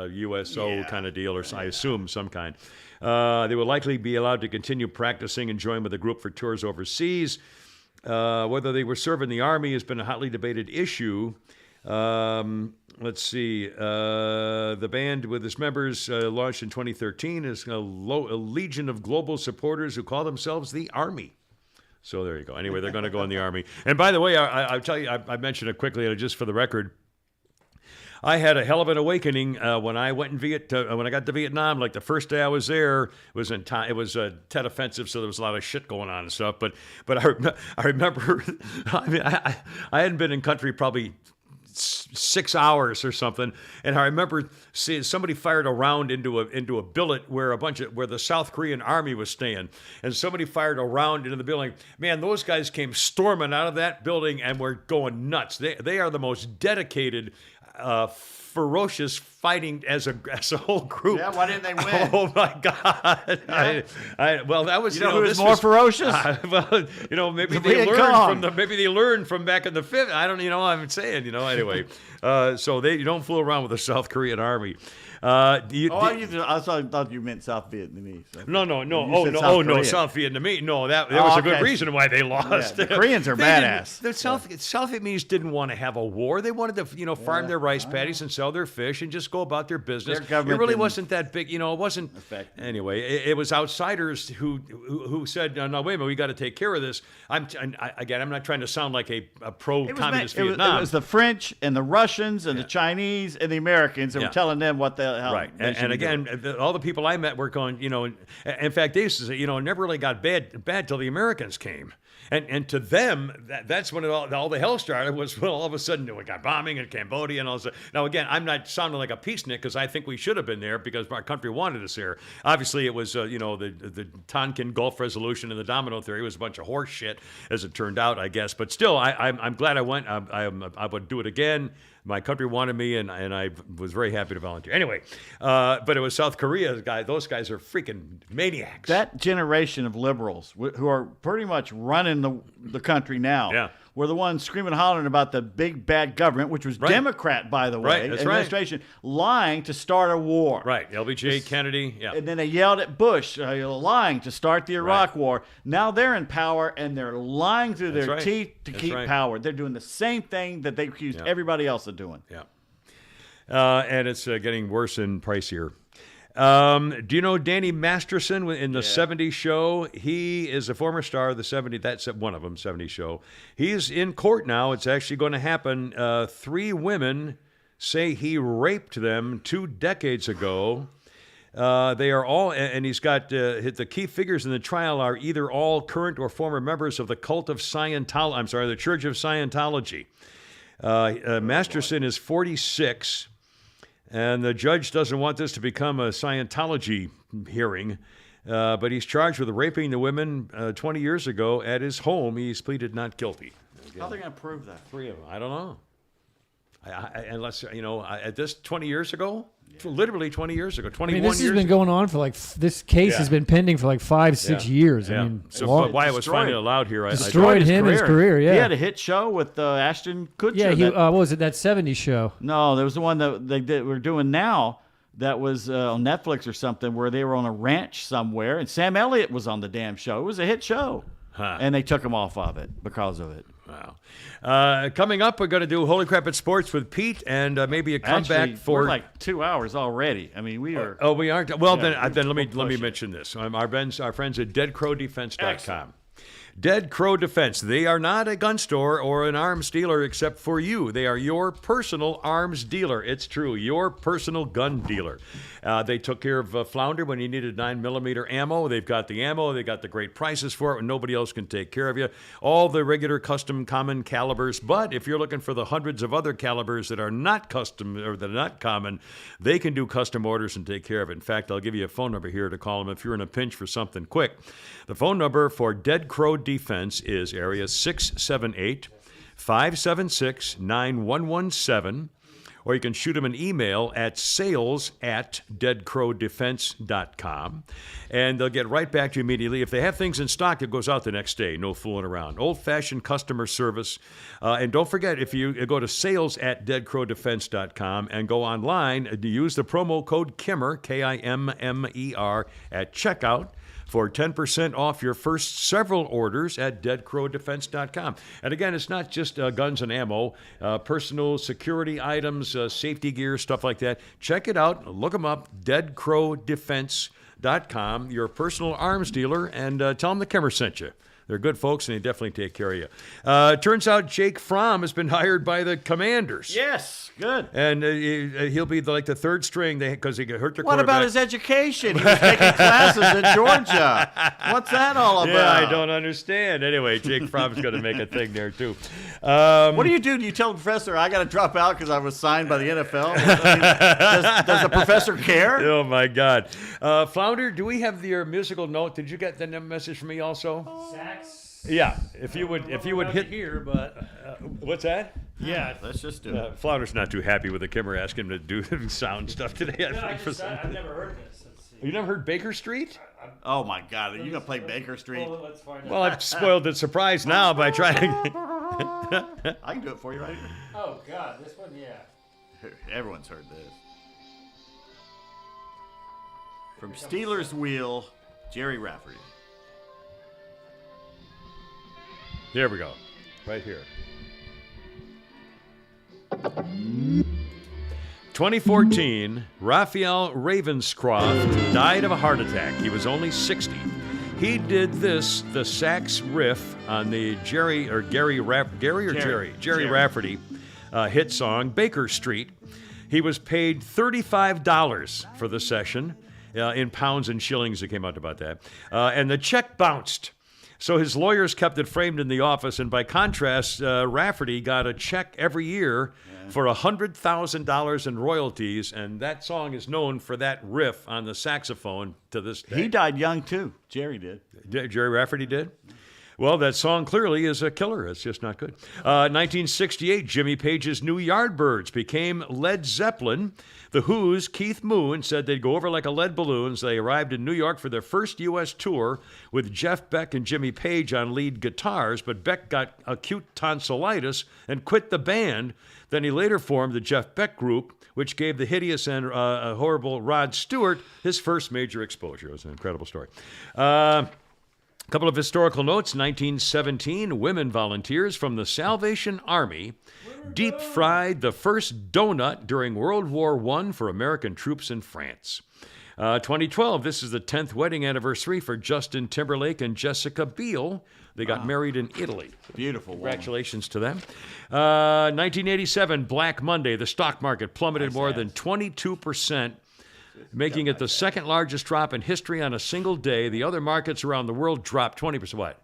USO kind of deal, or I assume some kind. They will likely be allowed to continue practicing and join with the group for tours overseas. Whether they were serving the Army has been a hotly debated issue. Let's see. The band with its members launched in 2013 is a legion of global supporters who call themselves the Army. So there you go. Anyway, they're going to go in the Army. And by the way, I'll tell you, I mentioned it quickly, just for the record. I had a hell of an awakening when I went when I got to Vietnam. Like the first day I was there, it was a Tet Offensive, so there was a lot of shit going on and stuff. But I remember, I hadn't been in country probably 6 hours or something, and I remember seeing somebody fired a round into a billet where the South Korean army was staying, and somebody fired a round into the building. Man, those guys came storming out of that building and were going nuts. They are the most dedicated, ferocious fighting as a whole group.
Yeah, why didn't they win?
Oh my God! Yeah. Well, that was
who was more ferocious.
Maybe
they
learned from back in the 50s. I don't, I'm saying, anyway. So you don't fool around with the South Korean army.
I thought you meant South Vietnamese.
No.
South Korea.
South Vietnamese. No, there was a good reason why they lost.
Yeah, the Koreans are badass.
The South Vietnamese didn't want to have a war. They wanted to, farm their rice paddies and sell their fish and just go about their business. It really wasn't that big. It wasn't. Anyway, it was outsiders who said, "No, wait a minute, we got to take care of this." I'm not trying to sound like a pro-communist Vietnam.
It was the French and the Russians and the Chinese and the Americans that were telling them what the hell.
Right, and again, all the people I met were going, in fact, they used to say, it never really got bad till the Americans came. And to them, that's when all the hell started, was when all of a sudden we got bombing in Cambodia and all this. Now, again, I'm not sounding like a peacenik because I think we should have been there because our country wanted us there. Obviously, it was, the Tonkin Gulf Resolution and the domino theory was a bunch of horse shit, as it turned out, I guess. But still, I'm glad I went. I would do it again. My country wanted me, and I was very happy to volunteer. Anyway, but it was South Korea. Those guys are freaking maniacs.
That generation of liberals who are pretty much running the country now were the ones screaming and hollering about the big bad government, which was Democrat, by the way, administration, lying to start a war.
Right, LBJ, Kennedy,
And then they yelled at Bush, lying to start the Iraq War. Now they're in power, and they're lying through their teeth to keep power. They're doing the same thing that they accused everybody else of doing.
Yeah. And it's getting worse and pricier. Do you know Danny Masterson in the 70s show? He is a former star of the 70s. That's one of them, 70s show. He's in court now. It's actually going to happen. 3 women say he raped them 2 decades ago. They are all, and he's got the key figures in the trial are either all current or former members of the cult of Scientology. I'm sorry, the Church of Scientology. Masterson is 46, and the judge doesn't want this to become a Scientology hearing, but he's charged with raping the women 20 years ago at his home. He's pleaded not guilty.
How are they going to prove that?
3 of them. I don't know. Unless, at this 20 years ago? Literally 20 years ago, 21
this
years
has been going on for this case has been pending for 5-6 years.
Yeah.
I mean,
so why it was finally allowed here.
Destroyed his career. Yeah.
He had a hit show with Ashton Kutcher.
Yeah, what was it, that 70s show?
No, there was the one that we're doing now that was on Netflix or something where they were on a ranch somewhere, and Sam Elliott was on the damn show. It was a hit show. And they took him off of it because of it.
Wow. Coming up, we're going to do Holy Crap at Sports with Pete and maybe a comeback for...
We're like 2 hours already. I mean, we are...
Oh, we aren't? Well, then let me mention this. Our friends at deadcrowdefense.com. Dead Crow Defense. They are not a gun store or an arms dealer except for you. They are your personal arms dealer. It's true. Your personal gun dealer. They took care of Flounder when he needed 9mm ammo. They've got the ammo. They've got the great prices for it when nobody else can take care of you. All the regular custom common calibers. But if you're looking for the hundreds of other calibers that are not custom or that are not common, they can do custom orders and take care of it. In fact, I'll give you a phone number here to call them if you're in a pinch for something quick. The phone number for Dead Crow Defense is area 678-576-9117. Or you can shoot them an email at sales@deadcrowdefense.com. And they'll get right back to you immediately. If they have things in stock, it goes out the next day. No fooling around. Old-fashioned customer service. And don't forget, if you go to sales@deadcrowdefense.com and go online, use the promo code KIMMER, KIMMER, at checkout for 10% off your first several orders at deadcrowdefense.com. And again, it's not just guns and ammo, personal security items, safety gear, stuff like that. Check it out. Look them up, deadcrowdefense.com, your personal arms dealer, and tell them the Kimmer sent you. They're good folks, and they definitely take care of you. Turns out Jake Fromm has been hired by the Commanders.
Yes, good.
And he'll be like the third string because he hurt their quarterback.
What about his education? He was taking classes at Georgia. What's that all about?
Yeah, I don't understand. Anyway, Jake Fromm's going to make a thing there, too.
What do you do? Do you tell the professor, I got to drop out because I was signed by the NFL? I mean, does the professor care?
Oh, my God. Flounder, do we have your musical note? Did you get the message from me also?
Sax.
Yeah, if you would hit
here, but
what's that?
yeah,
Let's just do it.
Flounder's not too happy with the Kimmer asking him to do sound stuff today. I think for some.
I've never heard this. Let's see.
You never heard Baker Street?
Oh, my God. Are you going to play Baker Street?
Well, let's find out.
Well, I've spoiled the surprise now by trying.
I can do it for you right here.
Oh God, this one, yeah.
Everyone's heard this. From Steelers Wheel, Jerry Rafferty.
There we go. Right here. 2014, Raphael Ravenscroft died of a heart attack. He was only 60. He did the sax riff on the Jerry Rafferty hit song, Baker Street. He was paid $35 for the session, in pounds and shillings. It came out about that. And the check bounced. So his lawyers kept it framed in the office, and by contrast, Rafferty got a check every year for $100,000 in royalties, and that song is known for that riff on the saxophone to this day.
He died young, too. Jerry did.
Jerry Rafferty did? Well, that song clearly is a killer. It's just not good. 1968, Jimmy Page's New Yardbirds became Led Zeppelin. The Who's Keith Moon said they'd go over like a lead balloon. So they arrived in New York for their first U.S. tour with Jeff Beck and Jimmy Page on lead guitars, but Beck got acute tonsillitis and quit the band. Then he later formed the Jeff Beck Group, which gave the hideous and horrible Rod Stewart his first major exposure. It was an incredible story. Couple of historical notes. 1917, women volunteers from the Salvation Army deep-fried the first donut during World War I for American troops in France. 2012, this is the 10th wedding anniversary for Justin Timberlake and Jessica Biel. They got married in Italy.
Beautiful.
Congratulations to them. 1987, Black Monday. The stock market plummeted more than 22%, making it the second largest drop in history on a single day. The other markets around the world dropped 20%. What?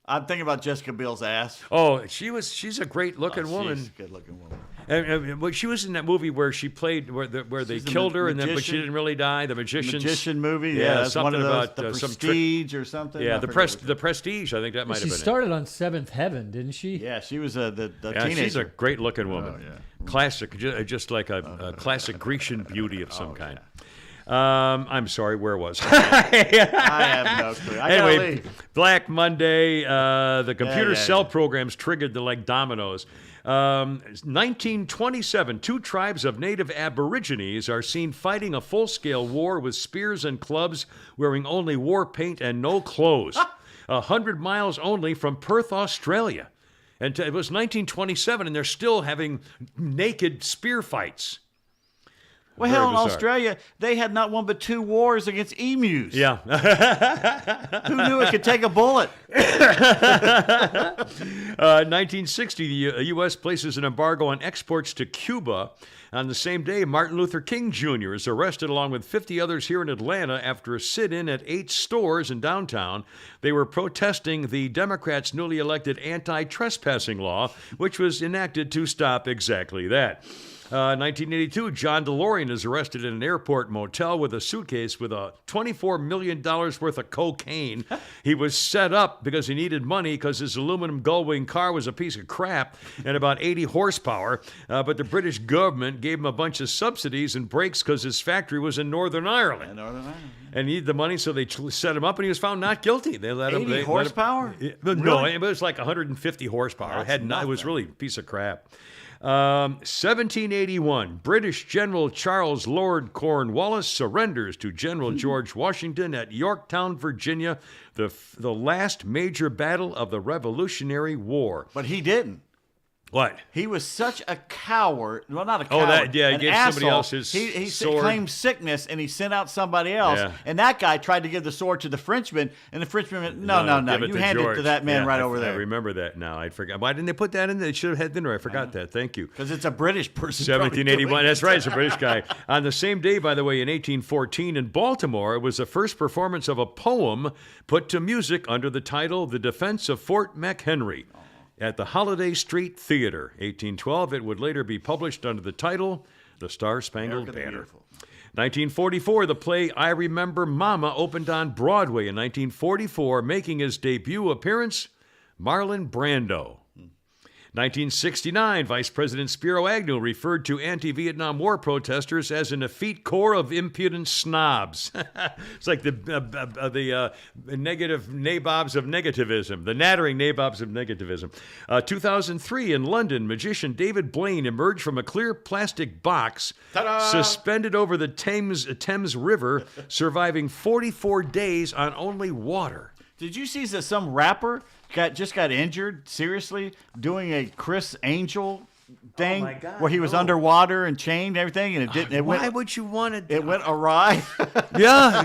I'm thinking about Jessica Biel's ass.
Oh, she's a great-looking woman.
She's a good-looking woman.
And she was in that movie where she played where they killed her, but she didn't really die. The Magician
movie. Yeah, that's
something
one of those,
about
the Prestige or something.
Yeah, the Prestige. I think that might have been.
She started on Seventh Heaven, didn't she?
Yeah, she was the
yeah,
teenager.
She's a great-looking woman.
Oh, yeah.
Classic, just like a classic Grecian beauty of some kind. I'm sorry, where was I?
I have no clue.
Anyway, Black Monday, the computer cell programs triggered like dominoes. 1927, two tribes of native Aborigines are seen fighting a full-scale war with spears and clubs, wearing only war paint and no clothes. 100 miles only from Perth, Australia. And it was 1927, and they're still having naked spear fights.
Well,
Very
hell, in
bizarre.
Australia, they had not one but 2 wars against emus.
Yeah.
Who knew it could take a bullet?
1960, the U.S. places an embargo on exports to Cuba. On the same day, Martin Luther King Jr. is arrested along with 50 others here in Atlanta after a sit-in at 8 stores in downtown. They were protesting the Democrats' newly elected anti-trespassing law, which was enacted to stop exactly that. 1982, John DeLorean is arrested in an airport motel with a suitcase with a $24 million worth of cocaine. He was set up because he needed money because his aluminum gull-wing car was a piece of crap and about 80 horsepower. But the British government gave him a bunch of subsidies and breaks because his factory was in Northern Ireland. And he needed the money, so they set him up, and he was found not guilty. They let him.
80 horsepower?
No, it was like 150 horsepower. It was really a piece of crap. 1781, British General Charles Lord Cornwallis surrenders to General George Washington at Yorktown, Virginia, the last major battle of the Revolutionary War.
But he didn't.
What?
He was such a coward. Well, not a coward.
Oh, he
an
gave
asshole.
somebody else his
he
sword.
claimed sickness, and he sent out somebody else.
Yeah.
And that guy tried to give the sword to the Frenchman, and the Frenchman went, no.
Give it
You
to
hand
George.
it to that man right over
I
there.
remember that now. I forgot. Why didn't they put that in there? They should have had dinner. I forgot that. Thank you.
Because it's a British person.
1781. That's right. It's a British guy. On the same day, by the way, in 1814, in Baltimore, it was the first performance of a poem put to music under the title "The Defense of Fort McHenry" at the Holiday Street Theater. 1812. It would later be published under the title "The Star-Spangled Banner." 1944, the play I Remember Mama opened on Broadway in 1944, making his debut appearance, Marlon Brando. 1969, Vice President Spiro Agnew referred to anti-Vietnam War protesters as an effete corps of impudent snobs. It's like the negative nabobs of negativism, the nattering nabobs of negativism. 2003, in London, magician David Blaine emerged from a clear plastic box suspended over the Thames River, surviving 44 days on only water.
Did you see that some rapper just got injured seriously doing a Chris Angel thing
my God,
where he was
no.
underwater and chained and everything, and it didn't.
Why would you want to?
It went awry.
Yeah,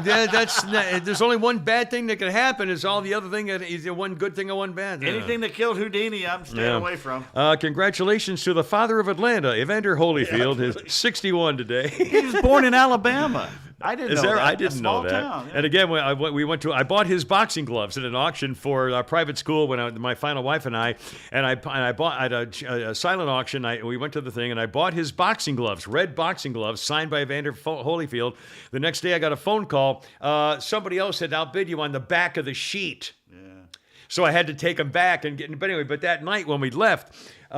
there's only one bad thing that can happen. Is all the other thing is one good thing and one bad thing.
Anything that killed Houdini, I'm staying away from.
Congratulations to the father of Atlanta, Evander Holyfield. Is 61 today.
He was born in Alabama. I didn't know that.
I didn't know that.
Town, yeah.
And again, when I bought his boxing gloves at an auction for our private school when my final wife and I bought at a silent auction. We went to the thing and I bought his boxing gloves, red boxing gloves, signed by Evander Holyfield. The next day, I got a phone call. Somebody else had outbid you on the back of the sheet. Yeah. So I had to take them back and get. But anyway, that night when we left. They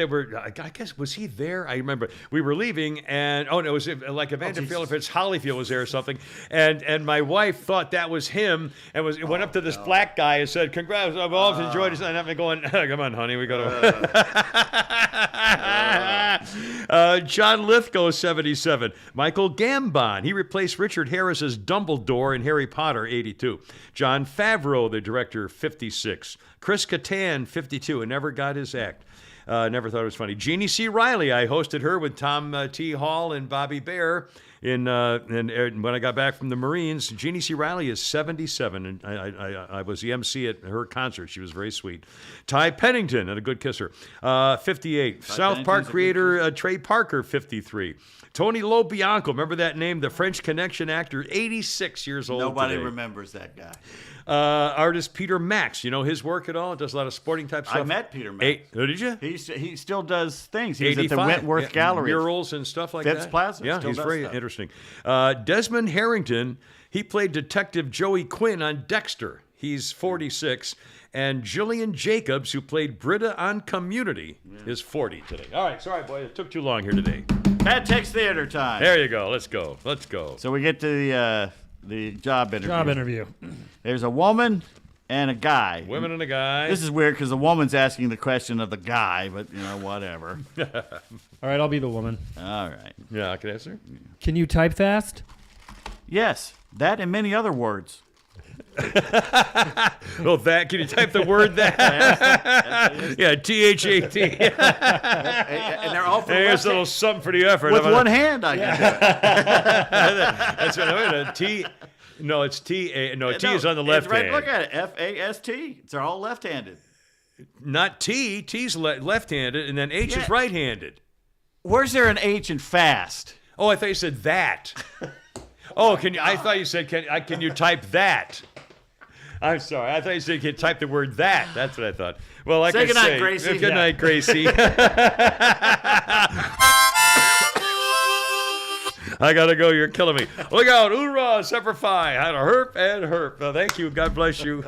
were, I guess, was he there? I remember we were leaving, and it was like Evander Holyfield was there or something, and my wife thought that was him, and went up to this black guy and said, "Congrats, I've always enjoyed it." And I'm going, "Come on, honey, we got to." John Lithgow, 77. Michael Gambon, he replaced Richard Harris's Dumbledore in Harry Potter, 82. John Favreau, the director, 56. Chris Kattan, 52, and never got his act. Never thought it was funny. Jeannie C. Riley. I hosted her with Tom T. Hall and Bobby Bear. And when I got back from the Marines, Jeannie C. Riley is 77, and I was the MC at her concert. She was very sweet. Ty Pennington, and a good kisser, 58. South Park creator Trey Parker, 53. Tony Lobianco, remember that name? The French Connection actor, 86 years old.
Nobody
today.
remembers that guy.
Artist Peter Max, you know his work at all? Does a lot of sporting type stuff.
I met Peter Max.
Did you?
He still does things. He was at
85.
the Wentworth Gallery.
Murals and stuff like
Phipps
that.
Plaza.
Yeah,
Still
he's
does
very
stuff.
interesting. Desmond Harrington, he played Detective Joey Quinn on Dexter. He's 46. And Jillian Jacobs, who played Britta on Community, is 40 today. All right, sorry, boy. It took too long here today.
Bad Text Theater time.
There you go. Let's go.
So we get to the job interview.
Job interview.
There's a woman and a guy.
Women and a guy.
This is weird because the woman's asking the question of the guy, but, whatever.
All right, I'll be the woman.
All right.
Yeah, I can answer.
Can you type fast?
Yes, that and many other words.
Well, that. Can you type the word that? Yeah, T-H-A-T.
And they're all from
Here's a little something for the effort.
with one hand, I can do it.
That's right. T. No, it's T. No, T is on the
it's
left
right,
hand.
Look at it. F-A-S-T. They're all left-handed.
Not T. T's left-handed, and then H is
Yeah.
right-handed.
Where's there an H in fast?
Oh, I thought you said that. Oh, can you? I thought you said can you type that? I'm sorry. I thought you said you could type the word that. That's what I thought. Well, like
Say
I
goodnight,
say,
Gracie.
Good night, Gracie. I gotta go. You're killing me. Look out! Hoorah! Semper Fi. Had a herp and herp. Thank you. God bless you.